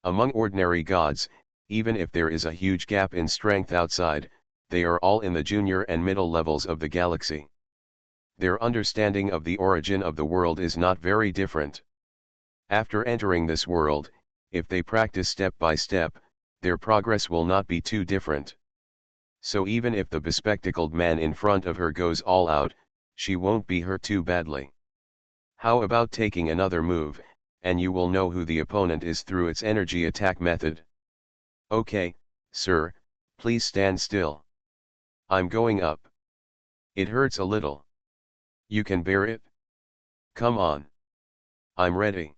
Speaker 1: Among ordinary gods, even if there is a huge gap in strength outside, they are all in the junior and middle levels of the galaxy. Their understanding of the origin of the world is not very different. After entering this world, if they practice step by step, their progress will not be too different. So even if the bespectacled man in front of her goes all out, she won't be hurt too badly. How about taking another move, and you will know who the opponent is through its energy attack method. Okay, sir, please stand still. I'm going up. It hurts a little. You can bear it? Come on. I'm ready.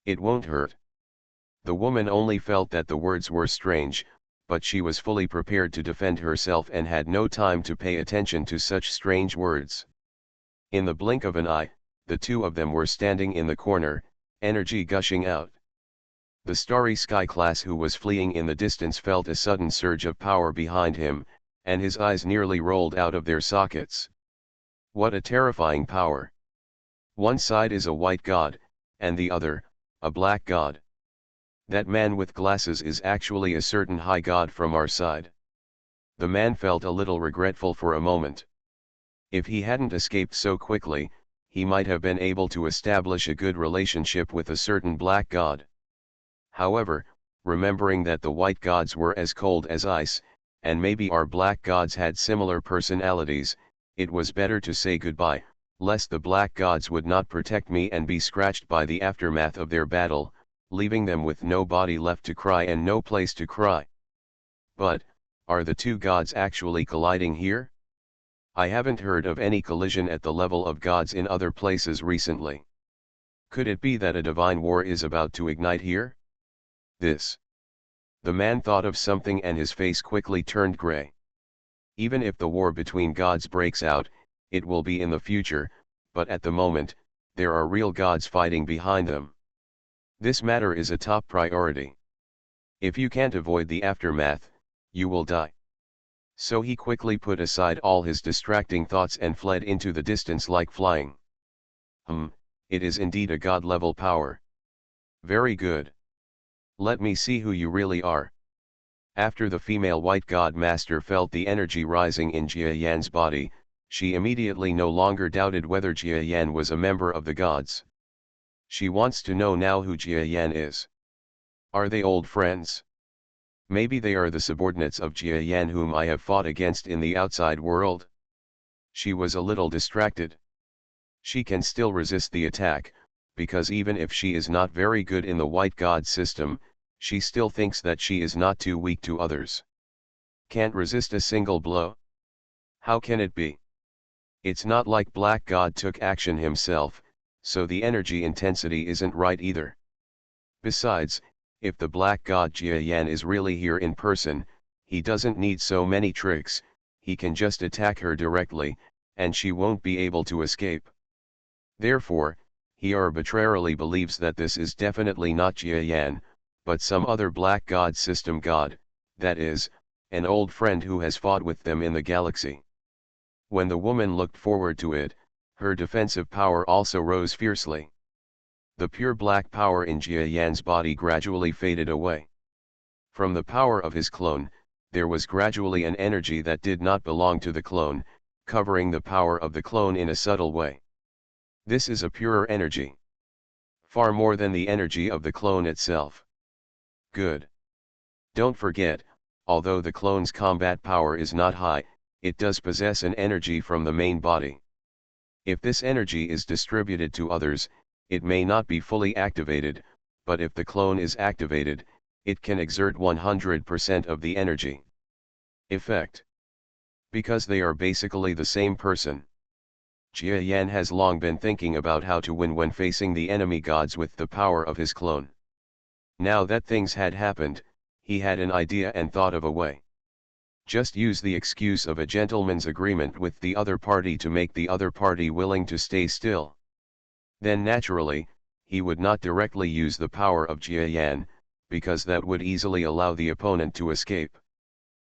Speaker 1: It won't hurt. The woman only felt that the words were strange, but she was fully prepared to defend herself and had no time to pay attention to such strange words. In the blink of an eye, the two of them were standing in the corner, energy gushing out. The Starry Sky class who was fleeing in the distance felt a sudden surge of power behind him, and his eyes nearly rolled out of their sockets. What a terrifying power! One side is a white god, and the other, a black god. That man with glasses is actually a certain high god from our side. The man felt a little regretful for a moment. If he hadn't escaped so quickly, he might have been able to establish a good relationship with a certain black god. However, remembering that the white gods were as cold as ice, and maybe our black gods had similar personalities, it was better to say goodbye, lest the black gods would not protect me and be scratched by the aftermath of their battle, leaving them with no body left to cry and no place to cry. But, are the two gods actually colliding here? I haven't heard of any collision at the level of gods in other places recently. Could it be that a divine war is about to ignite here? The man thought of something and his face quickly turned gray. Even if the war between gods breaks out, it will be in the future, but at the moment, there are real gods fighting behind them. This matter is a top priority. If you can't avoid the aftermath, you will die. So he quickly put aside all his distracting thoughts and fled into the distance like flying. It is indeed a god-level power. Very good. Let me see who you really are. After the female white god master felt the energy rising in Jia Yan's body, she immediately no longer doubted whether Jia Yan was a member of the gods. She wants to know now who Jia Yan is. Are they old friends? Maybe they are the subordinates of Jia Yan whom I have fought against in the outside world. She was a little distracted. She can still resist the attack, because even if she is not very good in the white god system, she still thinks that she is not too weak to others. Can't resist a single blow? How can it be? It's not like Black God took action himself, so the energy intensity isn't right either. Besides, if the Black God Jia Yan is really here in person, he doesn't need so many tricks, he can just attack her directly, and she won't be able to escape. Therefore, he arbitrarily believes that this is definitely not Jia-yan, but some other black god system god, that is, an old friend who has fought with them in the galaxy. When the woman looked forward to it, her defensive power also rose fiercely. The pure black power in Jia-yan's body gradually faded away. From the power of his clone, there was gradually an energy that did not belong to the clone, covering the power of the clone in a subtle way. This is a purer energy. Far more than the energy of the clone itself. Good. Don't forget, although the clone's combat power is not high, it does possess an energy from the main body. If this energy is distributed to others, it may not be fully activated, but if the clone is activated, it can exert 100% of the energy. Effect. Because they are basically the same person. Jia-yan has long been thinking about how to win when facing the enemy gods with the power of his clone. Now that things had happened, he had an idea and thought of a way. Just use the excuse of a gentleman's agreement with the other party to make the other party willing to stay still. Then naturally, he would not directly use the power of Jia-yan, because that would easily allow the opponent to escape.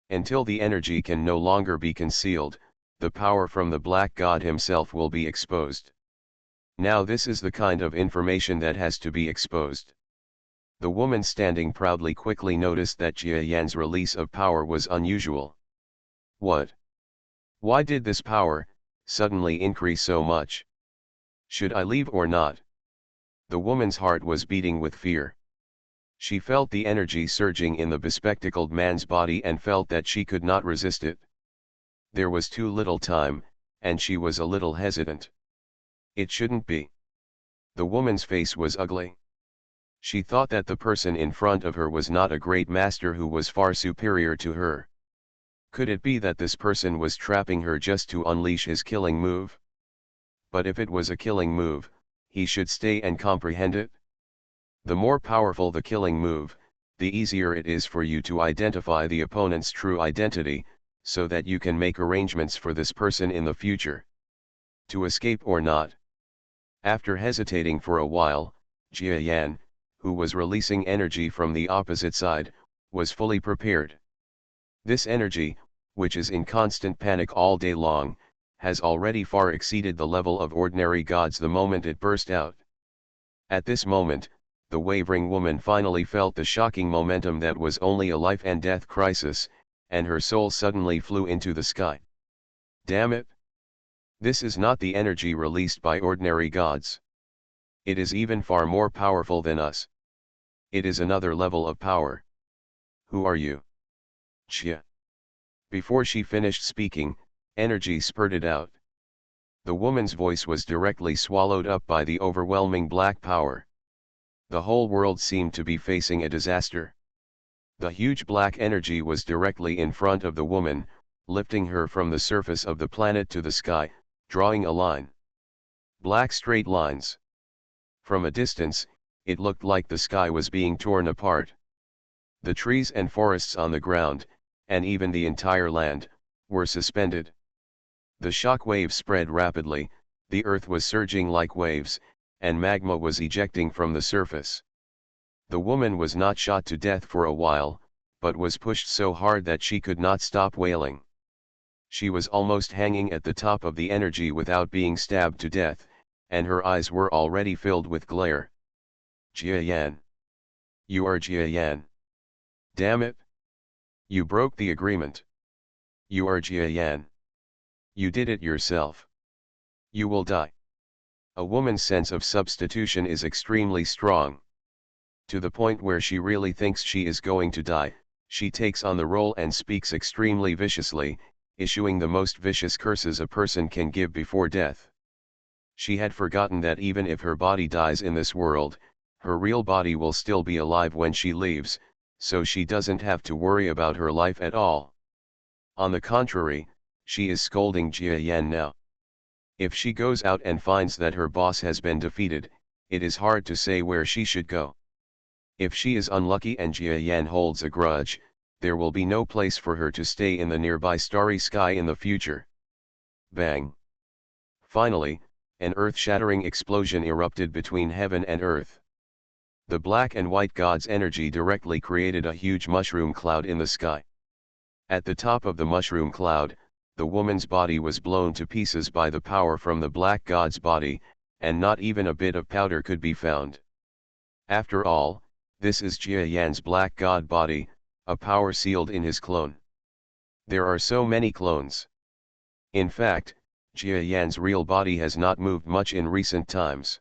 Speaker 1: Until the energy can no longer be concealed, the power from the black god himself will be exposed. Now this is the kind of information that has to be exposed. The woman standing proudly quickly noticed that Jia-yan's release of power was unusual. What? Why did this power suddenly increase so much? Should I leave or not? The woman's heart was beating with fear. She felt the energy surging in the bespectacled man's body and felt that she could not resist it. There was too little time, and she was a little hesitant. It shouldn't be. The woman's face was ugly. She thought that the person in front of her was not a great master who was far superior to her. Could it be that this person was trapping her just to unleash his killing move? But if it was a killing move, he should stay and comprehend it. The more powerful the killing move, the easier it is for you to identify the opponent's true identity, so that you can make arrangements for this person in the future. To escape or not. After hesitating for a while, Jia-yan, who was releasing energy from the opposite side, was fully prepared. This energy, which is in constant panic all day long, has already far exceeded the level of ordinary gods the moment it burst out. At this moment, the wavering woman finally felt the shocking momentum that was only a life and death crisis, and her soul suddenly flew into the sky. Damn it! This is not the energy released by ordinary gods. It is even far more powerful than us. It is another level of power. Who are you? Chia. Before she finished speaking, energy spurted out. The woman's voice was directly swallowed up by the overwhelming black power. The whole world seemed to be facing a disaster. The huge black energy was directly in front of the woman, lifting her from the surface of the planet to the sky, drawing a line. Black straight lines. From a distance, it looked like the sky was being torn apart. The trees and forests on the ground, and even the entire land, were suspended. The shock wave spread rapidly, the earth was surging like waves, and magma was ejecting from the surface. The woman was not shot to death for a while, but was pushed so hard that she could not stop wailing. She was almost hanging at the top of the energy without being stabbed to death, and her eyes were already filled with glare. Jia-yan. You are Jia-yan. Damn it. You broke the agreement. You are Jia-yan. You did it yourself. You will die. A woman's sense of substitution is extremely strong. To the point where she really thinks she is going to die, she takes on the role and speaks extremely viciously, issuing the most vicious curses a person can give before death. She had forgotten that even if her body dies in this world, her real body will still be alive when she leaves, so she doesn't have to worry about her life at all. On the contrary, she is scolding Jia-yan now. If she goes out and finds that her boss has been defeated, it is hard to say where she should go. If she is unlucky and Jia-yan holds a grudge, there will be no place for her to stay in the nearby starry sky in the future. Bang. Finally, an earth-shattering explosion erupted between heaven and earth. The black and white god's energy directly created a huge mushroom cloud in the sky. At the top of the mushroom cloud, the woman's body was blown to pieces by the power from the black god's body, and not even a bit of powder could be found. After all, this is Jia Yan's black god body, a power sealed in his clone. There are so many clones. In fact, Jia Yan's real body has not moved much in recent times.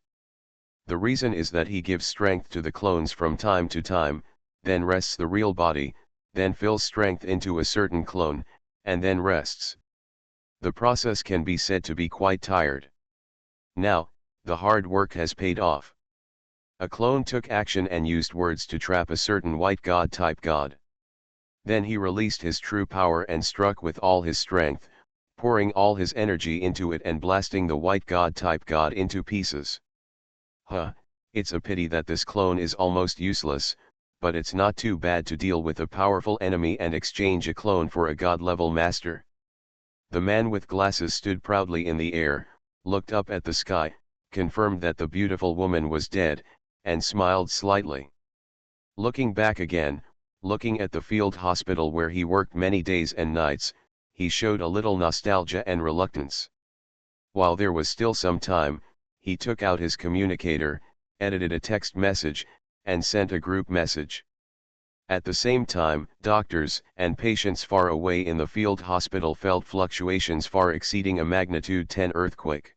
Speaker 1: The reason is that he gives strength to the clones from time to time, then rests the real body, then fills strength into a certain clone, and then rests. The process can be said to be quite tired. Now, the hard work has paid off. A clone took action and used words to trap a certain white god type god. Then he released his true power and struck with all his strength, pouring all his energy into it and blasting the white god type god into pieces. It's a pity that this clone is almost useless, but it's not too bad to deal with a powerful enemy and exchange a clone for a god-level master. The man with glasses stood proudly in the air, looked up at the sky, confirmed that the beautiful woman was dead, and smiled slightly. Looking back again, looking at the field hospital where he worked many days and nights, he showed a little nostalgia and reluctance. While there was still some time, he took out his communicator, edited a text message, and sent a group message. At the same time, doctors and patients far away in the field hospital felt fluctuations far exceeding a magnitude 10 earthquake.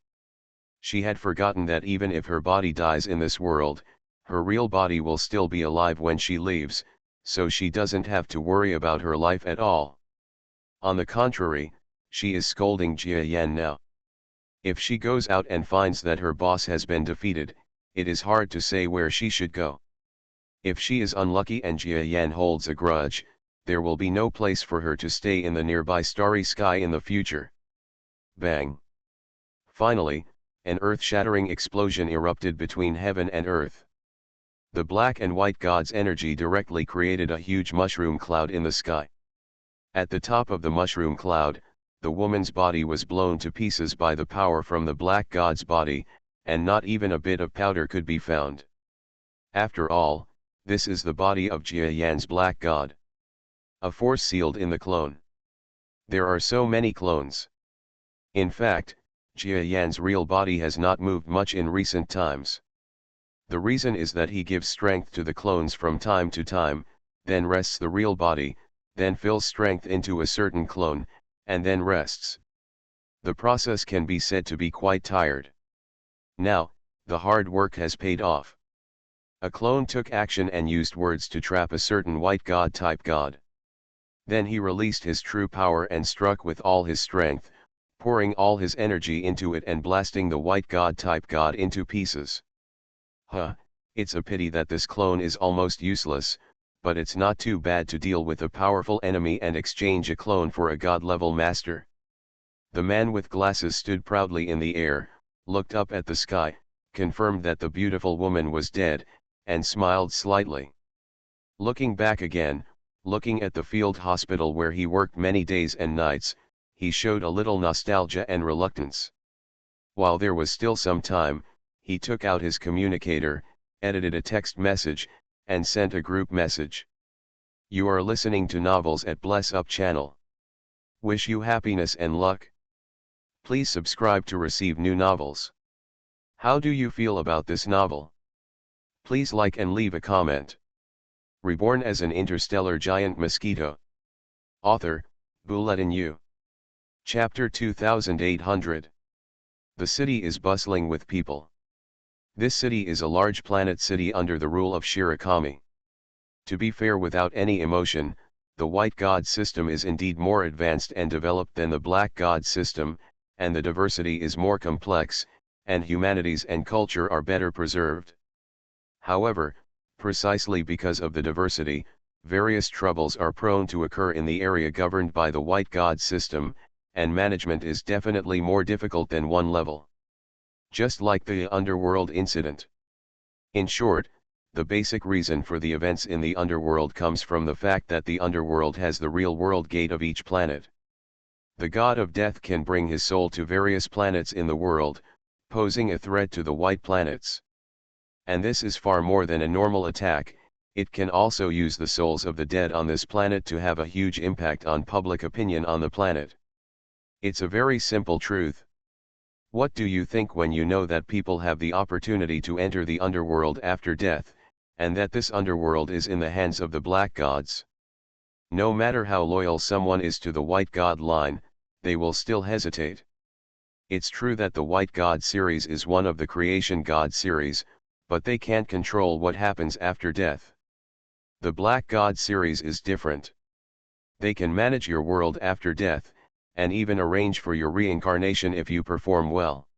Speaker 1: She had forgotten that even if her body dies in this world, her real body will still be alive when she leaves, so she doesn't have to worry about her life at all. On the contrary, she is scolding Jia Yan now. If she goes out and finds that her boss has been defeated, it is hard to say where she should go. If she is unlucky and Jia Yan holds a grudge, there will be no place for her to stay in the nearby starry sky in the future. Bang! Finally, an earth-shattering explosion erupted between heaven and earth. The black and white god's energy directly created a huge mushroom cloud in the sky. At the top of the mushroom cloud, the woman's body was blown to pieces by the power from the black god's body, and not even a bit of powder could be found. After all, this is the body of Jia Yan's black god. A force sealed in the clone. There are so many clones. In fact, Jia Yan's real body has not moved much in recent times. The reason is that he gives strength to the clones from time to time, then rests the real body, then fills strength into a certain clone, and then rests. The process can be said to be quite tired. Now, the hard work has paid off. A clone took action and used words to trap a certain white god type god. Then he released his true power and struck with all his strength, pouring all his energy into it and blasting the white god type god into pieces. It's a pity that this clone is almost useless, but it's not too bad to deal with a powerful enemy and exchange a clone for a god-level master. The man with glasses stood proudly in the air, looked up at the sky, confirmed that the beautiful woman was dead, and smiled slightly. Looking back again, looking at the field hospital where he worked many days and nights, he showed a little nostalgia and reluctance. While there was still some time, he took out his communicator, edited a text message, and sent a group message. You are listening to Novels at Bless Up channel. Wish you happiness and luck. Please subscribe to receive new novels. How do you feel about this novel? Please like and leave a comment. Reborn as an interstellar giant mosquito. Author, Bulletin U. Chapter 2800. The city is bustling with people. This city is a large planet city under the rule of Shirakami. To be fair, without any emotion, the white god system is indeed more advanced and developed than the black god system, and the diversity is more complex, and humanities and culture are better preserved. However, precisely because of the diversity, various troubles are prone to occur in the area governed by the white god system, and management is definitely more difficult than one level. Just like the underworld incident. In short, the basic reason for the events in the underworld comes from the fact that the underworld has the real world gate of each planet. The god of death can bring his soul to various planets in the world, posing a threat to the white planets. And this is far more than a normal attack. It can also use the souls of the dead on this planet to have a huge impact on public opinion on the planet. It's a very simple truth. What do you think when you know that people have the opportunity to enter the underworld after death, and that this underworld is in the hands of the black gods? No matter how loyal someone is to the white god line, they will still hesitate. It's true that the white god series is one of the creation god series, but they can't control what happens after death. The black god series is different. They can manage your world after death, and even arrange for your reincarnation if you perform well.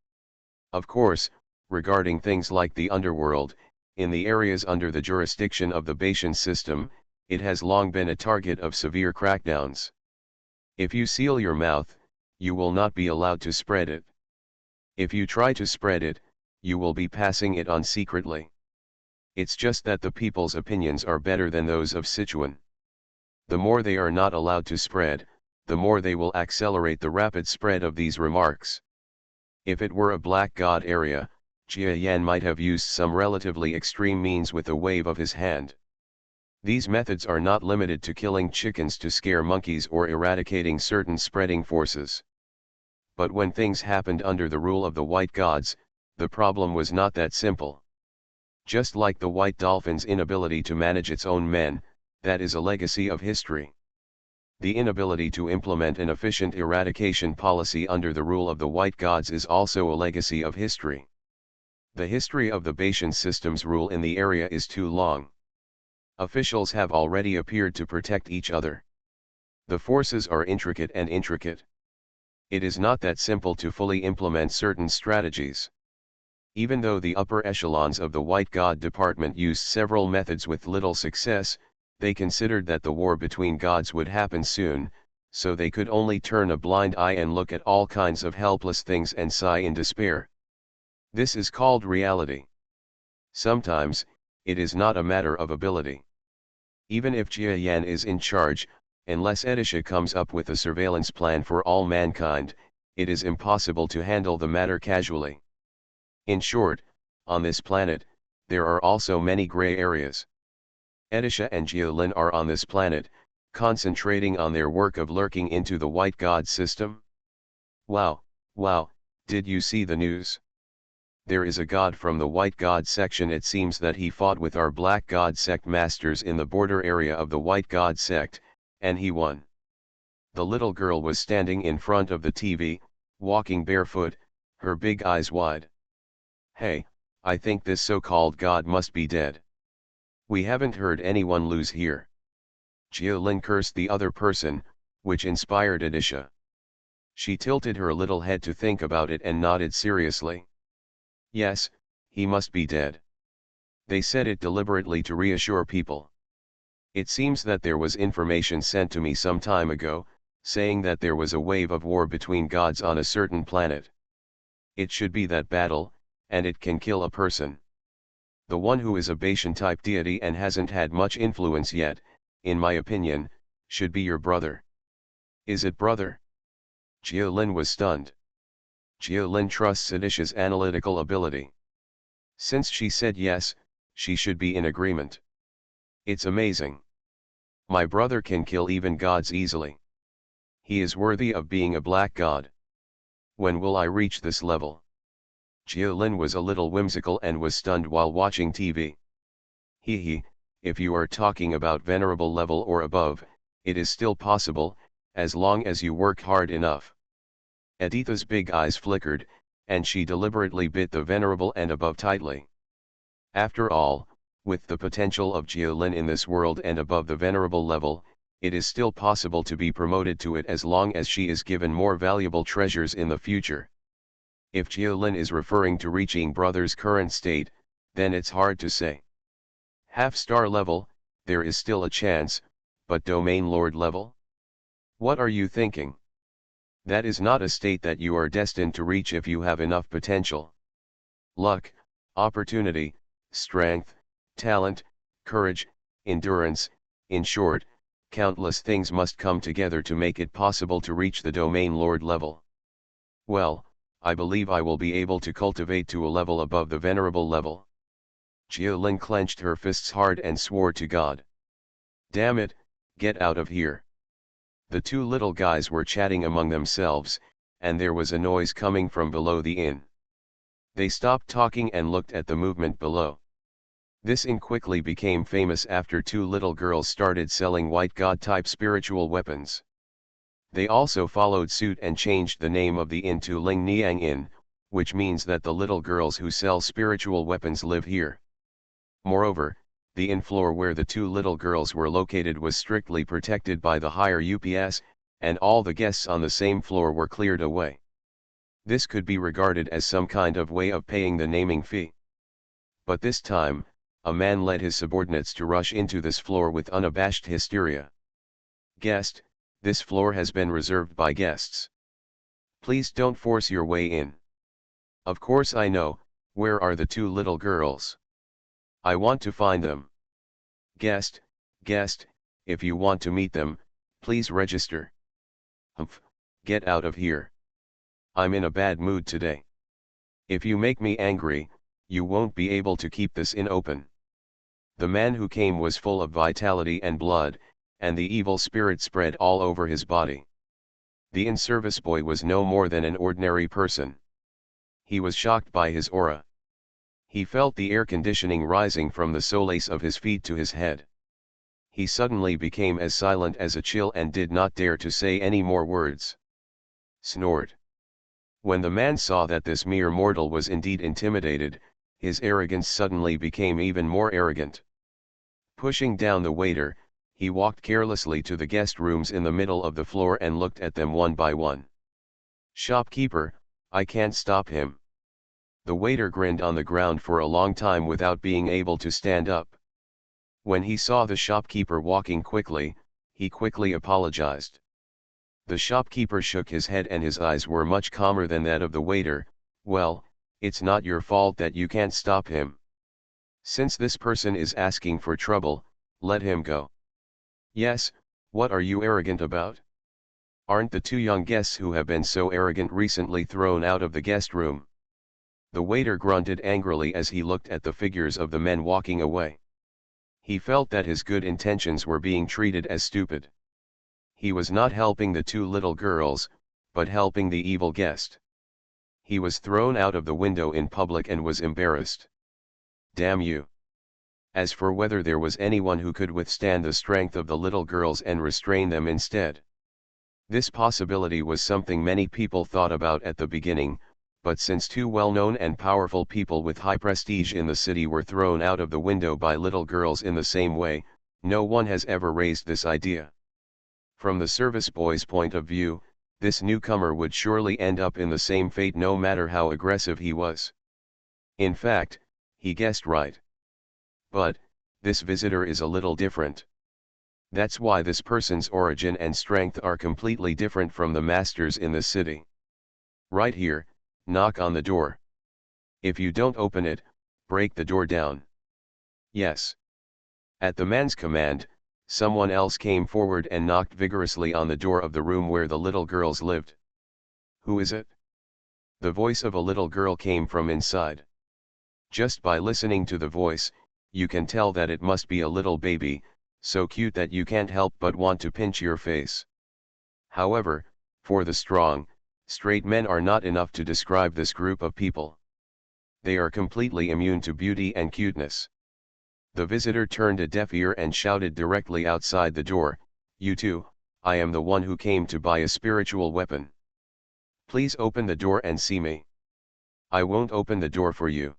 Speaker 1: Of course, regarding things like the underworld, in the areas under the jurisdiction of the Bayesian system, it has long been a target of severe crackdowns. If you seal your mouth, you will not be allowed to spread it. If you try to spread it, you will be passing it on secretly. It's just that the people's opinions are better than those of Sichuan. The more they are not allowed to spread, the more they will accelerate the rapid spread of these remarks. If it were a black god area, Jia Yan might have used some relatively extreme means with a wave of his hand. These methods are not limited to killing chickens to scare monkeys or eradicating certain spreading forces. But when things happened under the rule of the white gods, the problem was not that simple. Just like the white dolphin's inability to manage its own men, that is a legacy of history. The inability to implement an efficient eradication policy under the rule of the white gods is also a legacy of history. The history of the Bayesian system's rule in the area is too long. Officials have already appeared to protect each other. The forces are intricate and intricate. It is not that simple to fully implement certain strategies. Even though the upper echelons of the White God Department used several methods with little success, they considered that the war between gods would happen soon, so they could only turn a blind eye and look at all kinds of helpless things and sigh in despair. This is called reality. Sometimes, it is not a matter of ability. Even if Jia Yan is in charge, unless Edisha comes up with a surveillance plan for all mankind, it is impossible to handle the matter casually. In short, on this planet, there are also many gray areas. Edisha and Jiolin are on this planet, concentrating on their work of lurking into the white god system. Wow, did you see the news? There is a god from the white god section. It seems that he fought with our black god sect masters in the border area of the white god sect, and he won. The little girl was standing in front of the TV, walking barefoot, her big eyes wide. Hey, I think this so-called god must be dead. We haven't heard anyone lose here. Jiolin cursed the other person, which inspired Edisha. She tilted her little head to think about it and nodded seriously. Yes, he must be dead. They said it deliberately to reassure people. It seems that there was information sent to me some time ago, saying that there was a wave of war between gods on a certain planet. It should be that battle, and it can kill a person. The one who is a Bayesian-type deity and hasn't had much influence yet, in my opinion, should be your brother. Is it brother? Jiolin was stunned. Jiolin trusts Edisha's analytical ability. Since she said yes, she should be in agreement. It's amazing. My brother can kill even gods easily. He is worthy of being a black god. When will I reach this level? Jiolin was a little whimsical and was stunned while watching TV. If you are talking about venerable level or above, it is still possible, as long as you work hard enough. Editha's big eyes flickered, and she deliberately bit the venerable and above tightly. After all, with the potential of Jiolin in this world and above the venerable level, it is still possible to be promoted to it as long as she is given more valuable treasures in the future. If Jiolin is referring to reaching brother's current state, then it's hard to say. Half-star level, there is still a chance, but domain lord level? What are you thinking? That is not a state that you are destined to reach if you have enough potential. Luck, opportunity, strength, talent, courage, endurance, in short, Countless things must come together to make it possible to reach the domain lord level. Well, I believe I will be able to cultivate to a level above the venerable level. Jialing clenched her fists hard and swore to God. Damn it, get out of here. The two little guys were chatting among themselves, and there was a noise coming from below the inn. They stopped talking and looked at the movement below. This inn quickly became famous after two little girls started selling white god-type spiritual weapons. They also followed suit and changed the name of the inn to Ling Niang Inn, which means that the little girls who sell spiritual weapons live here. Moreover, the inn floor where the two little girls were located was strictly protected by the higher UPS, and all the guests on the same floor were cleared away. This could be regarded as some kind of way of paying the naming fee. But this time, a man led his subordinates to rush into this floor with unabashed hysteria. Guest, this floor has been reserved by guests. Please don't force your way in. Of course I know, where are the two little girls? I want to find them. Guest, if you want to meet them, please register. Humph, get out of here. I'm in a bad mood today. If you make me angry, you won't be able to keep this inn open. The man who came was full of vitality and blood, and the evil spirit spread all over his body. The in-service boy was no more than an ordinary person. He was shocked by his aura. He felt the air conditioning rising from the soles of his feet to his head. He suddenly became as silent as a chill and did not dare to say any more words. Snort. When the man saw that this mere mortal was indeed intimidated, his arrogance suddenly became even more arrogant. Pushing down the waiter, he walked carelessly to the guest rooms in the middle of the floor and looked at them one by one. Shopkeeper, I can't stop him. The waiter grinned on the ground for a long time without being able to stand up. When he saw the shopkeeper walking quickly, he quickly apologized. The shopkeeper shook his head and his eyes were much calmer than that of the waiter. Well, it's not your fault that you can't stop him. Since this person is asking for trouble, let him go. Yes, what are you arrogant about? Aren't the two young guests who have been so arrogant recently thrown out of the guest room? The waiter grunted angrily as he looked at the figures of the men walking away. He felt that his good intentions were being treated as stupid. He was not helping the two little girls, but helping the evil guest. He was thrown out of the window in public and was embarrassed. Damn you. As for whether there was anyone who could withstand the strength of the little girls and restrain them instead. This possibility was something many people thought about at the beginning, but since two well-known and powerful people with high prestige in the city were thrown out of the window by little girls in the same way, no one has ever raised this idea. From the service boy's point of view, this newcomer would surely end up in the same fate no matter how aggressive he was. In fact, he guessed right. But, this visitor is a little different. That's why this person's origin and strength are completely different from the masters in the city. Right here, knock on the door. If you don't open it, break the door down. Yes. At the man's command, someone else came forward and knocked vigorously on the door of the room where the little girls lived. Who is it? The voice of a little girl came from inside. Just by listening to the voice, you can tell that it must be a little baby, so cute that you can't help but want to pinch your face. However, for the strong, straight men are not enough to describe this group of people. They are completely immune to beauty and cuteness. The visitor turned a deaf ear and shouted directly outside the door, "You two, I am the one who came to buy a spiritual weapon. Please open the door and see me. I won't open the door for you."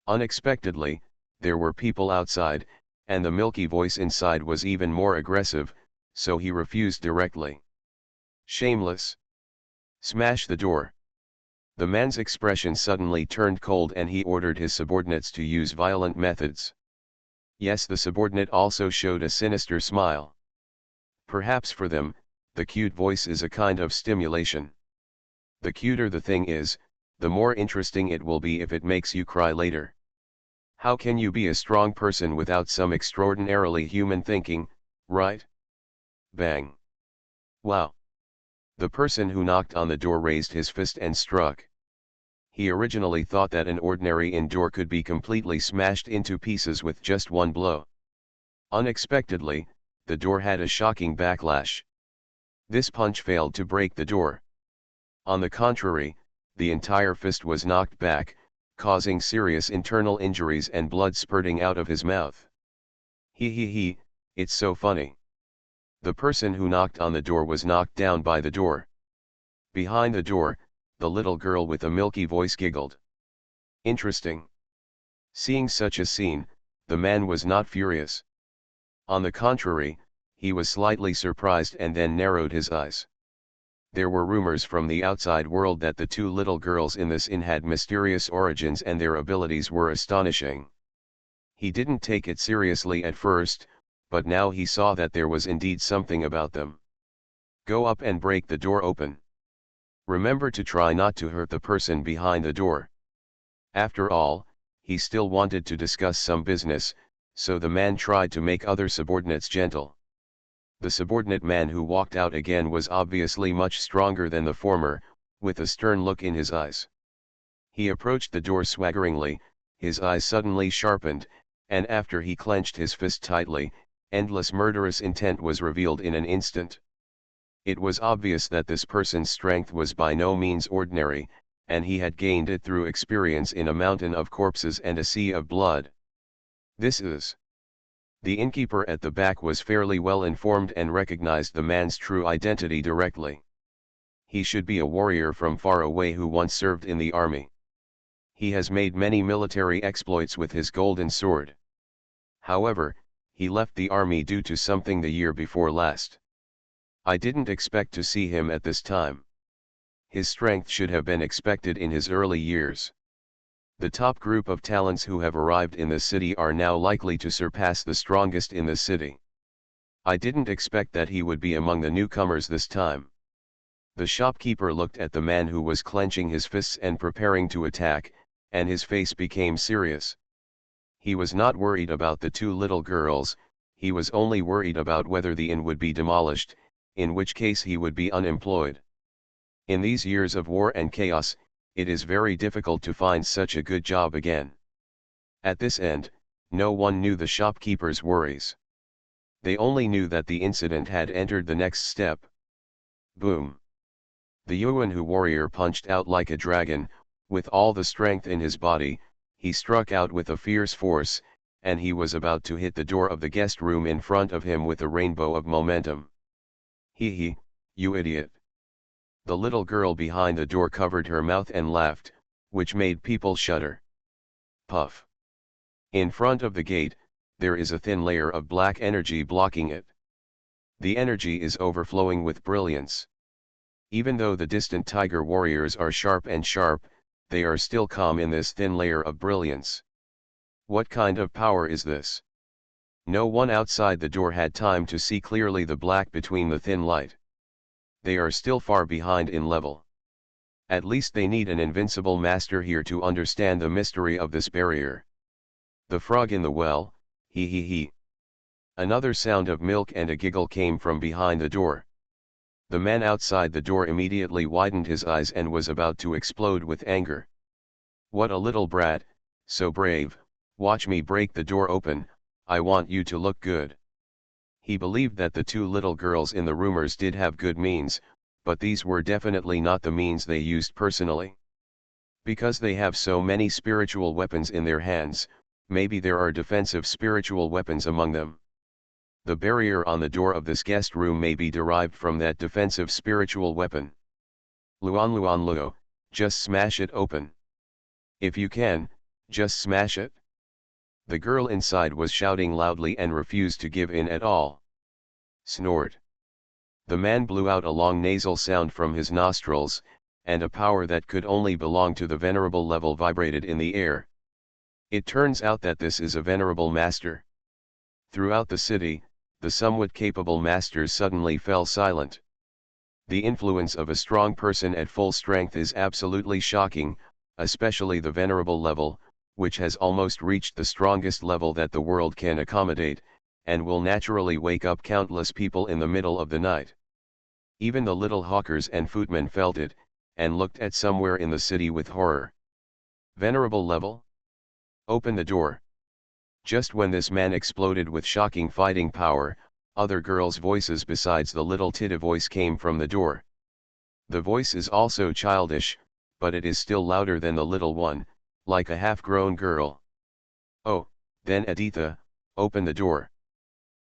Speaker 1: Unexpectedly, there were people outside, and the milky voice inside was even more aggressive, so he refused directly. Shameless. Smash the door. The man's expression suddenly turned cold and he ordered his subordinates to use violent methods. Yes, the subordinate also showed a sinister smile. Perhaps for them, the cute voice is a kind of stimulation. The cuter the thing is, the more interesting it will be if it makes you cry later. How can you be a strong person without some extraordinarily human thinking, right? Bang. Wow. The person who knocked on the door raised his fist and struck. He originally thought that an ordinary inn door could be completely smashed into pieces with just one blow. Unexpectedly, the door had a shocking backlash. This punch failed to break the door. On the contrary, the entire fist was knocked back, causing serious internal injuries and blood spurting out of his mouth. He, it's so funny. The person who knocked on the door was knocked down by the door. Behind the door, the little girl with a milky voice giggled. Interesting. Seeing such a scene, the man was not furious. On the contrary, he was slightly surprised and then narrowed his eyes. There were rumors from the outside world that the two little girls in this inn had mysterious origins and their abilities were astonishing. He didn't take it seriously at first, but now he saw that there was indeed something about them. Go up and break the door open. Remember to try not to hurt the person behind the door. After all, he still wanted to discuss some business, so the man tried to make other subordinates gentle. The subordinate man who walked out again was obviously much stronger than the former, with a stern look in his eyes. He approached the door swaggeringly, his eyes suddenly sharpened, and after he clenched his fist tightly, endless murderous intent was revealed in an instant. It was obvious that this person's strength was by no means ordinary, and he had gained it through experience in a mountain of corpses and a sea of blood. This is. The innkeeper at the back was fairly well informed and recognized the man's true identity directly. He should be a warrior from far away who once served in the army. He has made many military exploits with his golden sword. However, he left the army due to something the year before last. I didn't expect to see him at this time. His strength should have been expected in his early years. The top group of talents who have arrived in the city are now likely to surpass the strongest in the city. I didn't expect that he would be among the newcomers this time. The shopkeeper looked at the man who was clenching his fists and preparing to attack, and his face became serious. He was not worried about the two little girls, he was only worried about whether the inn would be demolished, in which case he would be unemployed. In these years of war and chaos, it is very difficult to find such a good job again. At this end, no one knew the shopkeeper's worries. They only knew that the incident had entered the next step. Boom! The Yuanhu warrior punched out like a dragon, with all the strength in his body. He struck out with a fierce force, and he was about to hit the door of the guest room in front of him with a rainbow of momentum. He, you idiot! The little girl behind the door covered her mouth and laughed, which made people shudder. Puff! In front of the gate, there is a thin layer of black energy blocking it. The energy is overflowing with brilliance. Even though the distant tiger warriors are sharp, they are still calm in this thin layer of brilliance. What kind of power is this? No one outside the door had time to see clearly the black between the thin light. They are still far behind in level. At least they need an invincible master here to understand the mystery of this barrier. The frog in the well, he. Another sound of milk and a giggle came from behind the door. The man outside the door immediately widened his eyes and was about to explode with anger. What a little brat, so brave, watch me break the door open, I want you to look good. He believed that the two little girls in the rumors did have good means, but these were definitely not the means they used personally. Because they have so many spiritual weapons in their hands, maybe there are defensive spiritual weapons among them. The barrier on the door of this guest room may be derived from that defensive spiritual weapon. Luo, just smash it open. If you can, just smash it. The girl inside was shouting loudly and refused to give in at all. Snort. The man blew out a long nasal sound from his nostrils, and a power that could only belong to the venerable level vibrated in the air. It turns out that this is a venerable master. Throughout the city, the somewhat capable masters suddenly fell silent. The influence of a strong person at full strength is absolutely shocking, especially the venerable level, which has almost reached the strongest level that the world can accommodate, and will naturally wake up countless people in the middle of the night. Even the little hawkers and footmen felt it, and looked at somewhere in the city with horror. Venerable level? Open the door. Just when this man exploded with shocking fighting power, other girls' voices besides the little Tita voice came from the door. The voice is also childish, but it is still louder than the little one, like a half-grown girl. Oh, then Aditha, open the door.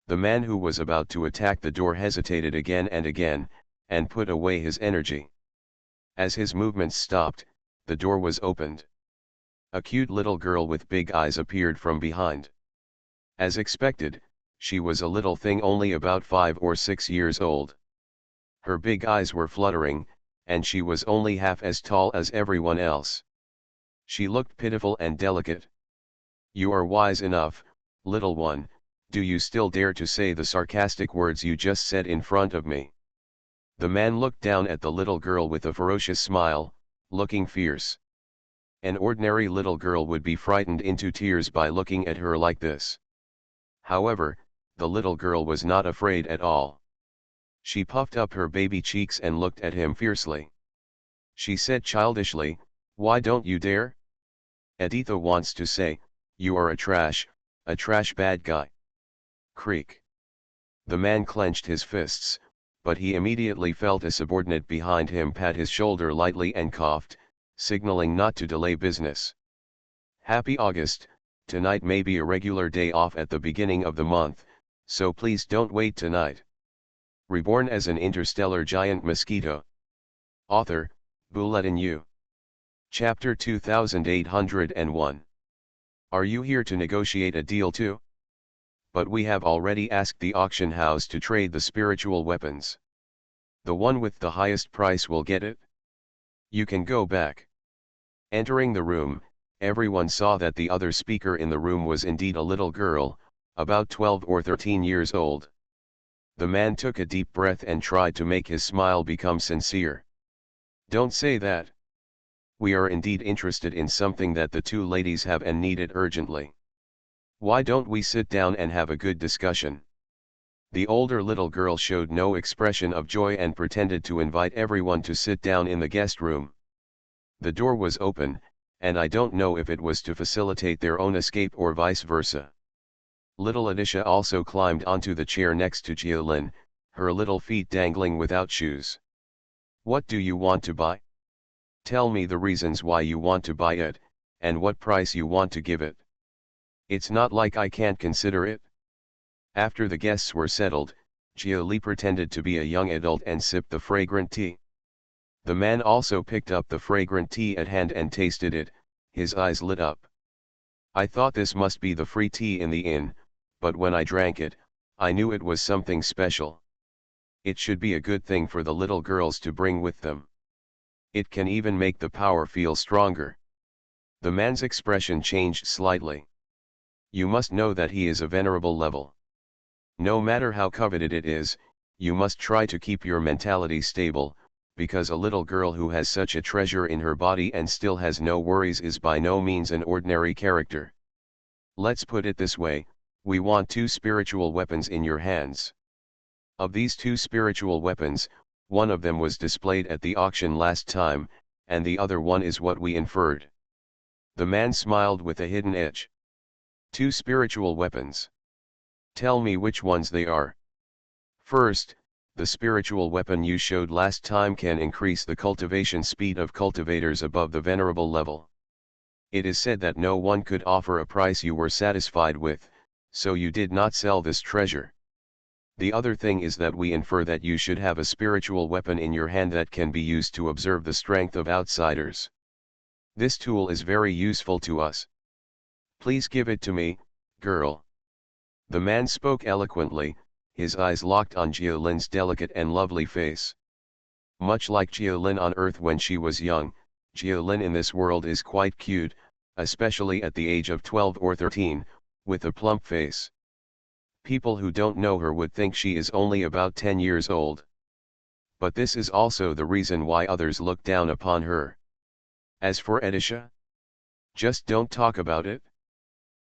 Speaker 1: The man who was about to attack the door hesitated again, and put away his energy. As his movements stopped, the door was opened. A cute little girl with big eyes appeared from behind. As expected, she was a little thing only about 5 or 6 years old. Her big eyes were fluttering, and she was only half as tall as everyone else. She looked pitiful and delicate. You are wise enough, little one, do you still dare to say the sarcastic words you just said in front of me? The man looked down at the little girl with a ferocious smile, looking fierce. An ordinary little girl would be frightened into tears by looking at her like this. However, the little girl was not afraid at all. She puffed up her baby cheeks and looked at him fiercely. She said childishly, "Why don't you dare? Aditha wants to say, you are a trash bad guy." Creak. The man clenched his fists, but he immediately felt a subordinate behind him pat his shoulder lightly and coughed, signaling not to delay business. Happy August, tonight may be a regular day off at the beginning of the month, so please don't wait tonight. Reborn as an interstellar giant mosquito. Author, Bulletin U. Chapter 2801. Are you here to negotiate a deal too? But we have already asked the auction house to trade the spiritual weapons. The one with the highest price will get it. You can go back. Entering the room, everyone saw that the other speaker in the room was indeed a little girl, about 12 or 13 years old. The man took a deep breath and tried to make his smile become sincere. Don't say that. We are indeed interested in something that the two ladies have and need it urgently. Why don't we sit down and have a good discussion? The older little girl showed no expression of joy and pretended to invite everyone to sit down in the guest room. The door was open, and I don't know if it was to facilitate their own escape or vice versa. Little Adisha also climbed onto the chair next to Jialin, her little feet dangling without shoes. What do you want to buy? Tell me the reasons why you want to buy it, and what price you want to give it. It's not like I can't consider it. After the guests were settled, Jiali pretended to be a young adult and sipped the fragrant tea. The man also picked up the fragrant tea at hand and tasted it, his eyes lit up. I thought this must be the free tea in the inn, but when I drank it, I knew it was something special. It should be a good thing for the little girls to bring with them. It can even make the power feel stronger. The man's expression changed slightly. You must know that he is a venerable level. No matter how coveted it is, you must try to keep your mentality stable, because a little girl who has such a treasure in her body and still has no worries is by no means an ordinary character. Let's put it this way, we want 2 spiritual weapons in your hands. Of these 2 spiritual weapons, one of them was displayed at the auction last time, and the other one is what we inferred. The man smiled with a hidden edge. 2 spiritual weapons. Tell me which ones they are. First, the spiritual weapon you showed last time can increase the cultivation speed of cultivators above the venerable level. It is said that no one could offer a price you were satisfied with, so you did not sell this treasure. The other thing is that we infer that you should have a spiritual weapon in your hand that can be used to observe the strength of outsiders. This tool is very useful to us. Please give it to me, girl. The man spoke eloquently, his eyes locked on Jialin's delicate and lovely face. Much like Jialin on Earth when she was young, Jialin in this world is quite cute, especially at the age of 12 or 13, with a plump face. People who don't know her would think she is only about 10 years old. But this is also the reason why others look down upon her. As for Edisha, just don't talk about it.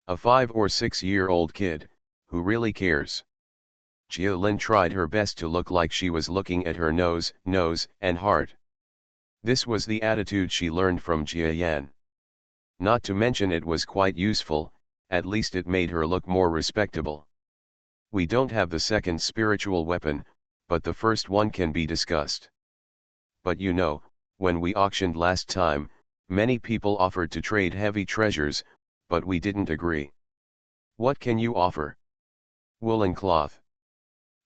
Speaker 1: A 5 or 6-year-old kid, Who really cares? Jialin tried her best to look like she was looking at her nose, and heart. This was the attitude she learned from Jia Yan. Not to mention it was quite useful, at least it made her look more respectable. We don't have the second spiritual weapon, but the first one can be discussed. But you know, when we auctioned last time, many people offered to trade heavy treasures, but we didn't agree. What can you offer? Woolen cloth.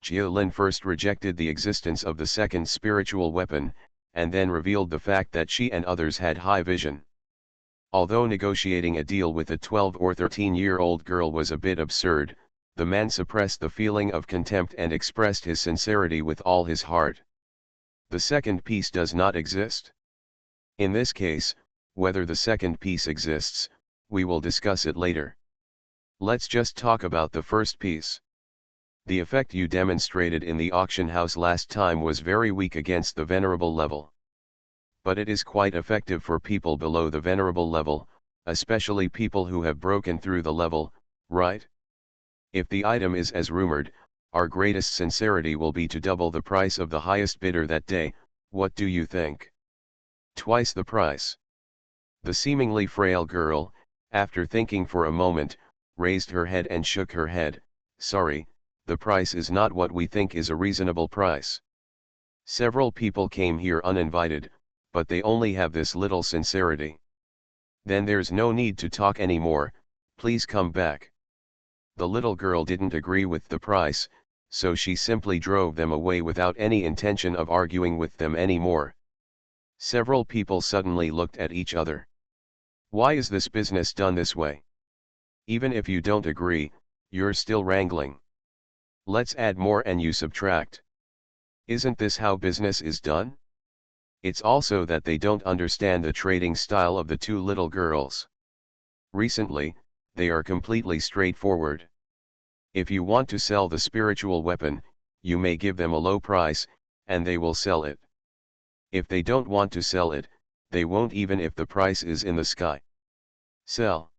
Speaker 1: Jialin first rejected the existence of the second spiritual weapon, and then revealed the fact that she and others had high vision. Although negotiating a deal with a 12 or 13-year-old girl was a bit absurd, the man suppressed the feeling of contempt and expressed his sincerity with all his heart. The second piece does not exist. In this case, whether the second piece exists, we will discuss it later. Let's just talk about the first piece. The effect you demonstrated in the auction house last time was very weak against the venerable level. But it is quite effective for people below the venerable level, especially people who have broken through the level, right? If the item is as rumored, our greatest sincerity will be to double the price of the highest bidder that day. What do you think? Twice the price. The seemingly frail girl, after thinking for a moment, raised her head and shook her head. Sorry, the price is not what we think is a reasonable price. Several people came here uninvited, but they only have this little sincerity. Then there's no need to talk anymore, please come back. The little girl didn't agree with the price, so she simply drove them away without any intention of arguing with them anymore. Several people suddenly looked at each other. Why is this business done this way? Even if you don't agree, you're still wrangling. Let's add more and you subtract. Isn't this how business is done? It's also that they don't understand the trading style of the two little girls. Recently, they are completely straightforward. If you want to sell the spiritual weapon, you may give them a low price, and they will sell it. If they don't want to sell it, they won't even if the price is in the sky. Sell.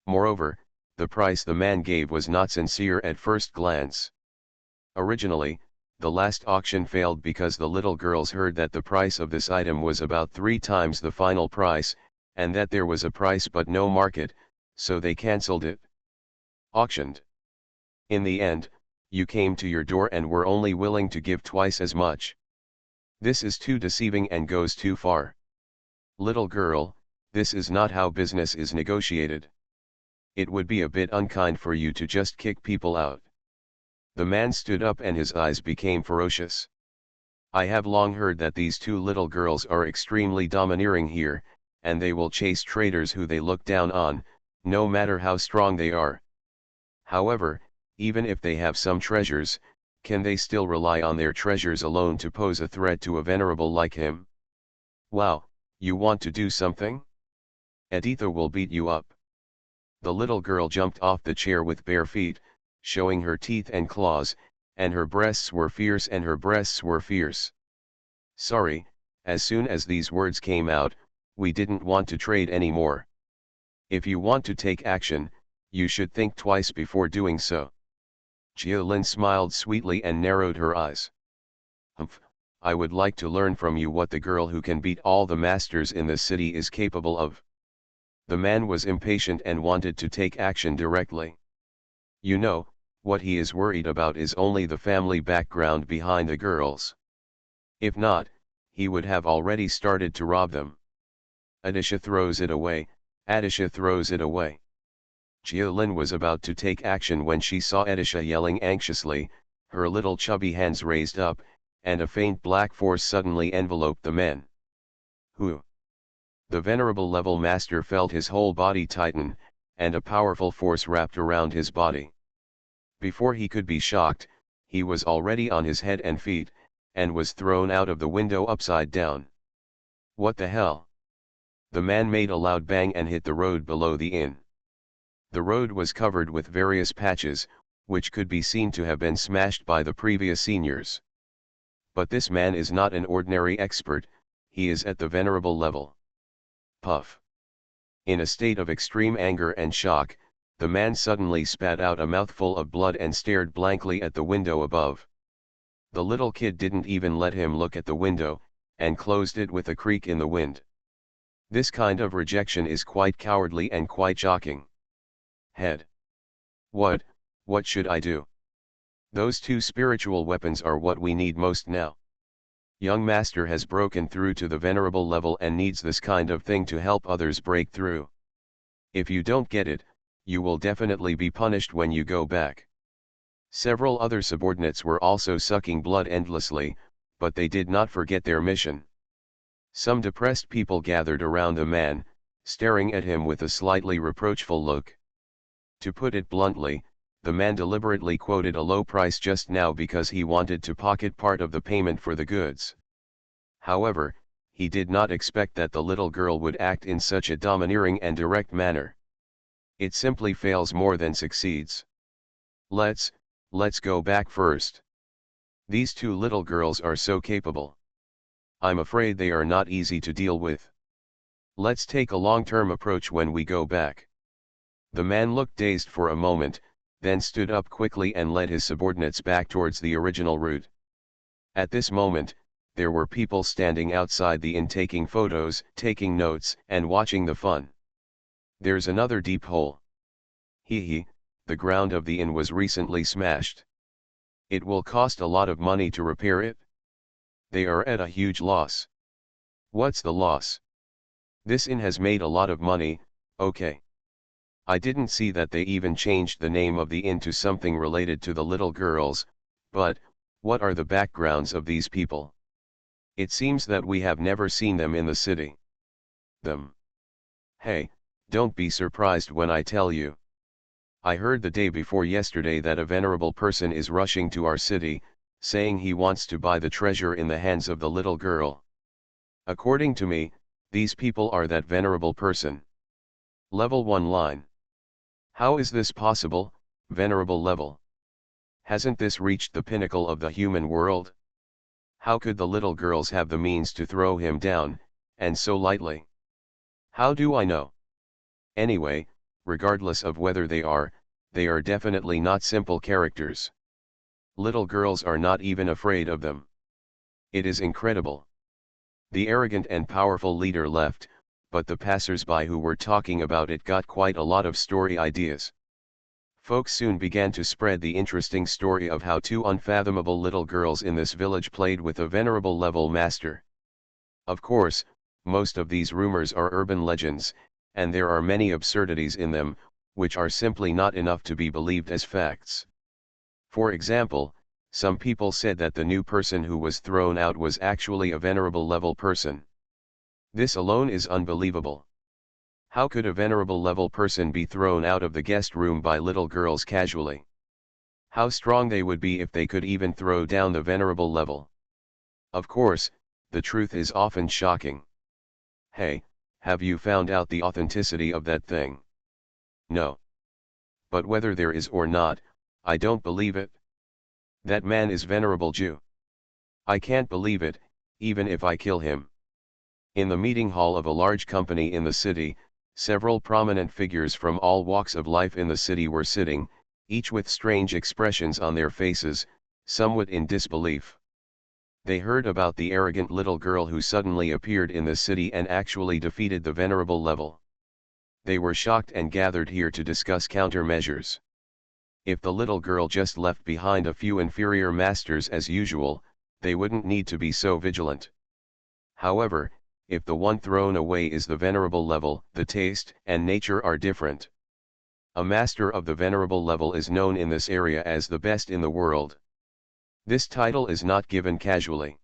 Speaker 1: Moreover, the price the man gave was not sincere at first glance. Originally, the last auction failed because the little girls heard that the price of this item was about 3 times the final price, and that there was a price but no market, so they cancelled it. Auctioned. In the end, you came to your door and were only willing to give twice as much. This is too deceiving and goes too far. Little girl, this is not how business is negotiated. It would be a bit unkind for you to just kick people out. The man stood up and his eyes became ferocious. I have long heard that these two little girls are extremely domineering here, and they will chase traders who they look down on, no matter how strong they are. However, even if they have some treasures, can they still rely on their treasures alone to pose a threat to a venerable like him? Wow, you want to do something? Editha will beat you up. The little girl jumped off the chair with bare feet, showing her teeth and claws, and her breasts were fierce. Sorry, as soon as these words came out, we didn't want to trade anymore. If you want to take action, you should think twice before doing so. Jialin smiled sweetly and narrowed her eyes. Humph, I would like to learn from you what the girl who can beat all the masters in the city is capable of. The man was impatient and wanted to take action directly. You know, what he is worried about is only the family background behind the girls. If not, he would have already started to rob them. Adisha throws it away, Adisha throws it away. Jialin was about to take action when she saw Adisha yelling anxiously, her little chubby hands raised up, and a faint black force suddenly enveloped the man. Who? The venerable level master felt his whole body tighten, and a powerful force wrapped around his body. Before he could be shocked, he was already on his head and feet, and was thrown out of the window upside down. What the hell? The man made a loud bang and hit the road below the inn. The road was covered with various patches, which could be seen to have been smashed by the previous seniors. But this man is not an ordinary expert, he is at the venerable level. Puff. In a state of extreme anger and shock, The man suddenly spat out a mouthful of blood and stared blankly at the window above. The little kid didn't even let him look at the window, and closed it with a creak in the wind. This kind of rejection is quite cowardly and quite shocking. Head. What should I do? Those two spiritual weapons are what we need most now. Young master has broken through to the venerable level and needs this kind of thing to help others break through. If you don't get it, you will definitely be punished when you go back. Several other subordinates were also sucking blood endlessly, but they did not forget their mission. Some depressed people gathered around the man, staring at him with a slightly reproachful look. To put it bluntly, the man deliberately quoted a low price just now because he wanted to pocket part of the payment for the goods. However, he did not expect that the little girl would act in such a domineering and direct manner. It simply fails more than succeeds. Let's go back first. These two little girls are so capable. I'm afraid they are not easy to deal with. Let's take a long-term approach when we go back. The man looked dazed for a moment, then stood up quickly and led his subordinates back towards the original route. At this moment, there were people standing outside the inn taking photos, taking notes, and watching the fun. There's another deep hole. Hee, the ground of the inn was recently smashed. It will cost a lot of money to repair it. They are at a huge loss. What's the loss? This inn has made a lot of money, okay. I didn't see that they even changed the name of the inn to something related to the little girls, but, what are the backgrounds of these people? It seems that we have never seen them in the city. Them. Hey, don't be surprised when I tell you. I heard the day before yesterday that a venerable person is rushing to our city, saying he wants to buy the treasure in the hands of the little girl. According to me, these people are that venerable person. Level 1 line. How is this possible, venerable level? Hasn't this reached the pinnacle of the human world? How could the little girls have the means to throw him down, and so lightly? How do I know? Anyway, regardless of whether they are definitely not simple characters. Little girls are not even afraid of them. It is incredible. The arrogant and powerful leader left, but the passers-by who were talking about it got quite a lot of story ideas. Folks soon began to spread the interesting story of how two unfathomable little girls in this village played with a venerable level master. Of course, most of these rumors are urban legends, and there are many absurdities in them, which are simply not enough to be believed as facts. For example, some people said that the new person who was thrown out was actually a venerable level person. This alone is unbelievable. How could a venerable level person be thrown out of the guest room by little girls casually? How strong they would be if they could even throw down the venerable level. Of course, the truth is often shocking. Hey, have you found out the authenticity of that thing? No. But whether there is or not, I don't believe it. That man is venerable Jew. I can't believe it, even if I kill him. In the meeting hall of a large company in the city, several prominent figures from all walks of life in the city were sitting, each with strange expressions on their faces, somewhat in disbelief. They heard about the arrogant little girl who suddenly appeared in the city and actually defeated the venerable level. They were shocked and gathered here to discuss countermeasures. If the little girl just left behind a few inferior masters as usual, they wouldn't need to be so vigilant. However, if the one thrown away is the venerable level, the taste and nature are different. A master of the venerable level is known in this area as the best in the world. This title is not given casually.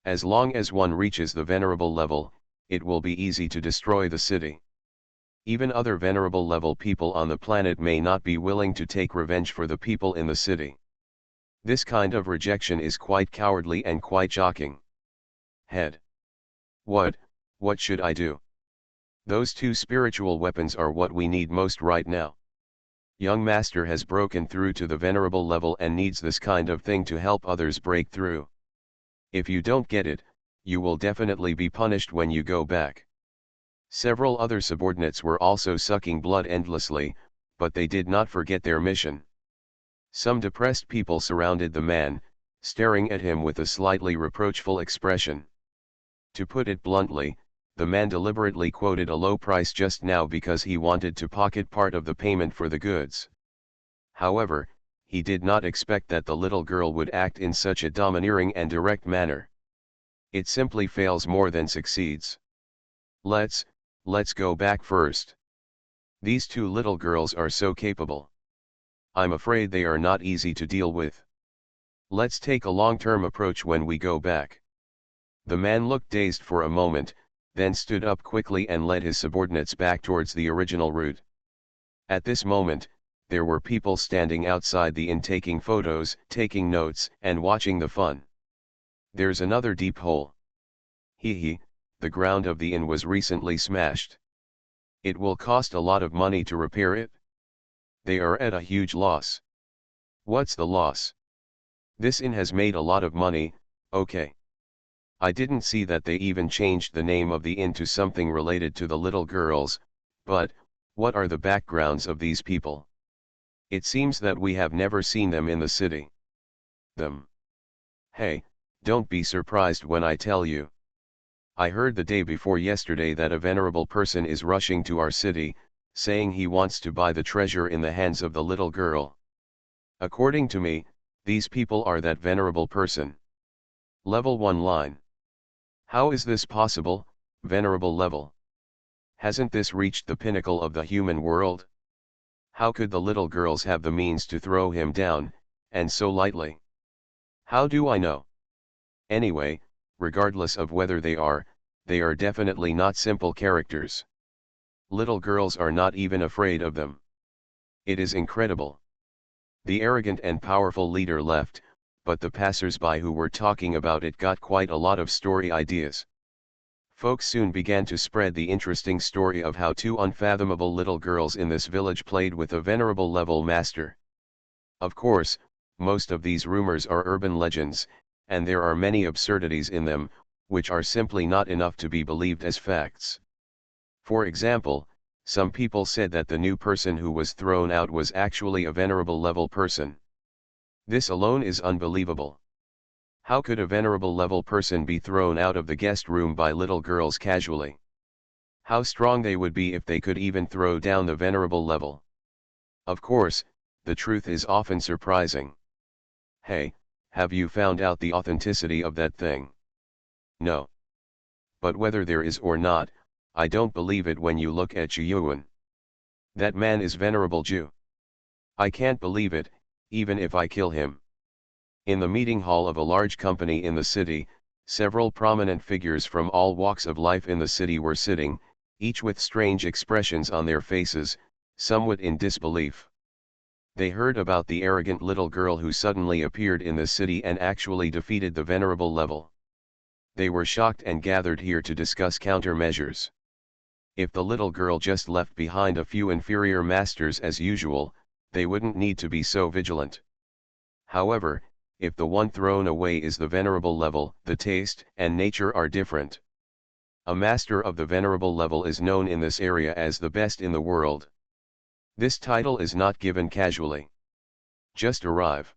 Speaker 1: As long as one reaches the venerable level, it will be easy to destroy the city. Even other venerable level people on the planet may not be willing to take revenge for the people in the city. This kind of rejection is quite cowardly and quite shocking. Head. What should I do? Those two spiritual weapons are what we need most right now. Young master has broken through to the venerable level and needs this kind of thing to help others break through. If you don't get it, you will definitely be punished when you go back. Several other subordinates were also sucking blood endlessly, but they did not forget their mission. Some depressed people surrounded the man, staring at him with a slightly reproachful expression. To put it bluntly, the man deliberately quoted a low price just now because he wanted to pocket part of the payment for the goods. However, he did not expect that the little girl would act in such a domineering and direct manner. It simply fails more than succeeds. Let's go back first. These two little girls are so capable. I'm afraid they are not easy to deal with. Let's take a long-term approach when we go back. The man looked dazed for a moment, then stood up quickly and led his subordinates back towards the original route. At this moment, there were people standing outside the inn taking photos, taking notes, and watching the fun. There's another deep hole. Hee, the ground of the inn was recently smashed. It will cost a lot of money to repair it. They are at a huge loss. What's the loss? This inn has made a lot of money, okay. I didn't see that they even changed the name of the inn to something related to the little girls, but, what are the backgrounds of these people? It seems that we have never seen them in the city. Them. Hey, don't be surprised when I tell you. I heard the day before yesterday that a venerable person is rushing to our city, saying he wants to buy the treasure in the hands of the little girl. According to me, these people are that venerable person. Level 1 line. How is this possible, venerable level? Hasn't this reached the pinnacle of the human world? How could the little girls have the means to throw him down, and so lightly? How do I know? Anyway, regardless of whether they are definitely not simple characters. Little girls are not even afraid of them. It is incredible. The arrogant and powerful leader left, but the passers-by who were talking about it got quite a lot of story ideas. Folks soon began to spread the interesting story of how two unfathomable little girls in this village played with a venerable level master. Of course, most of these rumors are urban legends, and there are many absurdities in them, which are simply not enough to be believed as facts. For example, some people said that the new person who was thrown out was actually a venerable level person. This alone is unbelievable. How could a venerable level person be thrown out of the guest room by little girls casually? How strong they would be if they could even throw down the venerable level. Of course, the truth is often surprising. Hey, have you found out the authenticity of that thing? No. But whether there is or not, I don't believe it when you look at Yuan. That man is venerable Jew. I can't believe it, even if I kill him. In the meeting hall of a large company in the city, several prominent figures from all walks of life in the city were sitting, each with strange expressions on their faces, somewhat in disbelief. They heard about the arrogant little girl who suddenly appeared in the city and actually defeated the venerable level. They were shocked and gathered here to discuss countermeasures. If the little girl just left behind a few inferior masters as usual, they wouldn't need to be so vigilant. However, if the one thrown away is the venerable level, the taste and nature are different. A master of the venerable level is known in this area as the best in the world. This title is not given casually. Just arrive.